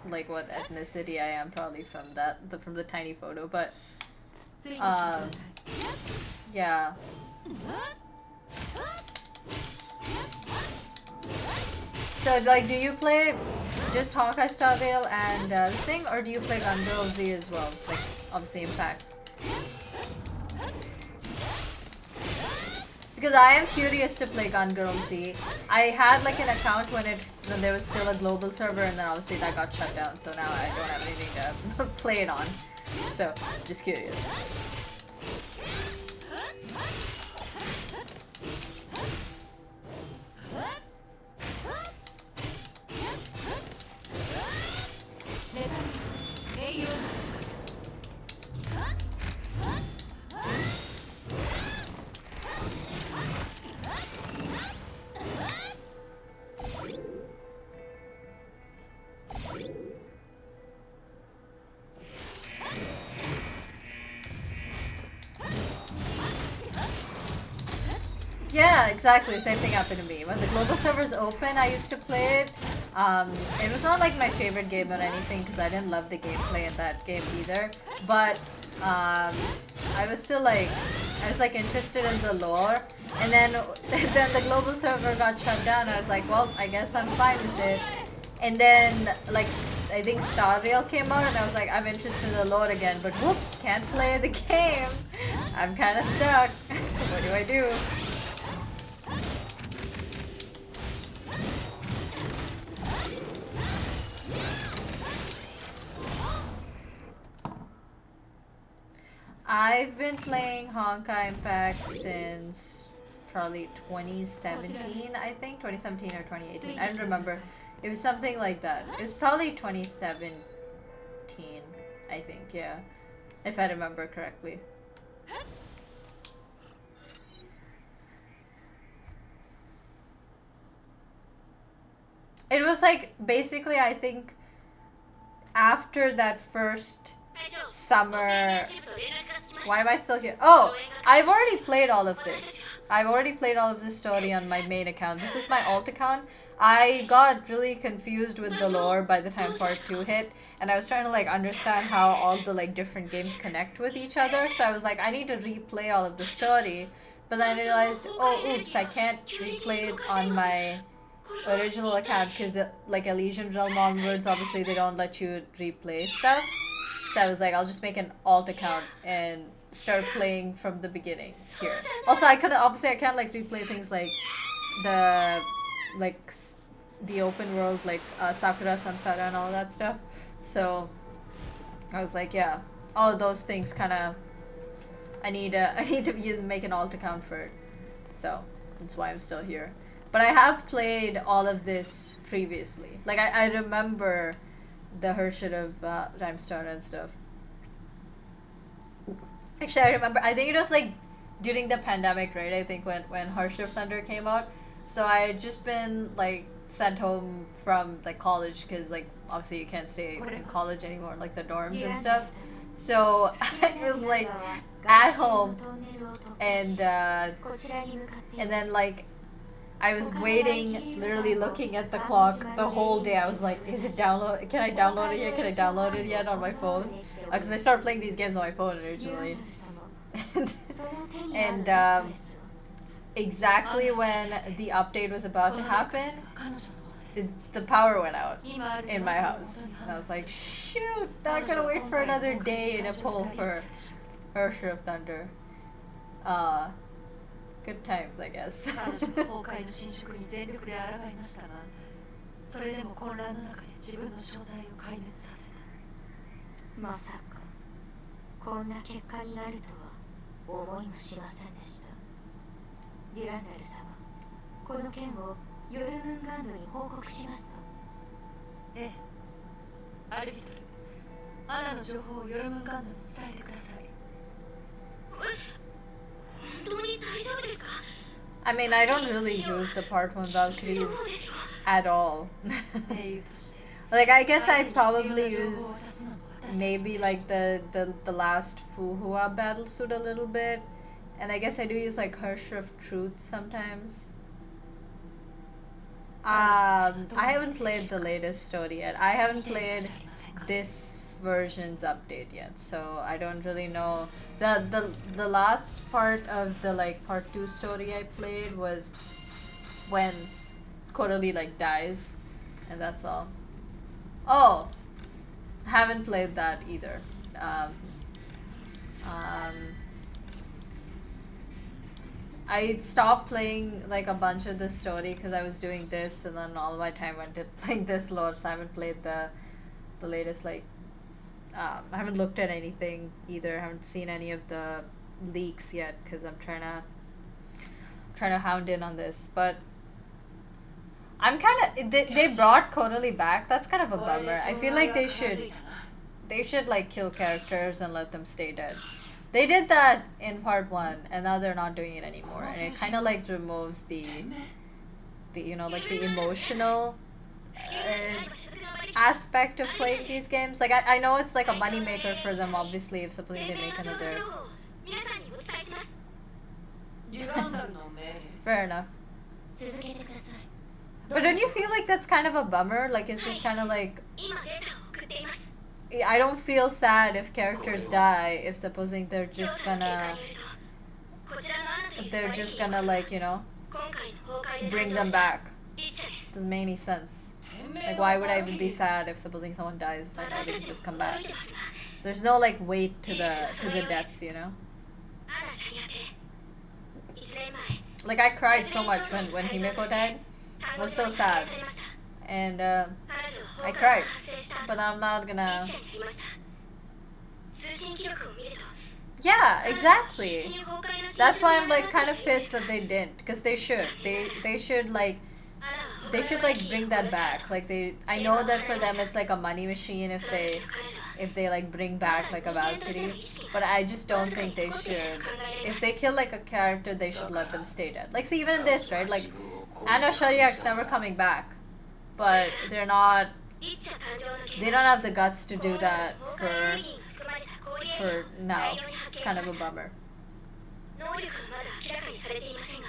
like what ethnicity I am, probably from from the tiny photo, but yeah. So like, do you play just Honkai Star Rail and this thing, or do you play Gun Girl Z as well? Like obviously Impact. Because I am curious to play Gun Girl Z. I had like an account when there was still a global server, and then obviously that got shut down, so now I don't have anything to play it on. So, just curious. Yeah, exactly. Same thing happened to me. When the global servers open, I used to play it. It was not like my favorite game or anything because I didn't love the gameplay in that game either. But I was still like, I was like interested in the lore. And then the global server got shut down. I was like, well, I guess I'm fine with it. And then like I think Star Rail came out, and I was like, I'm interested in the lore again. But whoops, can't play the game. I'm kind of stuck. What do I do? I've been playing Honkai Impact since probably 2017, I think. 2017 or 2018. I don't remember. It was something like that. It was probably 2017, I think, yeah. If I remember correctly. It was like, basically, I think, after that first summer... Why am I still here? Oh, I've already played all of this. I've already played all of this story on my main account. This is my alt account. I got really confused with the lore by the time part 2 hit, and I was trying to like understand how all the like different games connect with each other. So I was like, I need to replay all of the story. But then I realized, oh, oops, I can't replay it on my original account because like Elysian Realm onwards, obviously they don't let you replay stuff. So I was like, I'll just make an alt account and start playing from the beginning here. Also, I can't like replay things like the the open world, like Sakura Samsara and all that stuff. So I was like, yeah, all of those things kind of I need to make an alt account for it. So that's why I'm still here. But I have played all of this previously. Like I remember the Hershit of Rhymestar and stuff. Actually, I remember. I think it was like during the pandemic, right? I think when Heart of Thunder came out. So I had just been like sent home from like college because like obviously you can't stay in college anymore, like the dorms and stuff. So I was like at home, and then like I was waiting, literally looking at the clock the whole day. I was like, is it download? Can I download it yet? Can I download it yet on my phone? Because I started playing these games on my phone originally. and exactly when the update was about to happen, the power went out in my house. And I was like, shoot, not gonna wait for another day to pull for Hershit of Thunder. Good times, I guess. 彼女は崩壊の侵食に全力で抗いましたが、それでも混乱の中で自分の正体を壊滅させた。まさかこんな結果になるとは思いもしませんでした。リランダル様、この件をヨルムンガンドに報告しますか？ええ、アルビトル、アナの情報をヨルムンガンドに伝えてください。I mean, I don't really use the Part 1 Valkyries at all. Like, I guess I'd probably use maybe like the last Fuhua battlesuit a little bit. And I guess I do use like Hershit of Truth sometimes. I haven't played the latest story yet. I haven't played this version's update yet, so I don't really know. The last part of the like part 2 story I played was when Coralie like dies, and that's all. Oh, haven't played that either. I stopped playing like a bunch of the story because I was doing this, and then all my time went to playing this lore, so I haven't played the latest like I haven't looked at anything either. I haven't seen any of the leaks yet because I'm trying to hound in on this. But I'm kind of they brought Coralie back. That's kind of a bummer. I feel like they should like kill characters and let them stay dead. They did that in part 1, and now they're not doing it anymore. And it kind of like removes the you know like the emotional aspect of playing these games. Like I know it's like a moneymaker for them, obviously, if supposedly they make another デュランダルの命令 Fair enough. 続けてください。 But don't you feel like that's kind of a bummer? Like it's just kind of like 今データを送っています。 I don't feel sad if characters die if supposing they're 調 just 査の結果 gonna によると、こちらのアナという they're バイ just キン gonna like, you know, 今回の崩壊で bring 誕生 them した back. リッチャです。 Doesn't make any sense. 天命 Like の why would I バル even キ be リー sad if supposing someone dies if I know 私 they た can ちも just come 驚 back? いてますが、 There's no like weight to the deaths, you know? アナシャニアテ、1年前、 Like I cried so much when Himeko died. It was so sad. And 彼女 I 崩壊 cried. が発生した But I'm not リ gonna ッチャになりました。通信記録を見ると、 Yeah, 必 exactly. 死に崩壊の真 That's 相 why を I'm like 探 kind っ of ている pissed that they didn't, because they should. They should like アナは they 崩壊 should の like 時 bring に that 殺さ back. Like I know that for them it's like a money machine if they like bring back like a Valkyrie, but I just don't think they should. If they kill like a character, they should let them stay dead. Like see even in this, right? Like Anna Shariak's never coming back, but they're not. リッチャ誕生の結 They 果 don't have the guts to do that 崩壊エネルギーが含まれた氷エ for リ now. アを大量に発 It's 見し kind ま of a した。 bummer. 能力はまだ明らかにされていませんが、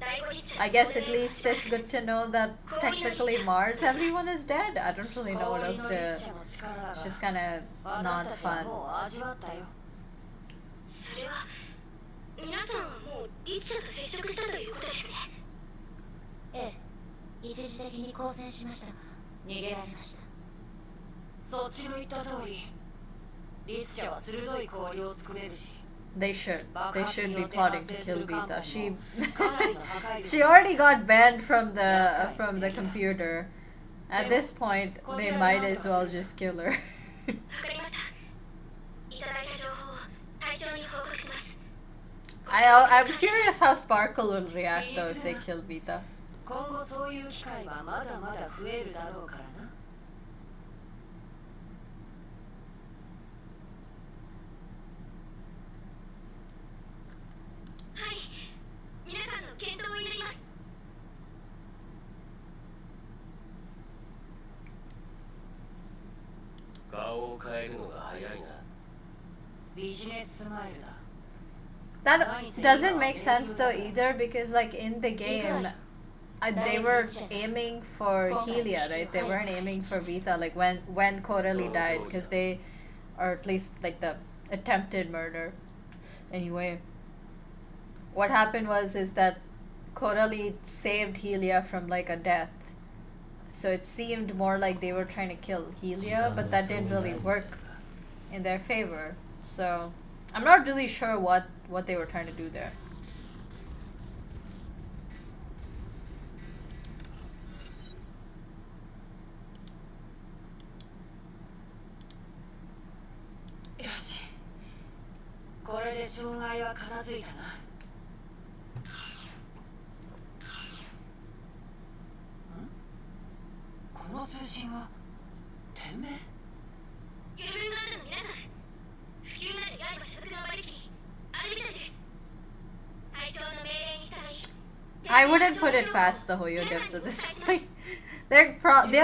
第五リッチャ I guess at least it's good to know that technically Mars everyone is dead. I don't really know what 氷 else のリッ to. チャの力だ It's が just kind of 私 not たちは fun. もう味わったよそれは皆さんはもうリッチャと接触したということですね。ええ、一時的に交戦しましたが逃げられました。そっちの言った通りリッチャは鋭い氷を作れるし They should. 爆 They 発 should に be よって plotting 発 to 生す kill る関 Beta. 門 She もかなりの破壊力 she already got banned from the computer. At this point, they might as well just kill her. わかりました。いただいた情報を隊長に報告します。 I'm curious how Sparkle will react though if they kill Beta. 今後そういう機会はまだまだ増えるだろうからなはい、皆さんの健闘を祈ります。顔を変えるのが早いな。ビジネススマイルだ That doesn't make sense though either because like in the game, they were aiming for Helia, right? They weren't aiming for Vita. Like when Coralie died, because they, or at least like the attempted murder. Anyway, what happened is that Coralie saved Helia from like a death. So it seemed more like they were trying to kill Helia, but that didn't really work in their favor. So I'm not really sure what they were trying to do there. よしこれで障害は片付いたなこの通信は店名ユルンガールの皆さん、不朽なる刃所属のバリキリ、あれみたいです。隊長の命令に従い、 I wouldn't put it past the Hoyo devs at this point. They're probably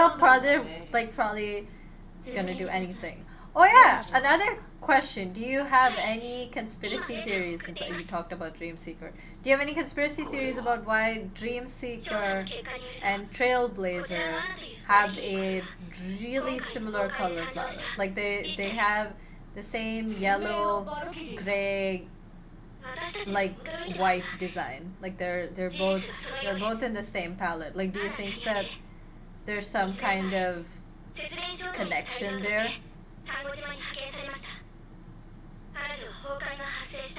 gonna do anything. Oh yeah, another question. Do you have any conspiracy theories since you talked about Dreamseeker? Do you have any conspiracy theories about why Dreamseeker and Trailblazer have a really similar color palette? Like they have the same yellow, gray, like white design. Like they're both in the same palette. Like do you think that there's some kind of connection there?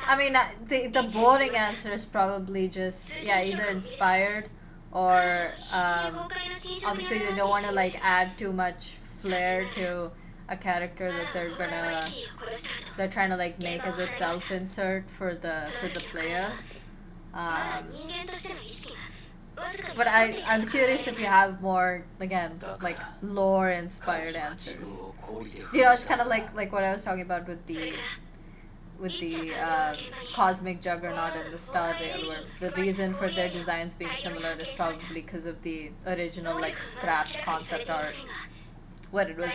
I mean, the boring answer is probably just either inspired or obviously they don't want to like add too much flair to a character that they're trying to like make as a self insert for the player. But I'm curious if you have more again like lore inspired answers. You know, it's kind of like what I was talking about with the cosmic juggernaut and the star rail, where the reason for their designs being similar is probably because of the original like scrap concept art, what it was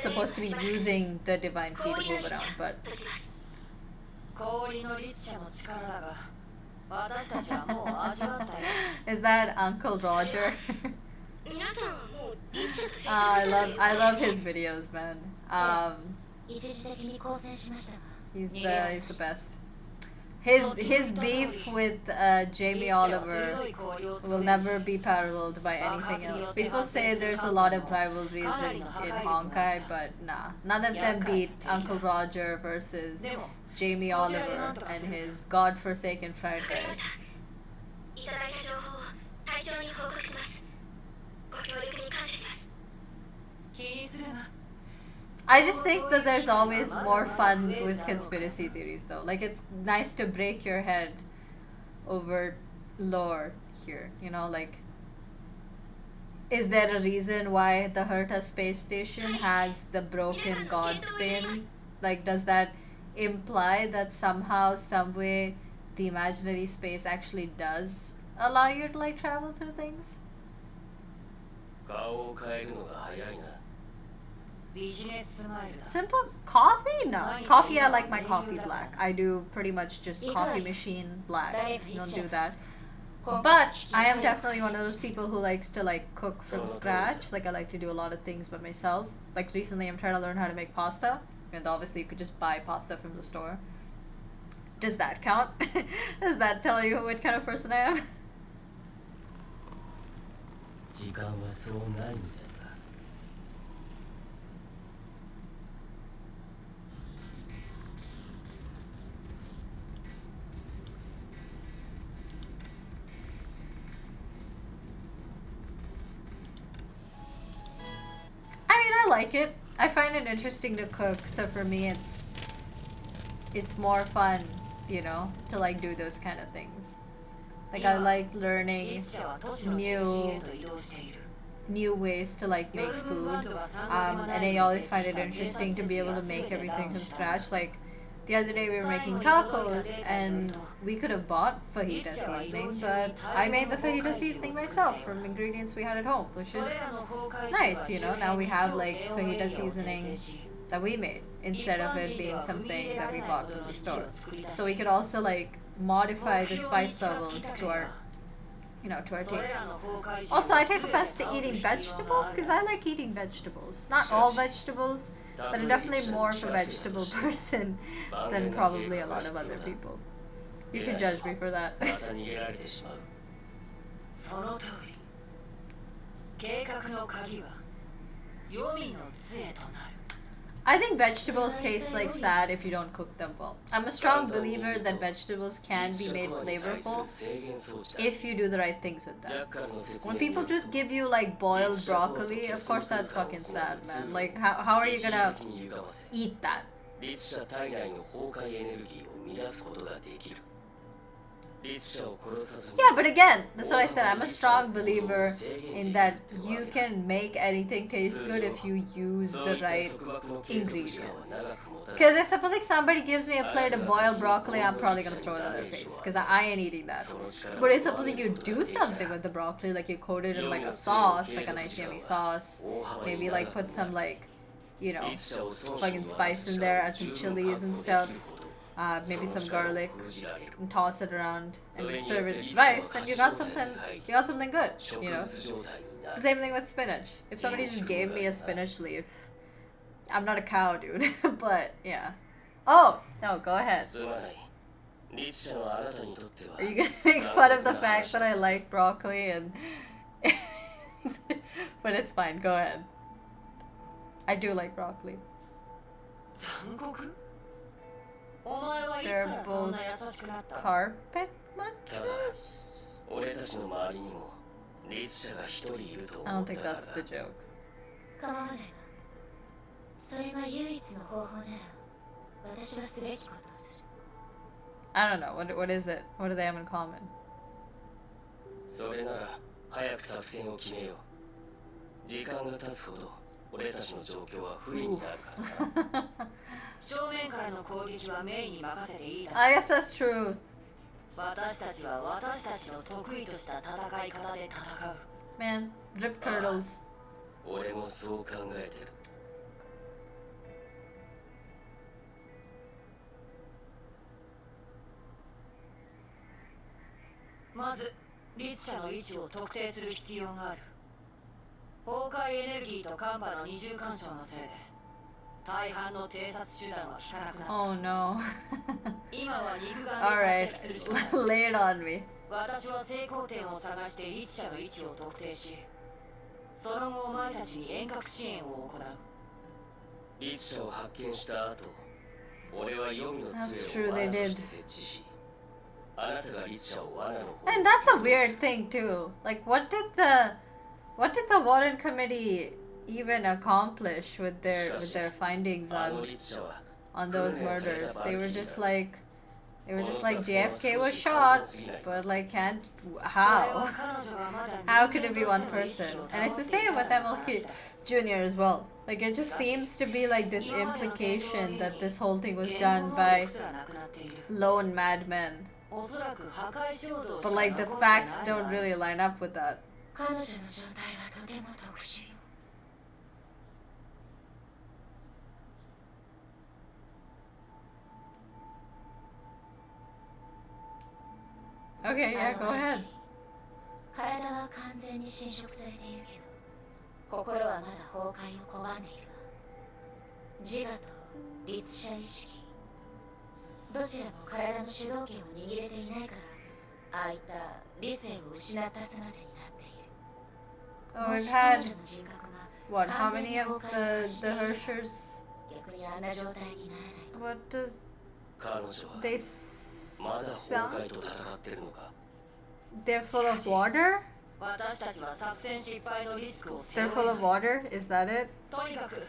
supposed to be using the divine key to move around, but 氷の律者の力だが私たちはもう味わったよ。 Is that Uncle Roger? 皆さんはもうリーチ者と接触 I love his videos, man. 一時的に交戦しましたが He's the best. His beef with Jamie Oliver will never be paralleled by anything else. People say there's a lot of rivalries in Honkai, but nah. None of them beat Uncle Roger versus Jamie Oliver and his godforsaken fried rice. いただいた情報を隊長に報告します。ご協力に感謝します。気にするな。 I just think that there's always more fun with conspiracy theories, though. Like, it's nice to break your head over lore here. You know, like, is there a reason why the Herta space station has the broken god spin? Like, does that imply that somehow, some way, the imaginary space actually does allow you to, like, travel through things? 顔を変えるのが早いな。 ビジネススマイルだ。 Simple coffee? No. Coffee, I like my coffee black. I do pretty much just coffee machine black. Don't do that. But I am definitely one of those people who likes to like cook from scratch. Like I like to do a lot of things by myself. Like recently I'm trying to learn how to make pasta. And obviously you could just buy pasta from the store. Does that count? Does that tell you what kind of person I am? 時間はそうないんだ。 I like it. I find it interesting to cook, so for me it's more fun, you know, to like do those kind of things. Like I like learning new ways to like make food. And I always find it interesting to be able to make everything from scratch. Like the other day we were making tacos and we could have bought fajita seasoning, but I made the fajita seasoning myself from ingredients we had at home, which is nice, you know. Now we have like fajita seasoning that we made instead of it being something that we bought from the store. So we could also like modify the spice levels to our, you know, to our taste. Also, I take offense to eating vegetables because I like eating vegetables. Not all vegetables, but I'm definitely more of a vegetable person than probably a lot of other people. You can judge me for that. その通り。計画の鍵は黄泉の杖となる。 I think vegetables taste like sad if you don't cook them well. I'm a strong believer that vegetables can be made flavorful if you do the right things with them. When people just give you like boiled broccoli, of course that's fucking sad, man. Like how are you gonna eat that? Yeah, but again, that's what I said. I'm a strong believer in that you can make anything taste good if you use the right ingredients. Because if suppose like somebody gives me a plate of boiled broccoli, I'm probably gonna throw it in their face because I ain't eating that. But if suppose like you do something with the broccoli, like you coat it in like a sauce, like a nice yummy sauce, maybe like put some like, you know, fucking spice in there, add some chilies and stuff. Maybe some garlic, and toss it around and serve it with rice, then you got something good, you know? It's the same thing with spinach. If somebody just gave me a spinach leaf, I'm not a cow, dude, but yeah. Oh, no, go ahead. Are you gonna make fun of the fact that I like broccoli and... but it's fine, go ahead. I do like broccoli. 残酷? お前はいつ They're からそんな優しくなった carpet munchers? I don't think that's the joke. 構わないわ。それが唯一の方法なら私はすべきことをする。 I don't know, what is it? What do they have in common? それなら早く作戦を決めよう。時間が経つほど俺たちの状況は不利になるからな。正面からの攻撃はメイに任せていいだろう。 I guess that's true. 私たちは私たちの得意とした戦い方で戦う。 Man, drip turtles. 俺もそう考えてる。まず律者の位置を特定する必要がある。崩壊エネルギーと寒波の二重干渉のせいで大半の偵察手段は効かなくなった。 Oh no. 今は肉眼 Alright, で索敵するしかない。 lay it on me. 私は成功点を探して律者の位置を特定し、その後お前たちに遠隔支援を行う。律者を発見した後、俺は黄泉の That's 杖 true, を they 罠と did. して設置し、あなたが律者を罠の方 And that's a weird thing too. Like, what did the Warren Committee even accomplish with their findings あの on 律者は those murders? They were just like JFK was shot, but like how? How could it be one person? And it's the same with MLK Jr. as well. Like, it just seems to be like this implication that this whole thing was done by lone madmen. But like the facts don't really line up with that. 彼女の状態はとても特殊よ。 Okay, yeah, go ahead. 体は完全に侵食されているけど、心はまだ崩壊を拒んでいるわ。自我と律者意識、どちらも体の主導権を握れていないから、ああいった理性を失った姿になっている。 Oh, も we've し彼 had 女の人格が what? How 完全に many of 崩壊をして the いる Hershers? 逆にあんな状態にならないの。 What does 彼女は they まだ sound? 崩壊と戦ってるのか。 They're full of water? 私たちは作戦失敗のリスクを背 They're 負 full え of ない。 water? Is that it? とにかく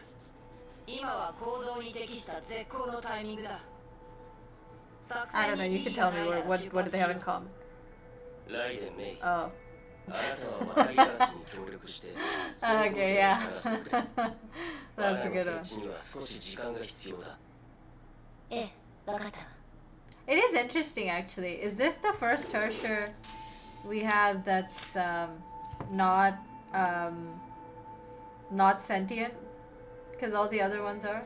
今は行動に適した絶好のタイミングだ。 I don't know, you can tell me what do they have in common? ライデン・メイ、 Oh. あなたは若いラスに協力して成功 Okay, 点を yeah. 探してくれ。 That's a 罠の good 設 one. 置には少し時間が必要だ。ええ、わかったわ。 It is interesting actually. Is this the first tertiary we have that's not sentient? Because all the other ones are?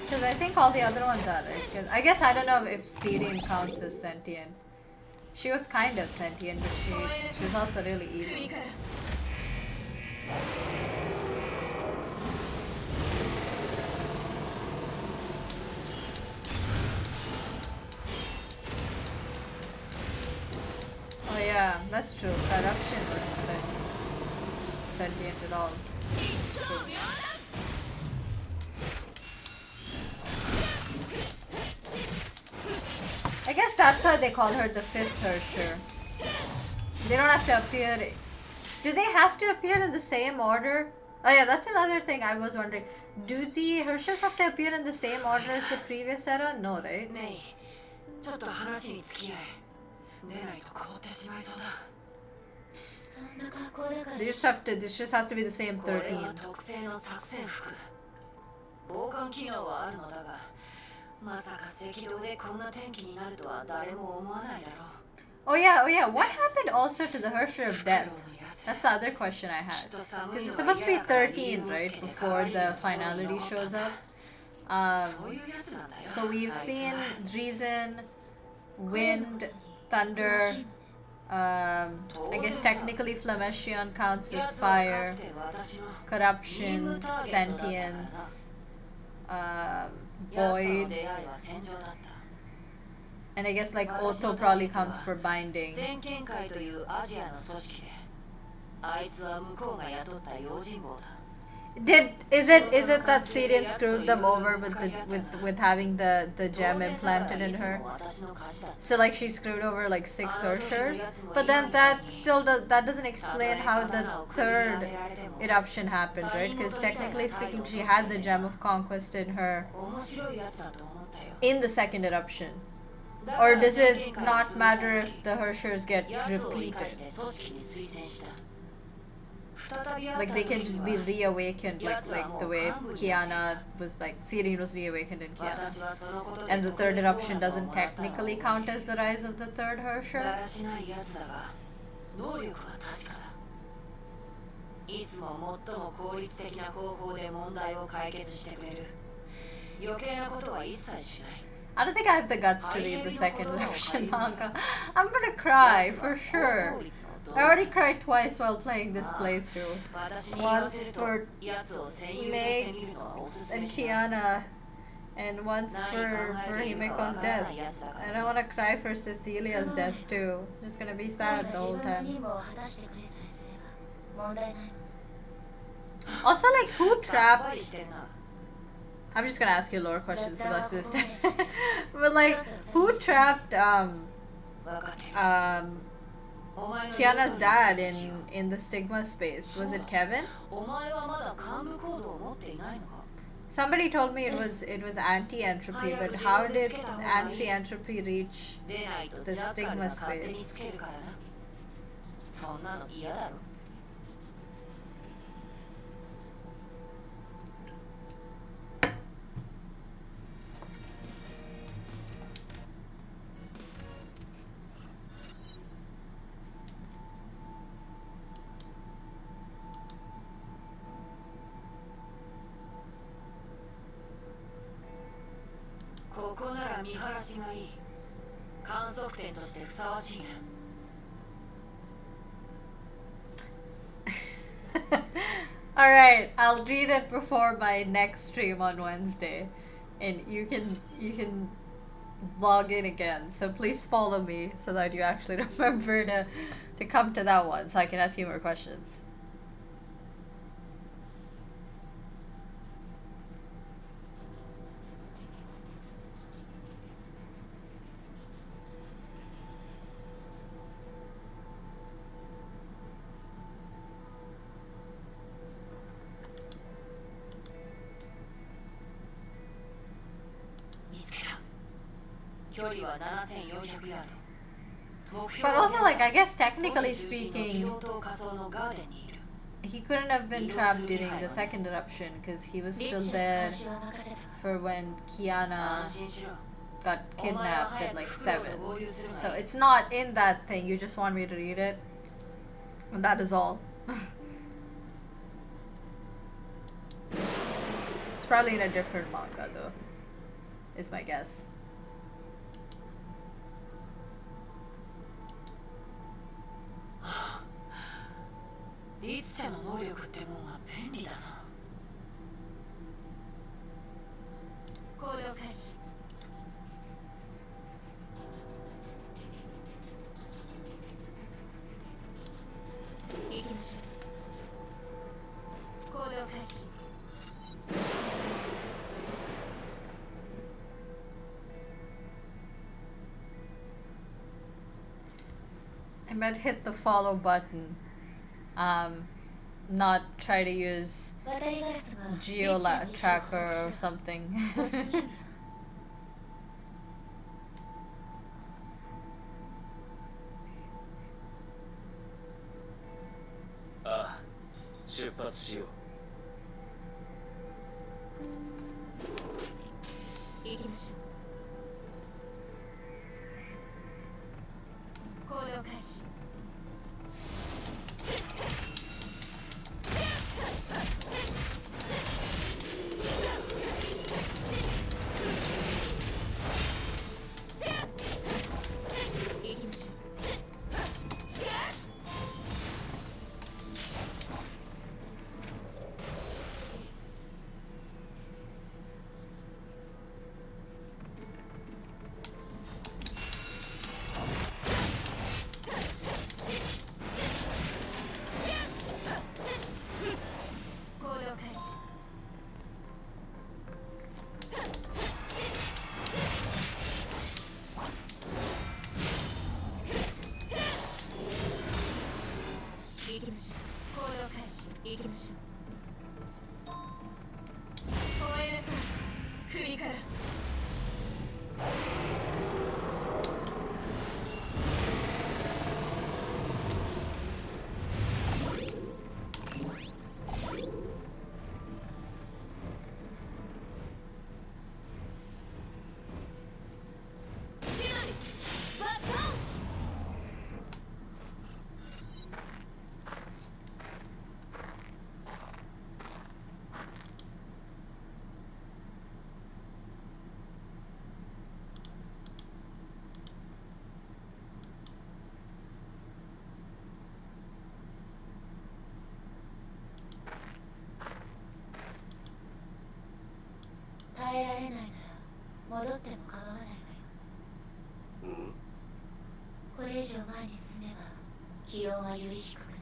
Because I think all the other ones are, right? 'Cause I guess I don't know if Sirin counts as sentient. She was kind of sentient, but she was also really evil. Oh yeah, that's true. Corruption wasn't sentient at all. It's true. I guess that's why they call her the fifth Hersher. They don't have to appear. Do they have to appear in the same order? Oh yeah, that's another thing I was wondering. Do the Hershers have to appear in the same order as the previous era? No, right? メイ、ちょっと話に付き合え。出ないと凍ってしまいそうだ。そんな格好だから They just have to. This just has to be the same これは13. 特製の作戦服。防寒機能はあるのだが、まさか赤道でこんな天気になるとは誰も思わないだろう。 Oh yeah, oh yeah. What happened also to the Hersher of Death? That's the other question I had. Because it's supposed to be 13, right? Before the finality shows up. そういうやつなんだよ。 So we've seen Reason, Wind, Thunder. I guess technically Flameshion counts as fire. Corruption, sentience, void, and I guess like Otto probably counts for binding. 先見会というアジアの組織で、あいつは向こうが雇った用心棒だ。 Is it that Syrian screwed them over with having the gem implanted in her? So like she screwed over like 6 Hershers, but then that doesn't explain how the third eruption happened, right? Because technically speaking, she had the gem of conquest in her 面白いやつだと思ったよ。 in the second eruption, or does it not matter if the Hershers get やつを生かし repeated? て組織に推薦した。Like they can just be reawakened, like the way Kiana was, like Sirin was reawakened in Kiana. And the third eruption doesn't technically count as the rise of the third Herrscher. いつも最も効率的な方法で問題を解決してくれる。余計なことは一切しない。 I don't think I have the guts to read the second eruption manga. I'm gonna cry for sure. I already cried twice while playing this playthrough. Once for Meg and Shiana, and once for Himiko's death. And I wanna cry for Cecilia's death too. I'm just gonna be sad the whole time. Also, like, who trapped... I'm just gonna ask you lower questions to this time. But like, who trapped Kiana's dad in the stigma space? Was it Kevin? Somebody told me it was anti-entropy, but how did anti-entropy reach the stigma space? ここなら見晴らしがいい。観測点としてふさわしいな。Alright, I'll read it before my next stream on Wednesday. And you can log in again. So please follow me so that you actually remember to come to that one so I can ask you more questions. But also, like, I guess technically speaking, he couldn't have been trapped during the second eruption because he was still there for when Kiana got kidnapped at like 7. So it's not in that thing, you just want me to read it. And that is all. It's probably in a different manga though, is my guess. I meant hit the follow button. Not try to use tracker or something. ああ、出発しよう。行きましょう。行動開始。戻っても構わないわよ。うんこれ以上前に進めば気温はより低くなる。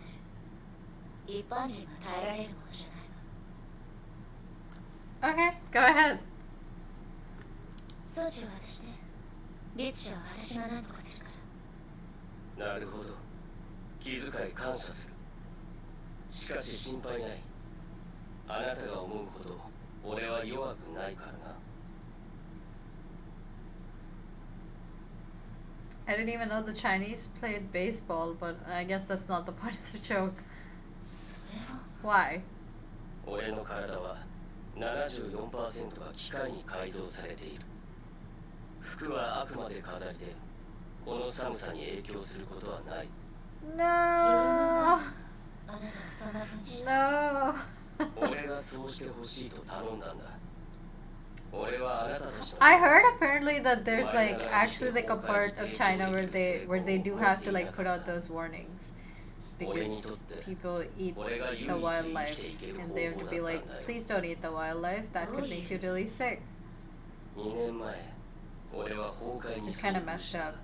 一般人が耐えられるものじゃないわ。 Okay, go ahead. 装置は私で、律者は私が何とかするから。なるほど。気遣い感謝する。しかし心配ない。あなたが思うほど俺は弱くないからな。I didn't even know the Chinese played baseball, but I guess that's not the point of the joke. それは Why? 俺の体は 74% が機械に改造されている。服はあくまで飾りで、この寒さに影響することはない。No. あなたはそんな風にした。 No. 俺がそうしてほしいと頼んだんだ。俺はあなたたちの I heard apparently that there's like actually like a part of China where they do have to like put out those warnings because people eat the wildlife and they have to be like, please don't eat the wildlife, that could make you really sick. 2年前、俺は崩壊に It's kind of messed up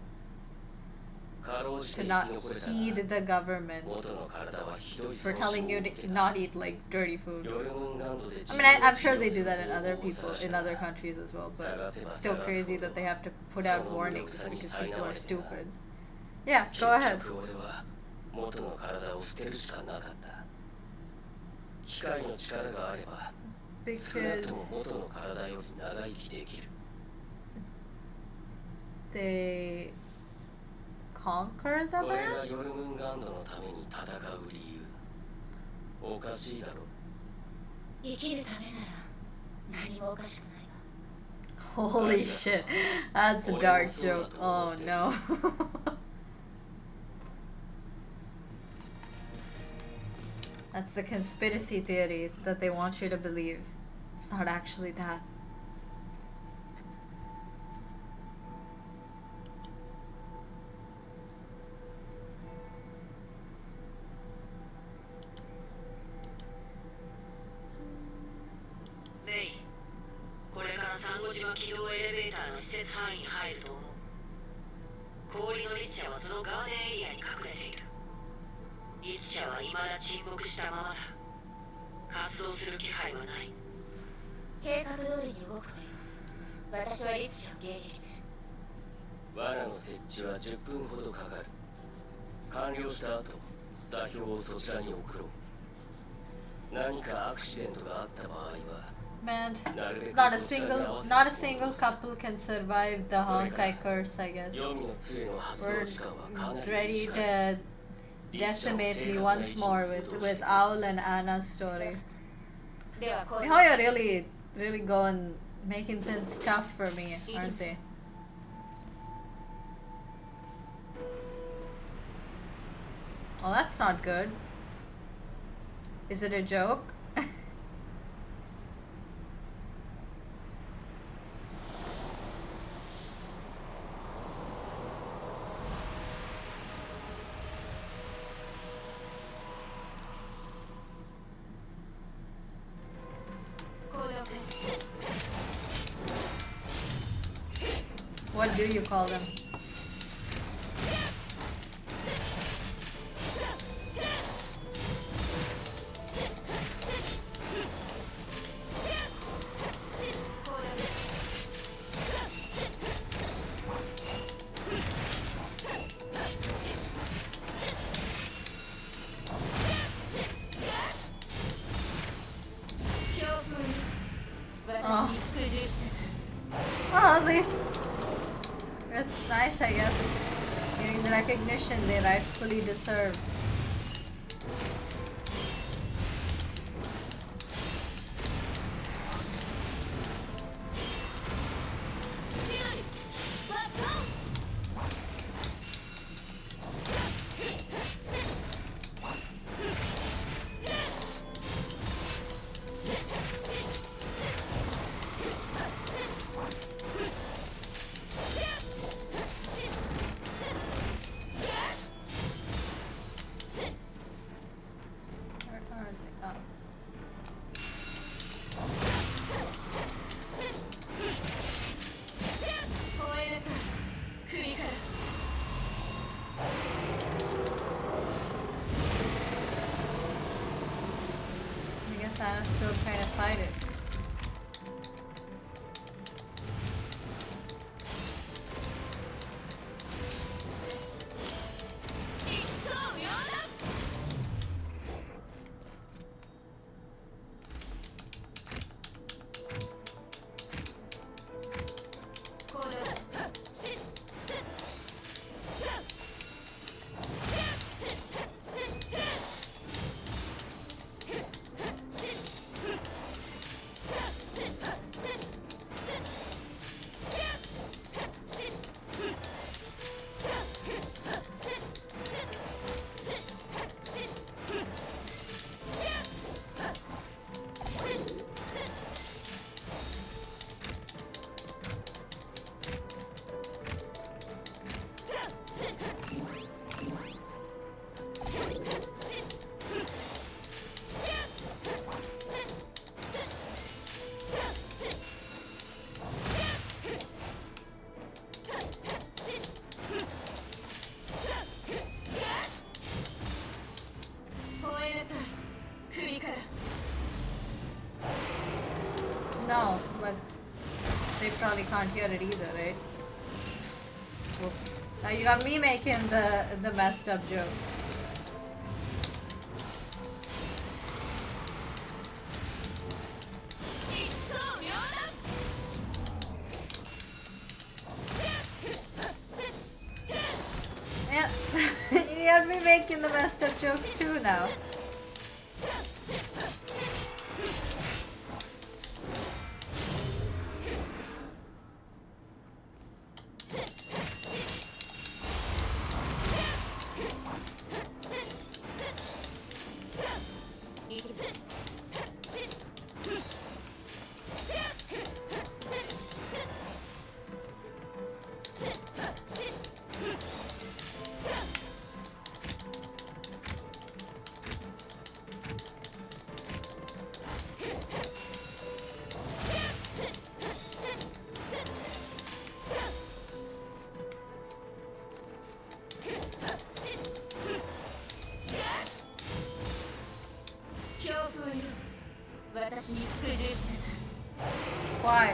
かろうじて to 生 not き残れた heed が the government 元の体はひどい for 損傷を telling you 受け to た。 not eat like dirty food. ヨルムンガンドで I mean, I'm sure they do that in other people, in other countries as well, but it's still crazy that they have to put out warnings because people are stupid. Yeah, go ahead. 結局俺は元の体を捨てるしかなかった。機械の力があれば少なくとも Because 元の体より長生きできる。 they conquer the これが land? ヨルムンガンドのために戦う理由。おかしいだろ。生きるためなら何もおかしくないわ。 Holy shit, that's a dark joke. Oh no. That's the conspiracy theory that they want you to believe. It's not actually that. May、これからサンゴ島軌道エレベーターの施設範囲に入ると思う。氷の律者はそのガーデンエリアに隠れている。律者は未だ沈黙したままだ。活動する気配はない。計画通りに動くわよ。私は律者を迎撃する。罠の設置は10分ほどかかる。完了した後、座標をそちらに送ろう。何かアクシデントがあった場合は Man, なるべく not a そちらに合 single わせ not a て single 行動する。 couple can survive the Honkai curse, I guess. 黄泉の杖の発動 We're 時間はかなり ready 短い。 to decimate me once more with Owl and Anna's story. ではこう Oh, you're really going making things tough for me, aren't they? Well, that's not good. Is it a joke? What do you call them? Oh. Well, at least it's nice, I guess. Getting the recognition they rightfully deserve. Santa's still trying to fight it. No, but they probably can't hear it either, right? Whoops. Now you got me making the messed up jokes. Yeah, you got me making the messed up jokes too now. Why?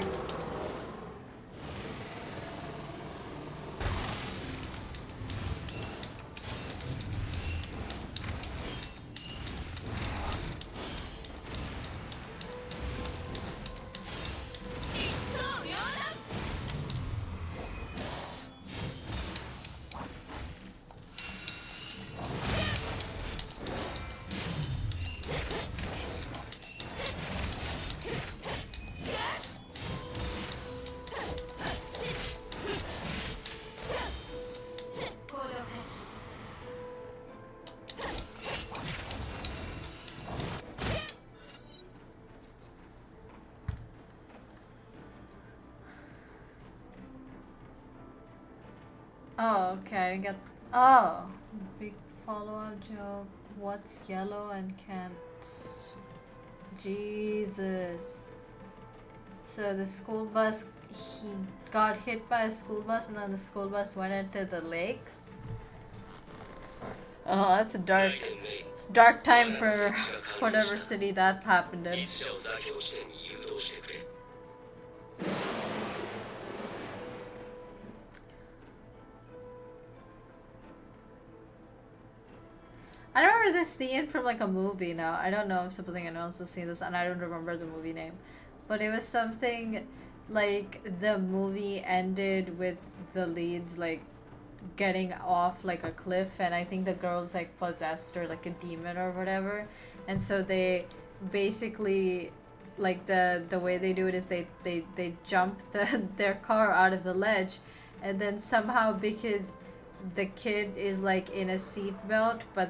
Oh, okay, I get. Oh, big follow-up joke. What's yellow and can't? Jesus. So the school bus, he got hit by a school bus, and then the school bus went into the lake. Oh, that's a dark. It's dark time for whatever city that happened in. I remember this scene from like a movie now. I don't know, I'm supposing anyone else has seen this and I don't remember the movie name. But it was something like the movie ended with the leads like getting off like a cliff, and I think the girl's like possessed or like a demon or whatever. And so they basically like the way they do it is they jump their car out of a ledge, and then somehow because the kid is like in a seatbelt, but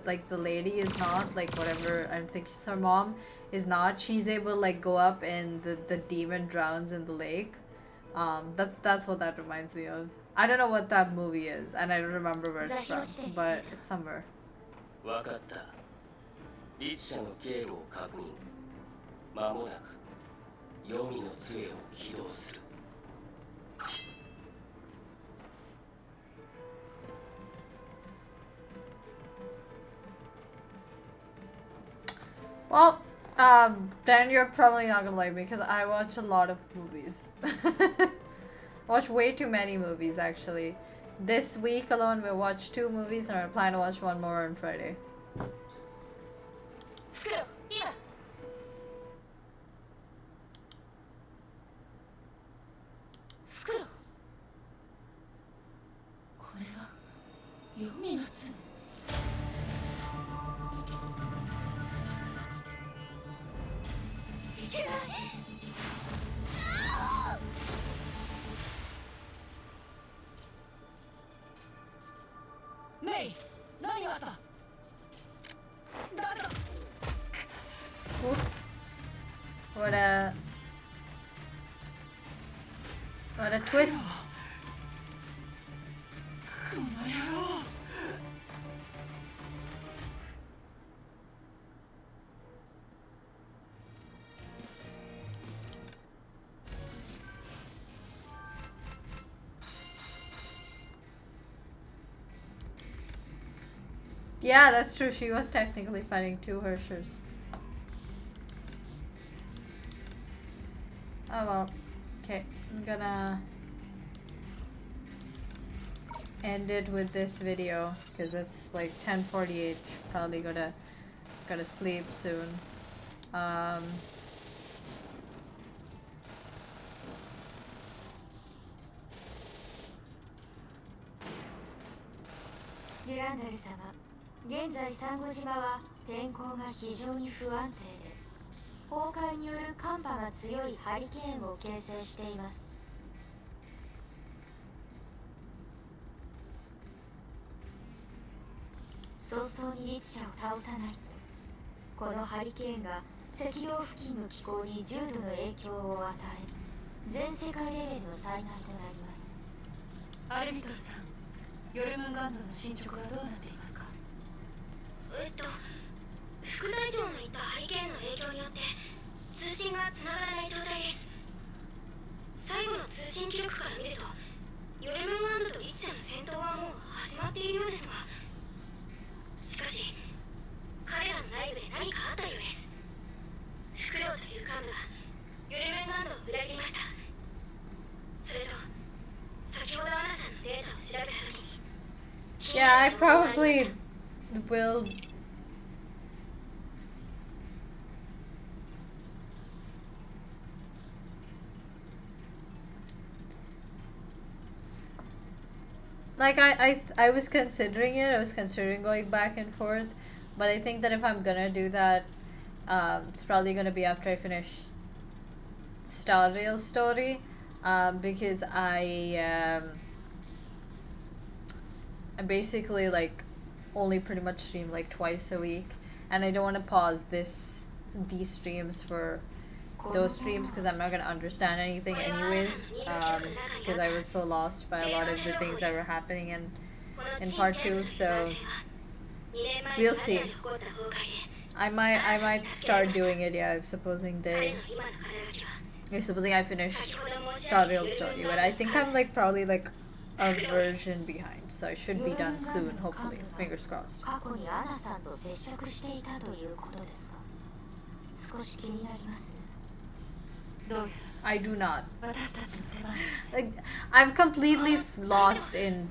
like the lady is not, like whatever, I think it's her mom is not, she's able to like go up and the demon drowns in the lake. That's what that reminds me of. I don't know what that movie is and I don't remember where it's from, but it's somewhere. わかった。律者の経路を確認。間もなく黄泉の杖を起動する。Well, then you're probably not gonna like me because I watch a lot of movies. Watch way too many movies actually. This week alone we watched 2 movies and I plan to watch 1 more on Friday. 袋今袋これは黄泉の粒いけないメイ、何があった？誰だ？ Oof. What a twist. Yeah, that's true. She was technically fighting 2 Hershers. Oh well. Okay, I'm gonna end it with this video because it's like 10:48. Probably gotta sleep soon.デュランダル様、現在サンゴ島は天候が非常に不安定で崩壊による寒波が強いハリケーンを形成しています。早々にリツ者を倒さないとこのハリケーンが赤道付近の気候に重度の影響を与え全世界レベルの災害となります。アルビトルさん、ヨルムンガンドの進捗はどうなっていますか？副隊長の言ったハリケーンの影響によって通信がつながらない状態です。最後の通信記録から見るとヨルムンガンドとリツ者の戦闘はもう始まっているようですが、しかし彼らの内部で何かあったようです。フクロウという幹部がヨルムンガンドを裏切りました。それと先ほどアナさんのデータを調べた時に Yeah, I probably will. Like I was considering it. I was considering going back and forth, but I think that if I'm gonna do that, it's probably gonna be after I finish Star Rail's story, because I basically like only pretty much stream like twice a week, and I don't want to pause these streams for those streams because I'm not gonna understand anything anyways, because I was so lost by a lot of the things that were happening in part 2. So we'll see. I might start doing it, yeah, if supposing I finish Star Rail story, but I think I'm like probably like a version behind, so it should be done soon, hopefully. Fingers crossed. 過去にアナさんと接触していたということですか？少し気になります。 I do not. 私たちの手番です。 Like, I'm completely lost in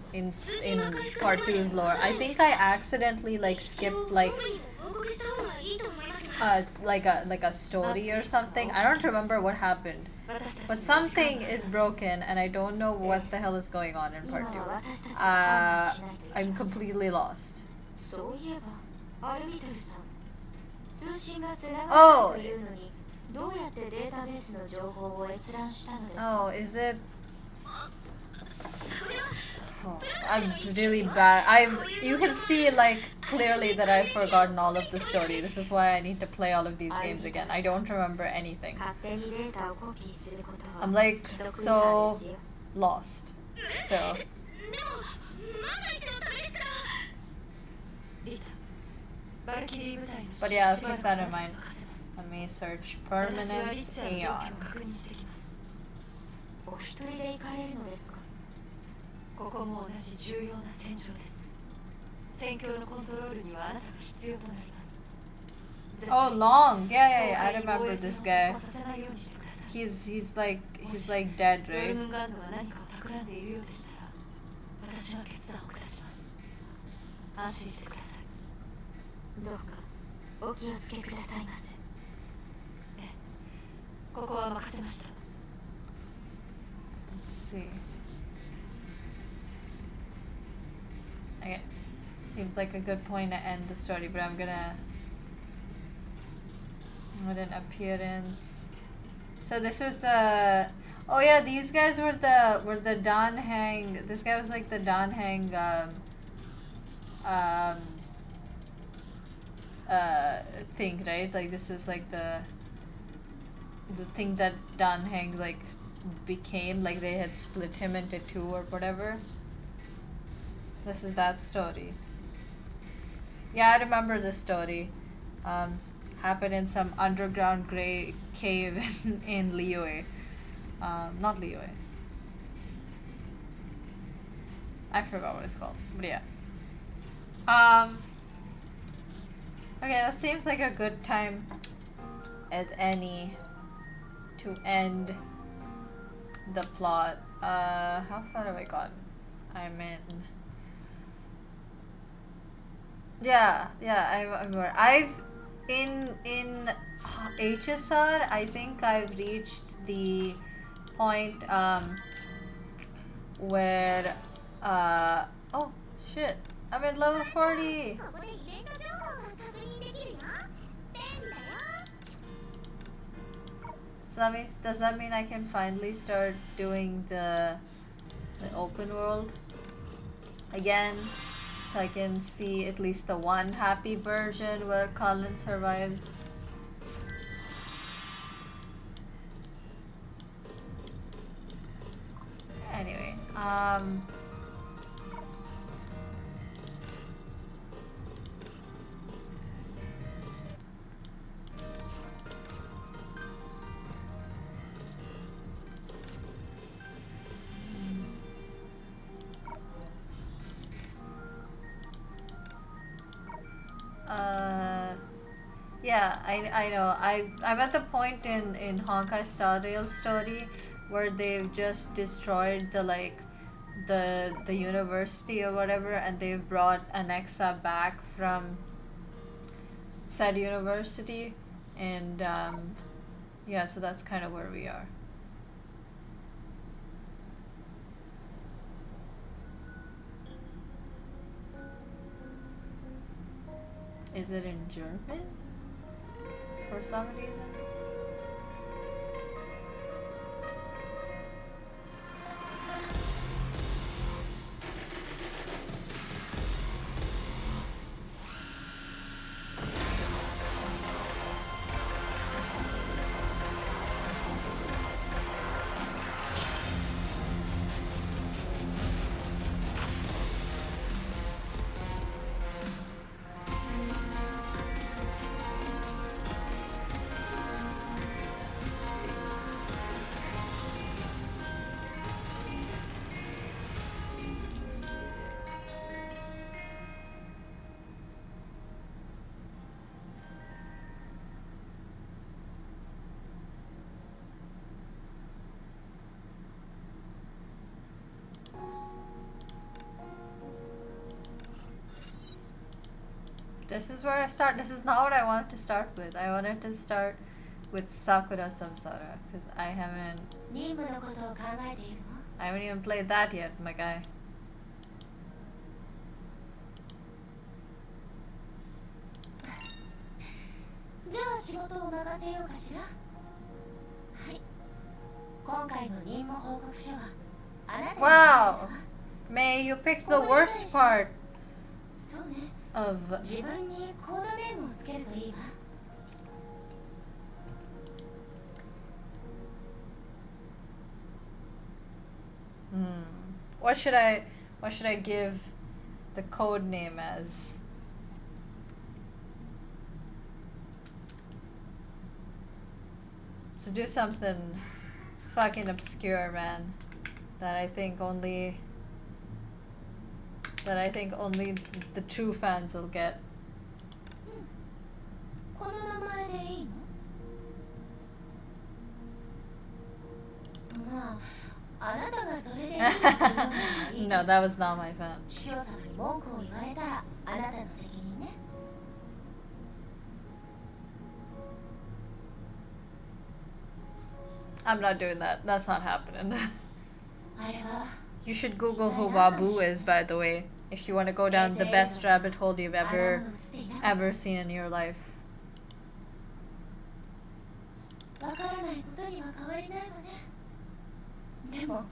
part 2's lore. I think I accidentally like skipped like a story or something. I don't remember what happened, but something is broken and I don't know what the hell is going on in part 2. I'm completely lost. そういえばアルビトルさん、通信がつながらないというのにどうやってデータベースの情報を閲覧したのですか？ Oh, is it? Oh, I'm really bad. You can see like clearly that I've forgotten all of the story. This is why I need to play all of these games again. I don't remember anything. 勝手にデータをコピーすることは I'm like 規則違反 so ですよ。 lost. So でも万が一のためですから。リタ、バルキリー部隊の but yeah, しばら keep く that あ in なた mind. に任せます。 Let me search 私はリ permanence ツァの状況を Aeon. 確認してきます。お一人で行かれるのですか？ここも同じ重要な戦場です。戦況のコントロールにはあなたが必要となります。Oh, Long. Yeah, I remember 防衛 this 戦を突 guy. 破させないようにしてください。 He's like dead, ヨル right? ムンガンドが何かを企んでいるようでしたら私は決断を下します。安心してください。どうかお気をつけくださいませ。ええ、ここは任せました。 Let's see. Okay. Seems like a good point to end the story, but I'm gonna what an appearance. So this was the oh yeah, these guys were the Dan Hang. This guy was like the Dan Hang thing, right? Like this is like the thing that Dan Hang like became, like they had split him into two or whatever. This is that story. Yeah, I remember this story. Happened in some underground gray cave in Liyue. Not Liyue. I forgot what it's called, but yeah. Okay, that seems like a good time as any to end the plot. How far have I gotten? I'm in. Yeah, I've in HSR. I think I've reached the point where oh shit, I'm at level 40. ここでイベント情報が確認できるよ。ペンだよ。 So does that mean I can finally start doing the open world again? So I can see at least the one happy version where Colin survives. Anyway, yeah, I know. I'm at the point in Honkai Star Rail story where they've just destroyed the university or whatever, and they've brought Anexa back from said university, and yeah, so that's kind of where we are. Is it in German? For some reason? This is where I start. This is not what I wanted to start with. I wanted to start with Sakura Samsara because I haven't 任務のことを考えているの？ I haven't even played that yet, my guy. じゃあ仕事を任せようかしら。はい。今回の任務報告書はあなたに任せるわ。 May, you picked the worst part そうね。 of 自分にコードネームをつけるといいわ。 what should I give the code name as? So do something fucking obscure, man. That I think only the true fans will get. この名前でいいの？まあ、あなたがそれでいいって言うのはいい。 No, that was not my fan. 司教様に文句を言われたらあなたの責任ね。I'm not doing that. That's not happening. あれは You should Google who Babu is, by the way, if you want to go down the best rabbit hole you've ever seen in your life. わからないことには変わりないわね。でも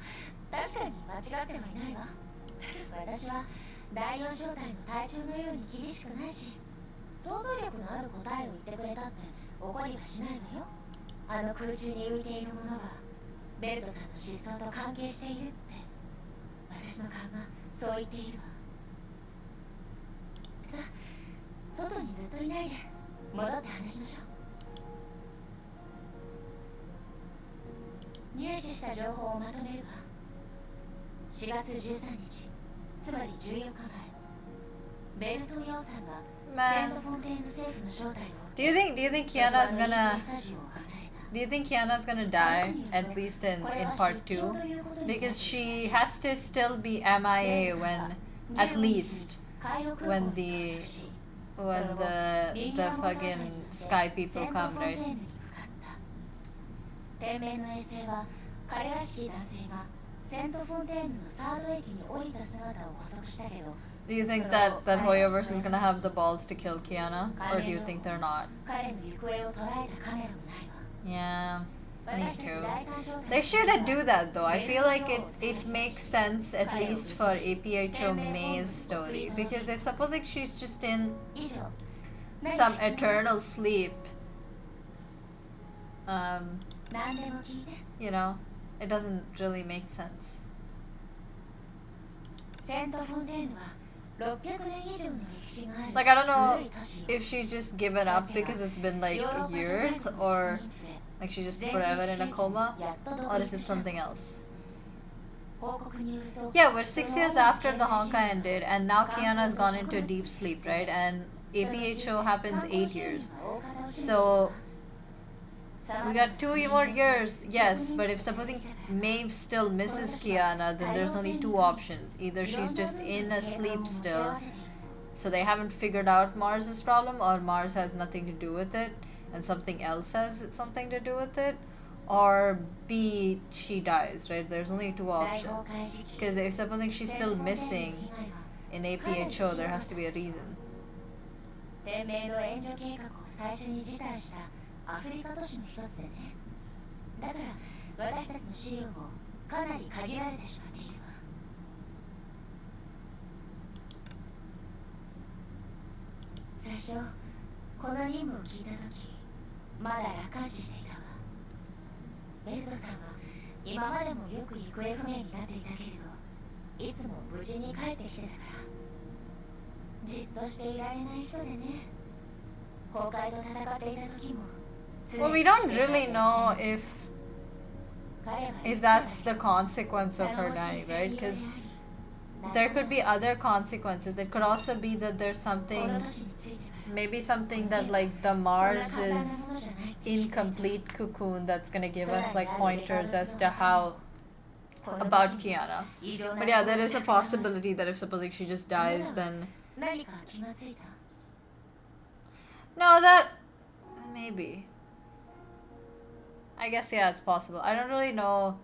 確かに間違ってはいないわ。私は第4小隊の隊長のように厳しくないし、想像力のある答えを言ってくれたって怒りはしないわよ。あの空中に浮いているものはベルトさんの失踪と関係しているって私の勘がそう言っているわ。さあ、外にずっといないで戻って話しましょう。入手した情報をまとめるわ。4月13日、つまり14日前、ベルト・ヨウさんがセント・フォンテーヌ政府の招待を Do you think Kiana's gonna Do you think Kiana's gonna die, at least in part 2? Because she has to still be MIA when, at least, when the fucking sky people come, right? 天命の衛星は彼らしき男性がセントフォンテーヌのサード駅に降りた姿を捕捉したけど、 Do you think that Hoyoverse is gonna have the balls to kill Kiana, or do you think they're not? 彼の行方を捉えたカメラもないわ。 Yeah, me too. They should do that though. I feel like it makes sense at least for APHO May's story, because if supposing she's just in 以上、 some eternal sleep, 何でも聞いて。 you know, it doesn't really make sense. セントフォンテーヌは600年以上の歴史がある。 Like, I don't know 古い都市よ。 if she's just given up because it's been like years, or like she's just forever in a coma, or is it something else? 報告によると、 Yeah, we're 6 years after the Honkai ended, and now Kiana's gone into deep sleep, right? And APHO happens 8 years. So we got 2 more years, yes, but if supposing May still misses Kiana, then there's only 2 options. Either she's just in a sleep still, so they haven't figured out Mars's problem, or Mars has nothing to do with it, and something else has something to do with it, or B, she dies, right? There's only 2 options. Because if supposing she's still missing in APHO, there has to be a reason. 天命の援助計画を最初に辞退したアフリカ都市の一つでね。だから私たちの資料もかなり限られてしまっているわ。最初この任務を聞いた時まだ楽観視していたわ。ベルトさんは今までもよく行方不明になっていたけれど、いつも無事に帰ってきてたからじっとしていられない人でね。崩壊と戦っていた時も Well, we don't really know if that's the consequence of her dying, right? Because there could be other consequences. It could also be that there's something, maybe something that like the Mars is incomplete cocoon that's gonna give us like pointers as to how about Kiana. But yeah, there is a possibility that if supposing she just dies, then 何か気がついた？ no, that maybe. I guess yeah, it's possible. I don't really know.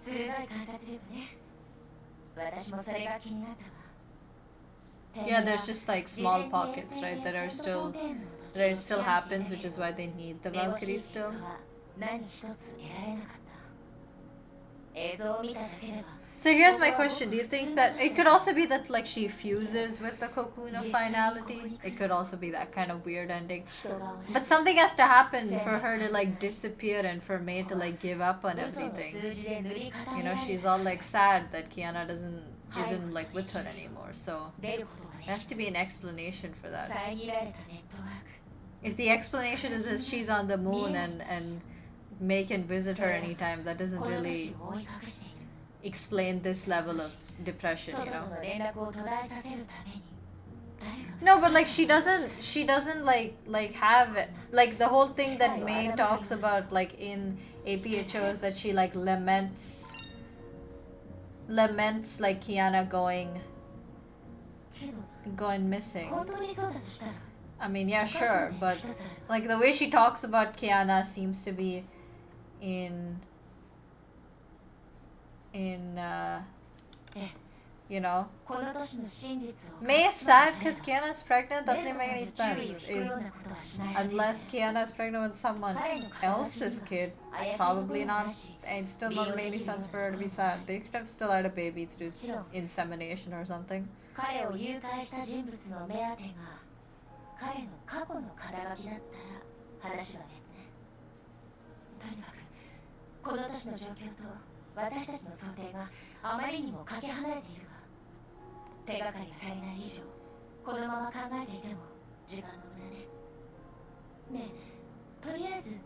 鋭い観察力ね。私もそれが気になったわ。 Yeah, there's just like small pockets, right, that it still happens, which is why they need the Valkyrie still. 何一つ得られなかった。映像を見ただけでは So here's my question: do you think that it could also be that like she fuses with the cocoon of finality? It could also be that kind of weird ending. But something has to happen for her to like disappear and for May to like give up on everything. You know, she's all like sad that Kiana isn't like with her anymore. So there has to be an explanation for that. 遮られたネットワーク。 If the explanation is that she's on the moon and May can visit her anytime. That doesn't この都 really 市を覆い隠している explain this level of depression, 外 you と know? の連絡を途絶えさせるために誰が No, but like she doesn't like have it. Like the whole thing that May talks about like in APHO is that she like laments like Kiana going けど missing. 本当にそうだとしたら I mean, yeah, おかしな sure, 点 but が一つある like the way she talks about Kiana seems to be in Eh. you know, この都市の真実を May is sad because Kiana's pregnant. That doesn't make any 注意を sense. 引く Is ようなことはしないはず unless Kiana is pregnant with someone else's kid, probably not. And still not make any sense for her to be sad. They could have still had a baby through insemination or something. 彼を誘拐した人物の目当てが彼の過去の肩書きだったら話は別ねとにかくこの都市の状況と私たちの想定があまりにもかけ離れているわ手がかりが足りない以上このまま考えていても時間の無駄ねねえとりあえず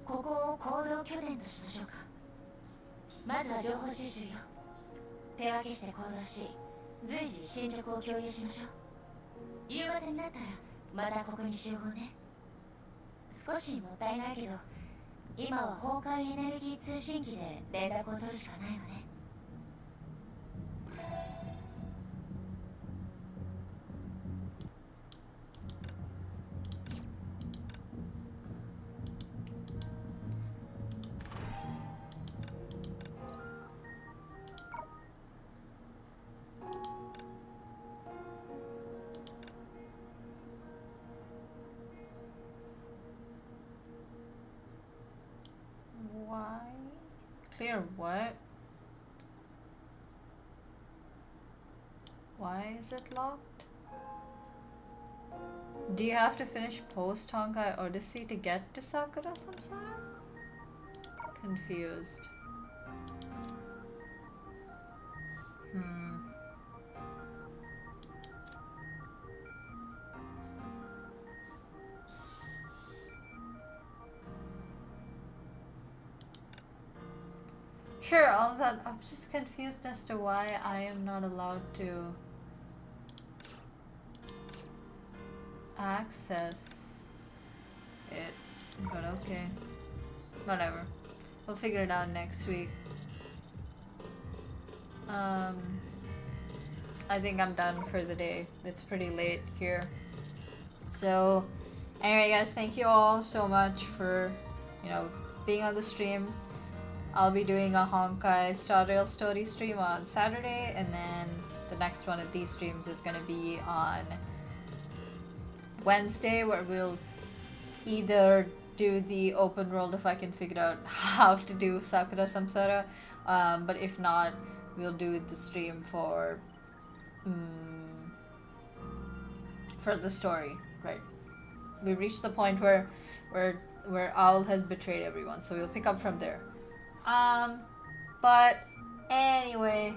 ここを行動拠点としましょうかまずは情報収集よ手分けして行動し随時進捗を共有しましょう夕方になったらまたここに集合ね少しもったいないけど今は崩壊エネルギー通信機で連絡を取るしかないわね Why? Clear what? Why is it locked? Do you have to finish post Honkai Odyssey to get to Sakura Samsara? Confused. Sure, all that. I'm just confused as to why I am not allowed to access it. But okay. Whatever. We'll figure it out next week. I think I'm done for the day. It's pretty late here. So, anyway guys, thank you all so much for, being on the stream. I'll be doing a Honkai Star Rail story stream on Saturday, and then the next one of these streams is going to be on Wednesday, where we'll either do the open world if I can figure out how to do Sakura Samsara, but if not, we'll do the stream for the story, right? We reached the point where Owl has betrayed everyone, so we'll pick up from there. But anyway,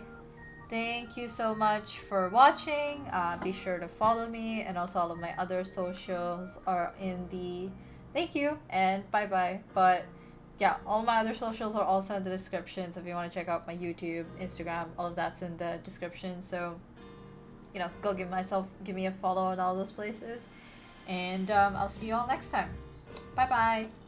thank you so much for watching. Be sure to follow me, and also all of my other socials are in the thank you and bye bye. But yeah, all my other socials are also in the description, so if you want to check out my YouTube, Instagram, all of that's in the description. So go give me a follow on all those places, and I'll see you all next time. Bye bye.